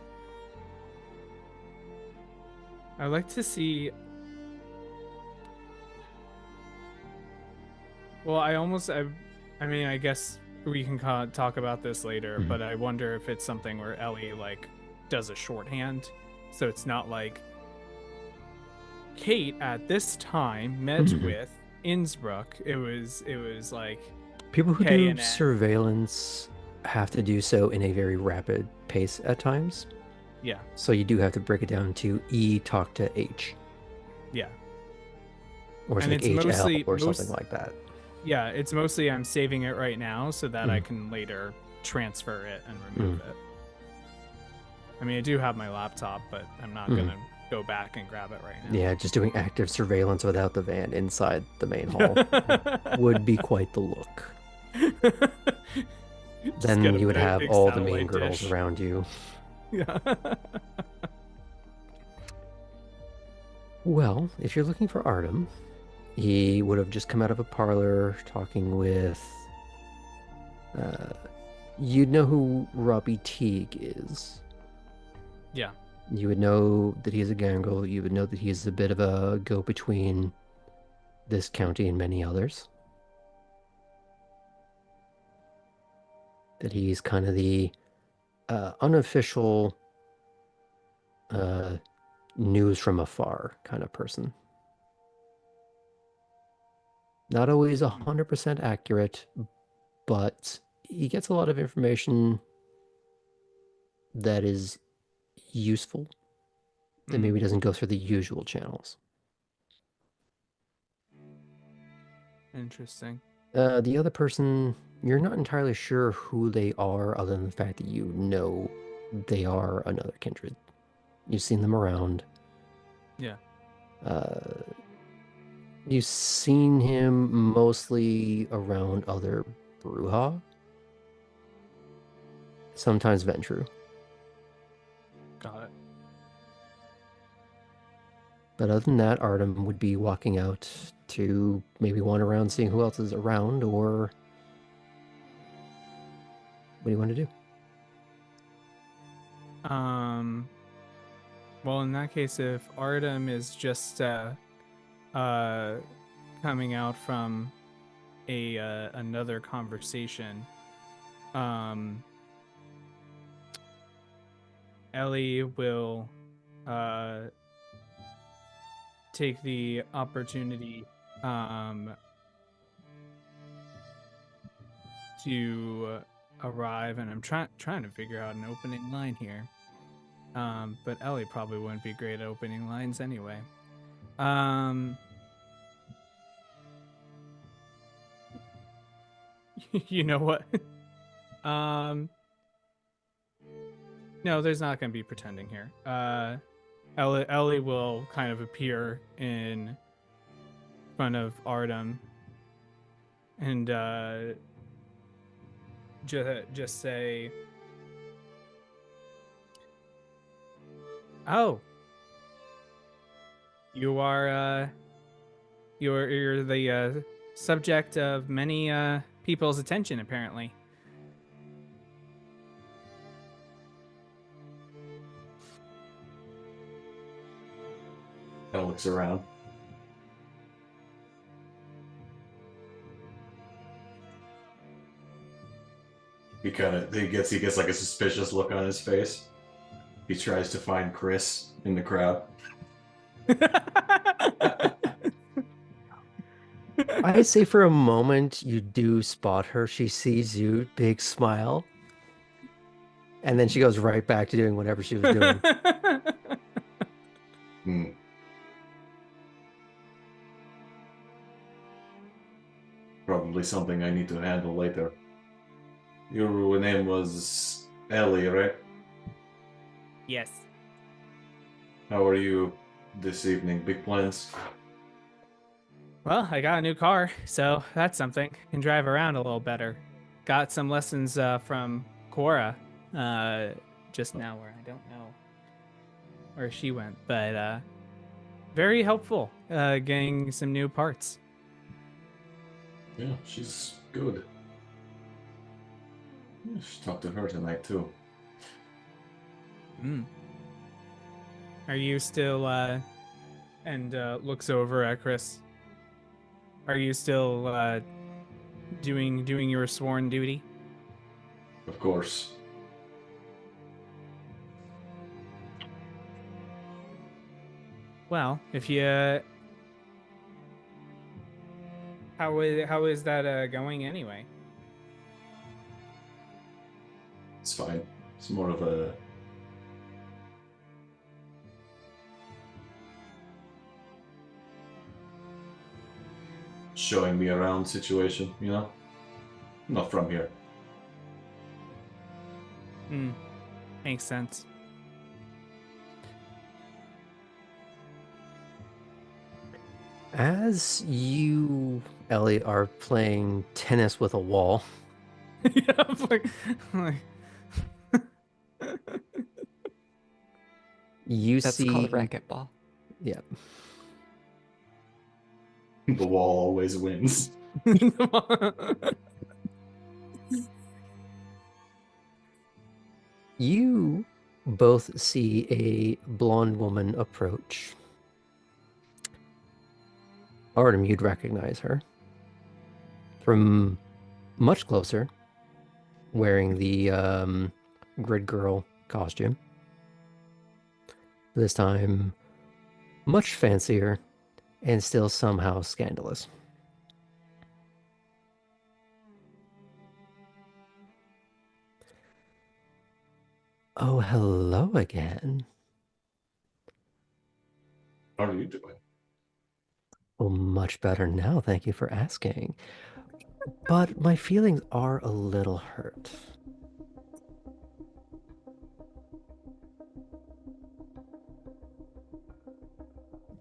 I like to see. Well, I mean, I guess we can talk about this later, but I wonder if it's something where Ellie like does a shorthand, so it's not like Kate at this time met with Innsbruck. It was like people who do surveillance have to do so in a very rapid pace at times. Yeah. So you do have to break it down to E talk to H. Yeah. Or it's like HL or something like that. Yeah, it's mostly I'm saving it right now so that I can later transfer it and remove it. I mean, I do have my laptop, but I'm not going to go back and grab it right now. Yeah, just doing active surveillance without the van inside the main hall would be quite the look. Then you would have all the main girls around you. Yeah. Well, if you're looking for Artem, he would have just come out of a parlor talking with... you'd know who Robbie Teague is. Yeah. You would know that he's a gangrel. You would know that he's a bit of a go-between this county and many others. That he's kind of the unofficial news from afar kind of person. Not always 100% accurate, but he gets a lot of information that is useful, that maybe doesn't go through the usual channels. Interesting. The other person, you're not entirely sure who they are, other than the fact that you know they are another kindred. You've seen them around. Yeah. You've seen him mostly around other Bruja. Sometimes Ventru. Got it. But other than that, Artem would be walking out to maybe wander around seeing who else is around, or what do you want to do? Well, in that case, if Artem is just coming out from another conversation, Ellie will take the opportunity to arrive, and I'm trying to figure out an opening line here. But Ellie probably wouldn't be great at opening lines anyway. You know what? No, there's not going to be pretending here. Ellie will kind of appear in front of Artem and just say, "Oh, you're the subject of many people's attention, apparently." Kind of looks around. He gets like a suspicious look on his face. He tries to find Chris in the crowd. I say for a moment you do spot her. She sees you, big smile, and then she goes right back to doing whatever she was doing. Probably something I need to handle later. Your name was Ellie, right? Yes. How are you this evening? Big plans? Well, I got a new car, so that's something. Can drive around a little better. Got some lessons from Cora just now, where I don't know where she went, but very helpful getting some new parts. Yeah, she's good. I should talk to her tonight too. Are you still and looks over at Chris? Are you still doing your sworn duty? Of course. Well, if you how is that going anyway? It's fine. It's more of a showing me around situation, you know? I'm not from here. Makes sense. As you, Ellie, are playing tennis with a wall. Yeah, I'm like That's called racquetball. Yeah. The wall always wins. You both see a blonde woman approach. Artem, you'd recognize her from much closer, wearing the grid girl costume. This time, much fancier and still somehow scandalous. Oh, hello again. How are you doing? Well, much better now, thank you for asking. But my feelings are a little hurt.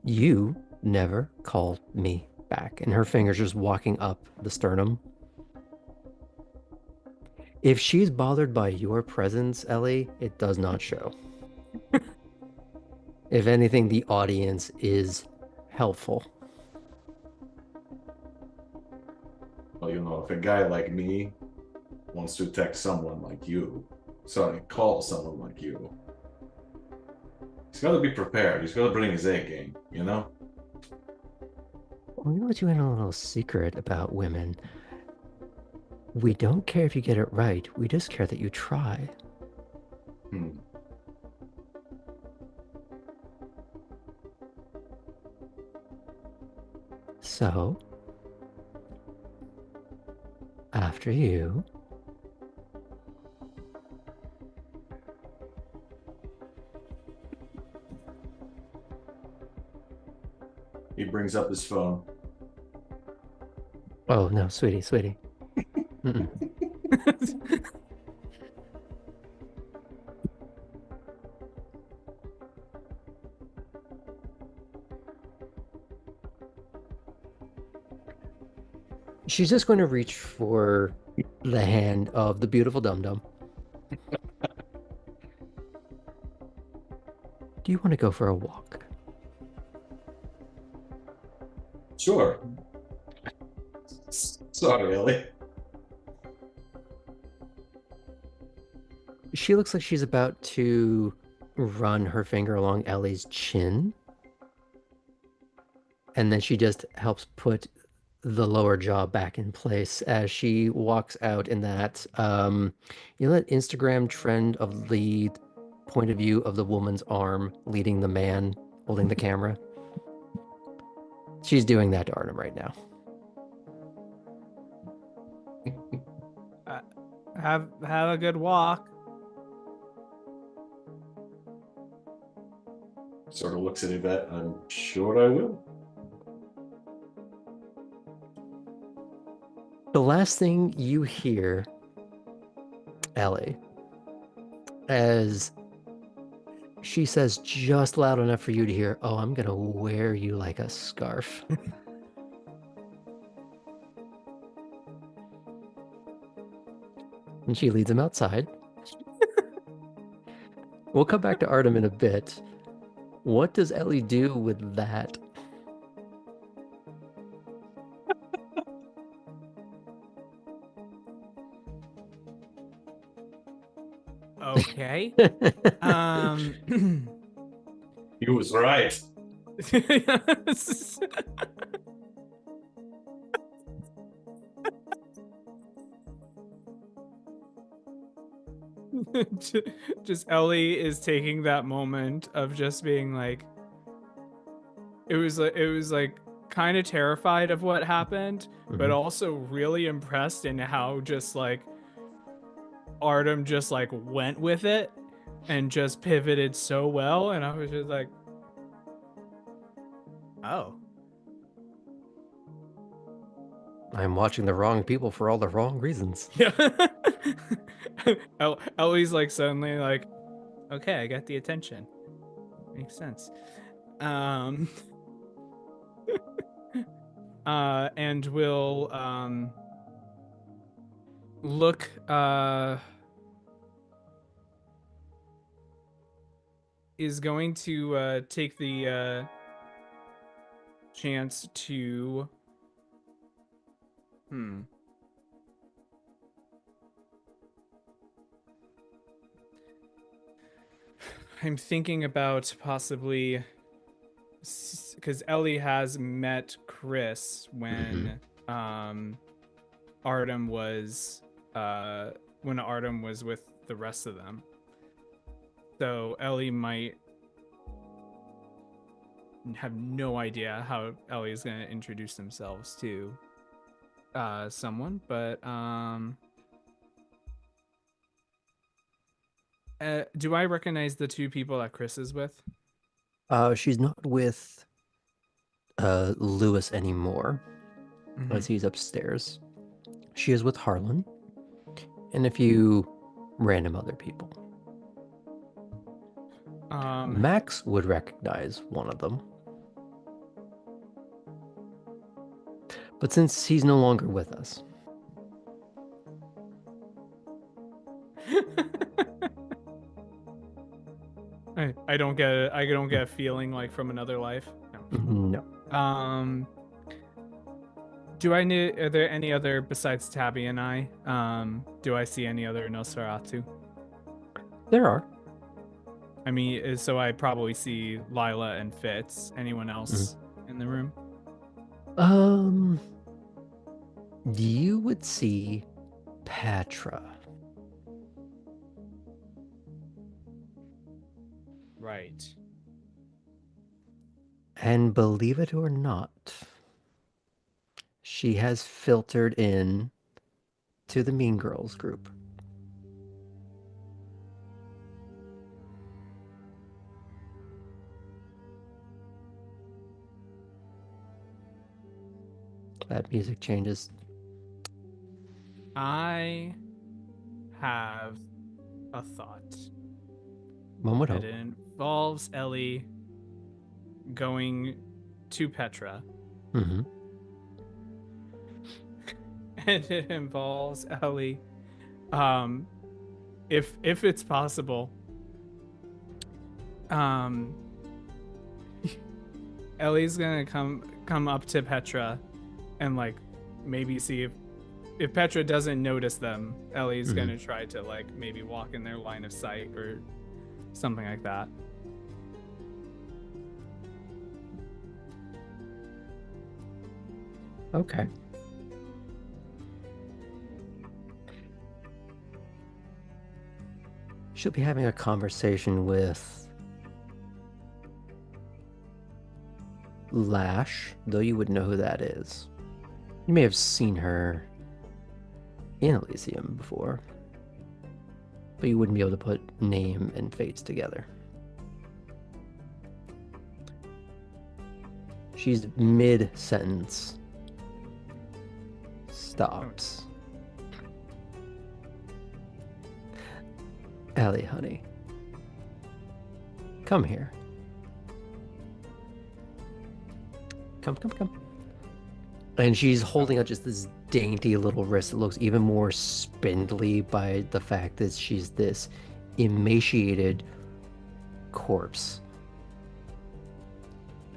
You never called me back. And her fingers just walking up the sternum. If she's bothered by your presence, Ellie, it does not show. If anything, the audience is helpful. Well, you know, if a guy like me wants to text someone like you, call someone like you, he's got to be prepared. He's got to bring his A game, you know? I'm going to let you in on a little secret about women. We don't care if you get it right. We just care that you try. So, after you. He brings up his phone. Oh, no, sweetie. Mm-mm. She's just going to reach for the hand of the beautiful Dum-Dum. Do you want to go for a walk? Sure. Sorry, Ellie. She looks like she's about to run her finger along Ellie's chin. And then she just helps put the lower jaw back in place as she walks out in that, you know, that Instagram trend of the point of view of the woman's arm leading the man holding the camera? She's doing that to Artem right now. Have a good walk. Sort of looks at Yvette. I'm sure I will. The last thing you hear, Ellie, as she says just loud enough for you to hear, "Oh, I'm gonna wear you like a scarf." And she leads him outside. We'll come back to Artem in a bit. What does Ellie do with that? Okay. He was right. Just Ellie is taking that moment of just being like, it was like kind of terrified of what happened, but also really impressed in how just like Artem just like went with it and just pivoted so well, and I was just like, oh. I'm watching the wrong people for all the wrong reasons. Yeah. Ellie's like suddenly like, okay, I got the attention. Makes sense. And we'll look is going to take the chance to I'm thinking about possibly, because Ellie has met Chris when Artem was with the rest of them. So Ellie might have no idea how Ellie is going to introduce themselves to someone, but do I recognize the two people that Chris is with? She's not with Lewis anymore, as he's upstairs. She is with Harlan and a few random other people. Max would recognize one of them. But since he's no longer with us. I don't get a feeling like from another life. No. Are there any other besides Tabby and I? Do I see any other Nosferatu? There are. I mean, so I probably see Lila and Fitz. Anyone else in the room? You would see Patra. Right. And believe it or not, She has filtered in to the Mean Girls group. That music changes. I have a thought. One would hope. It involves Ellie going to Petra. Mm-hmm. And it involves Ellie, if it's possible, Ellie's gonna come up to Petra and like maybe see if Petra doesn't notice them, Ellie's gonna try to like maybe walk in their line of sight or something like that. Okay. She'll be having a conversation with Lash, though you would know who that is. You may have seen her in Elysium before, but you wouldn't be able to put name and face together. She's mid-sentence. Stops. Ellie, honey. Come here. Come. And she's holding out just this dainty little wrist that looks even more spindly by the fact that she's this emaciated corpse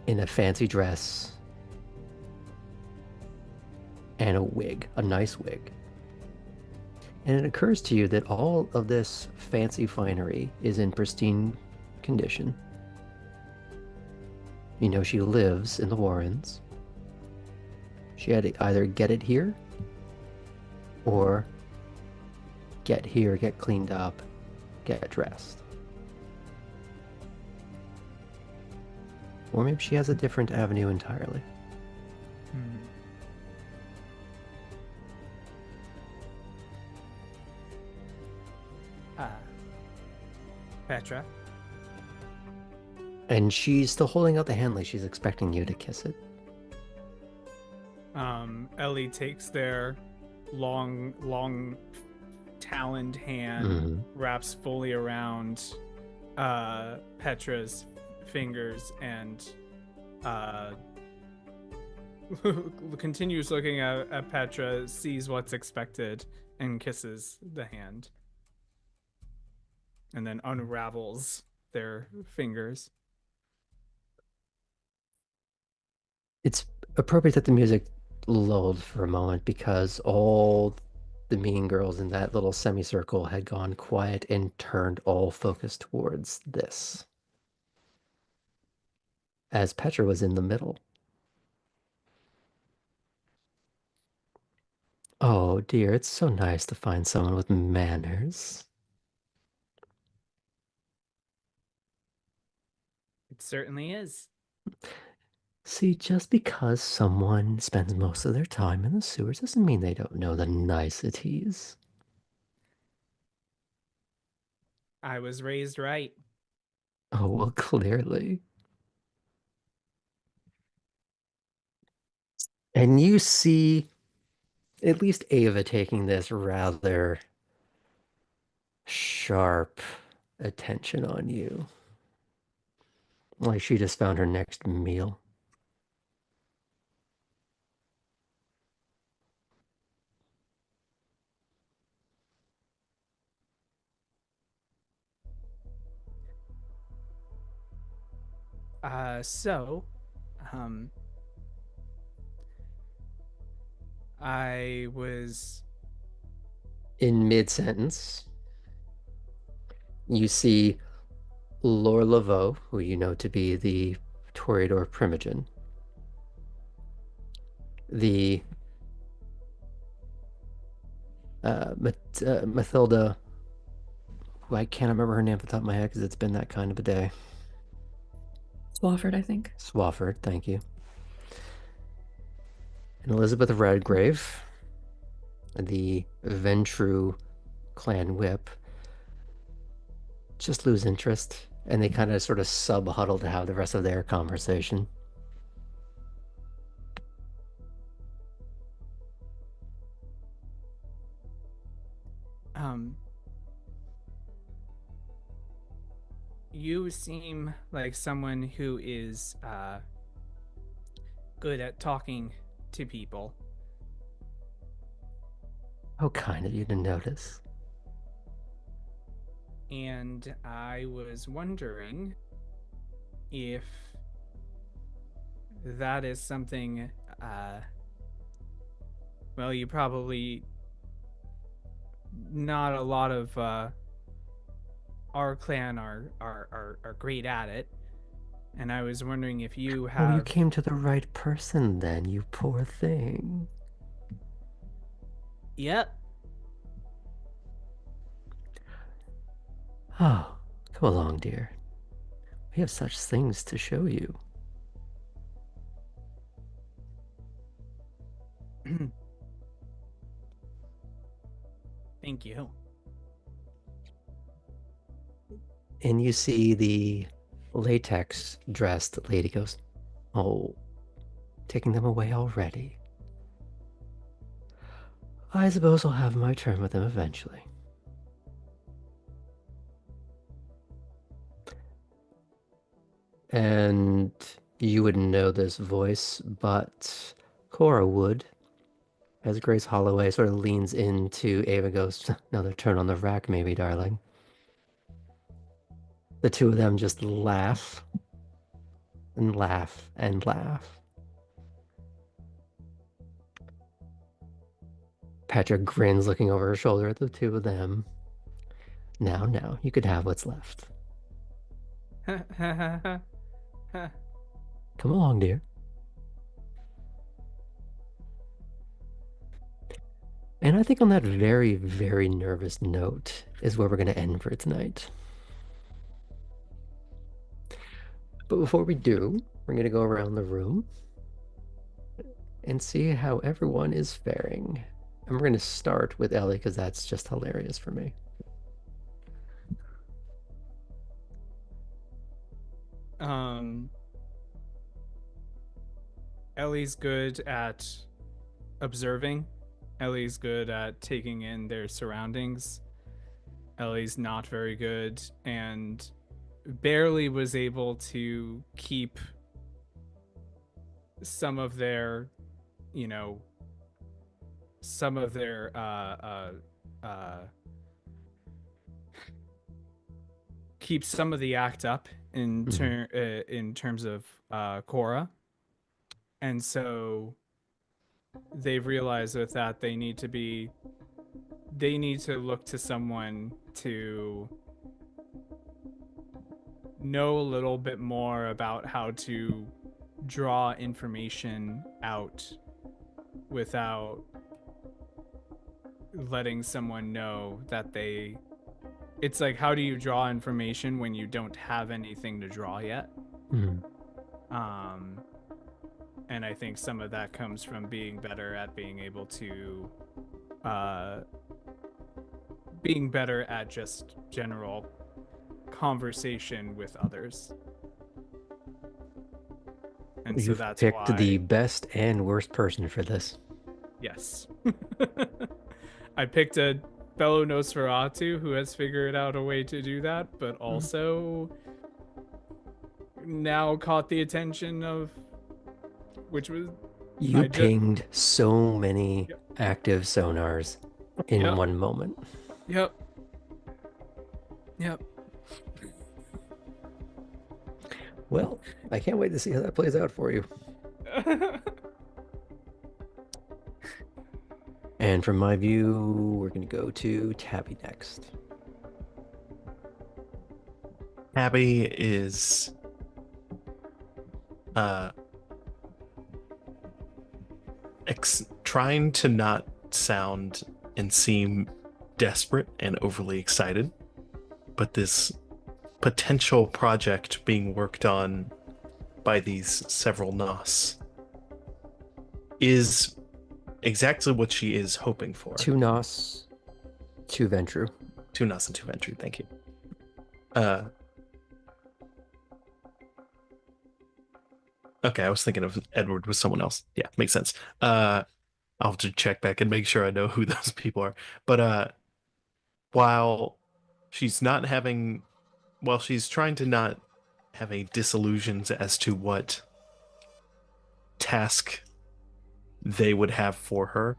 in a fancy dress and a wig, a nice wig. And it occurs to you that all of this fancy finery is in pristine condition. You know she lives in the Warrens. She had to either get it here or get here, get cleaned up, get dressed. Or maybe she has a different avenue entirely. Petra. And she's still holding out the hand like she's expecting you to kiss it. Ellie takes their long taloned hand, wraps fully around Petra's fingers, and continues looking at Petra, sees what's expected, and kisses the hand. And then unravels their fingers. It's appropriate that the music lulled for a moment because all the Mean Girls in that little semicircle had gone quiet and turned all focus towards this. As Petra was in the middle. Oh dear, it's so nice to find someone with manners. It certainly is. See, just because someone spends most of their time in the sewers doesn't mean they don't know the niceties. I was raised right. Oh, well, clearly. And you see at least Ava taking this rather sharp attention on you. Like she just found her next meal. I was In mid-sentence, you see Laura Laveau, who you know to be the Toreador Primogen, the Mathilda, who I can't remember her name off the top of my head because it's been that kind of a day. Swafford, I think. Swafford, thank you. And Elizabeth Redgrave, the Ventru clan whip, just lose interest, and they kind of sort of sub-huddle to have the rest of their conversation. You seem like someone who is good at talking to people. How kind of you to notice. And I was wondering if that is something, well, you probably, not a lot of our clan are great at it. And I was wondering if you have... Oh, you came to the right person then, you poor thing. Yep. Oh, come along, dear. We have such things to show you. Thank you. And you see the latex-dressed lady goes, oh, taking them away already. I suppose I'll have my turn with them eventually. And you wouldn't know this voice, but Cora would. As Grace Holloway sort of leans into Ava, goes, another turn on the rack maybe, darling. The two of them just laugh and laugh and laugh. Petra grins, looking over her shoulder at the two of them. Now, you could have what's left. Come along, dear. And I think on that very, very nervous note is where we're going to end for tonight. But before we do, we're going to go around the room and see how everyone is faring. And we're going to start with Ellie, because that's just hilarious for me. Ellie's good at observing. Ellie's good at taking in their surroundings. Ellie's not very good and barely was able to keep some of their, keep some of the act up in terms of Cora. And so they've realized with that they need to look to someone to know a little bit more about how to draw information out without letting someone know that it's like, how do you draw information when you don't have anything to draw yet? And I think some of that comes from being better at being able to being better at just general conversation with others. And so that's picked why the best and worst person for this. Yes. I picked a fellow Nosferatu who has figured out a way to do that, but also now caught the attention of, which was... You pinged so many active sonars in one moment. Yep. Well, I can't wait to see how that plays out for you. And from my view, we're going to go to Tabby next. Tabby is trying to not sound and seem desperate and overly excited, but this potential project being worked on by these several Nos is exactly what she is hoping for. 2 Nos, 2 Ventru. 2 Nos and 2 Ventru, thank you. Okay, I was thinking of Edward with someone else. Yeah, makes sense. I'll have to check back and make sure I know who those people are. But while she's not having, while she's trying to not have any disillusions as to what task they would have for her,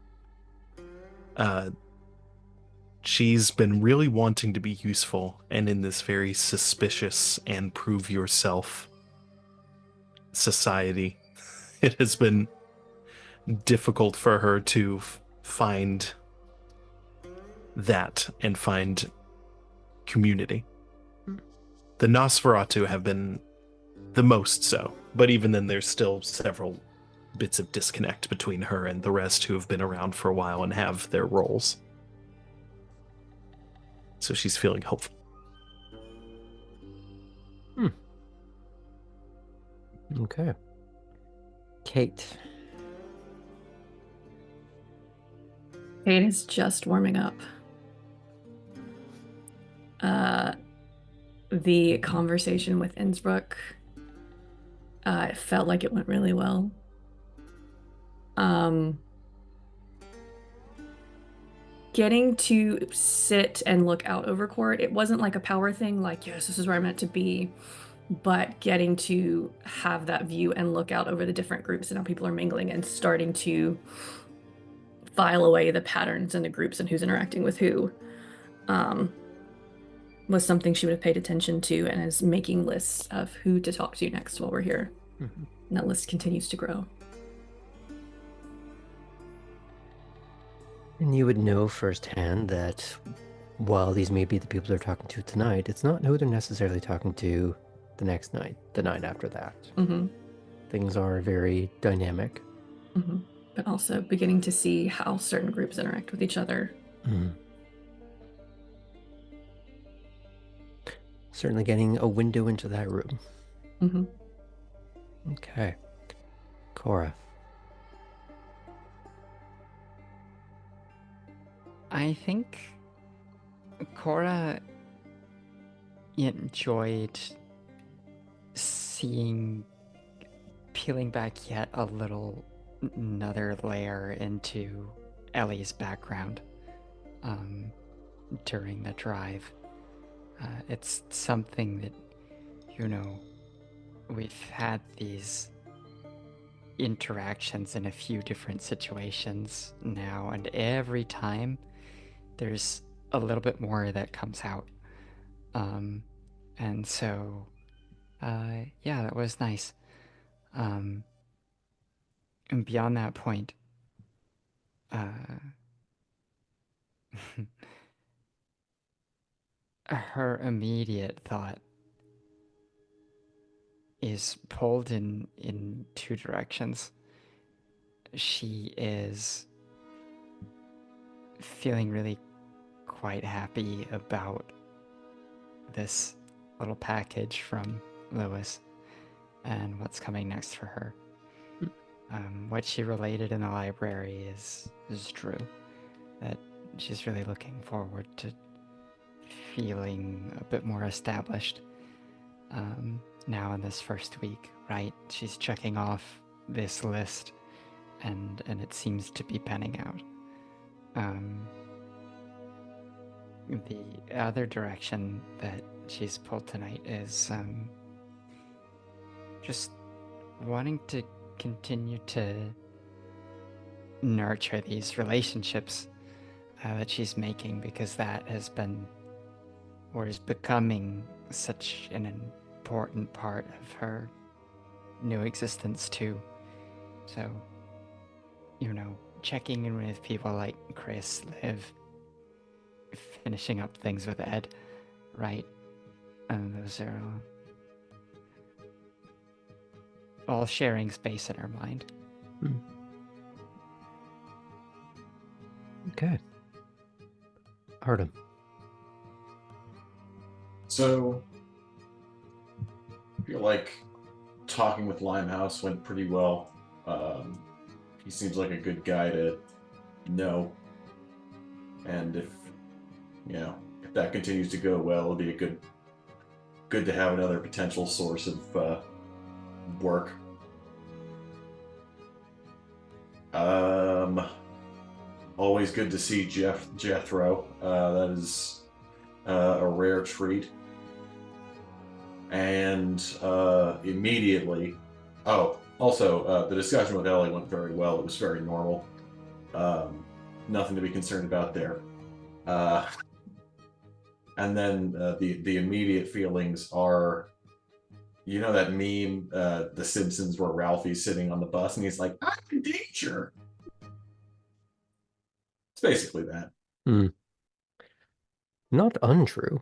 she's been really wanting to be useful, and in this very suspicious and prove yourself society, it has been difficult for her to find that and find community. The Nosferatu have been the most so, but even then there's still several bits of disconnect between her and the rest who have been around for a while and have their roles. So she's feeling hopeful. Okay. Kate. Kate is just warming up. The conversation with Innsbruck, it felt like it went really well. Getting to sit and look out over court, it wasn't like a power thing, like, yes, this is where I'm meant to be, but getting to have that view and look out over the different groups and how people are mingling and starting to file away the patterns and the groups and who's interacting with who, was something she would have paid attention to, and is making lists of who to talk to next while we're here. And that list continues to grow. And you would know firsthand that while these may be the people they're talking to tonight, it's not who they're necessarily talking to the next night, the night after that. Things are very dynamic. But also beginning to see how certain groups interact with each other. Certainly getting a window into that room. Okay. Cora. I think Cora enjoyed peeling back yet another layer into Ellie's background during the drive. It's something that, we've had these interactions in a few different situations now, and every time there's a little bit more that comes out. And so, yeah, that was nice. And beyond that point, her immediate thought is pulled in 2 directions. She is feeling really quite happy about this little package from Lewis and what's coming next for her. What she related in the library is true. That she's really looking forward to feeling a bit more established now in this first week, right? She's checking off this list, and it seems to be panning out. The other direction that she's pulled tonight is just wanting to continue to nurture these relationships that she's making, because that has been, or is becoming, such an important part of her new existence too. So, checking in with people like Chris, Liv, finishing up things with Ed, right? And those are all sharing space in her mind. Okay. Artem. So, I feel like talking with Limehouse went pretty well. he seems like a good guy to know. And if that continues to go well, it'll be a good to have another potential source of work. Always good to see Jethro. That is a rare treat. And immediately, also the discussion with Ellie went very well. It was very normal. Nothing to be concerned about there. And then the immediate feelings are, you know that meme, The Simpsons, where Ralphie's sitting on the bus and he's like, "I'm in danger." It's basically that. Not untrue.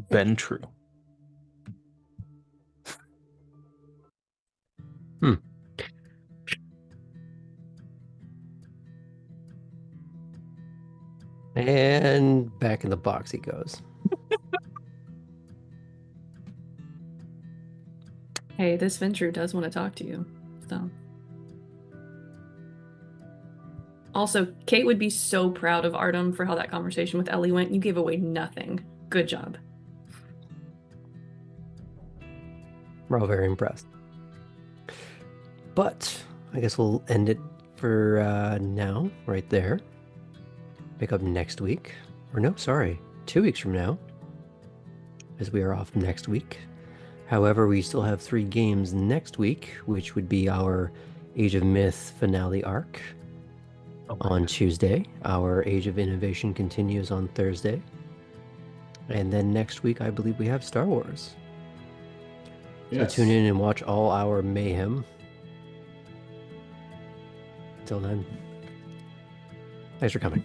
Then true. And back in the box he goes. Hey, this Ventrue does want to talk to you, so. Also, Kate would be so proud of Artem for how that conversation with Ellie went. You gave away nothing. Good job. We're all very impressed. But I guess we'll end it for now, right there. Pick up next week. Or no, sorry, 2 weeks from now, as we are off next week. However, we still have 3 games next week, which would be our Age of Myth finale arc on Tuesday. Our Age of Innovation continues on Thursday. And then next week, I believe we have Star Wars. Yes. So tune in and watch all our mayhem. Until then, thanks for coming.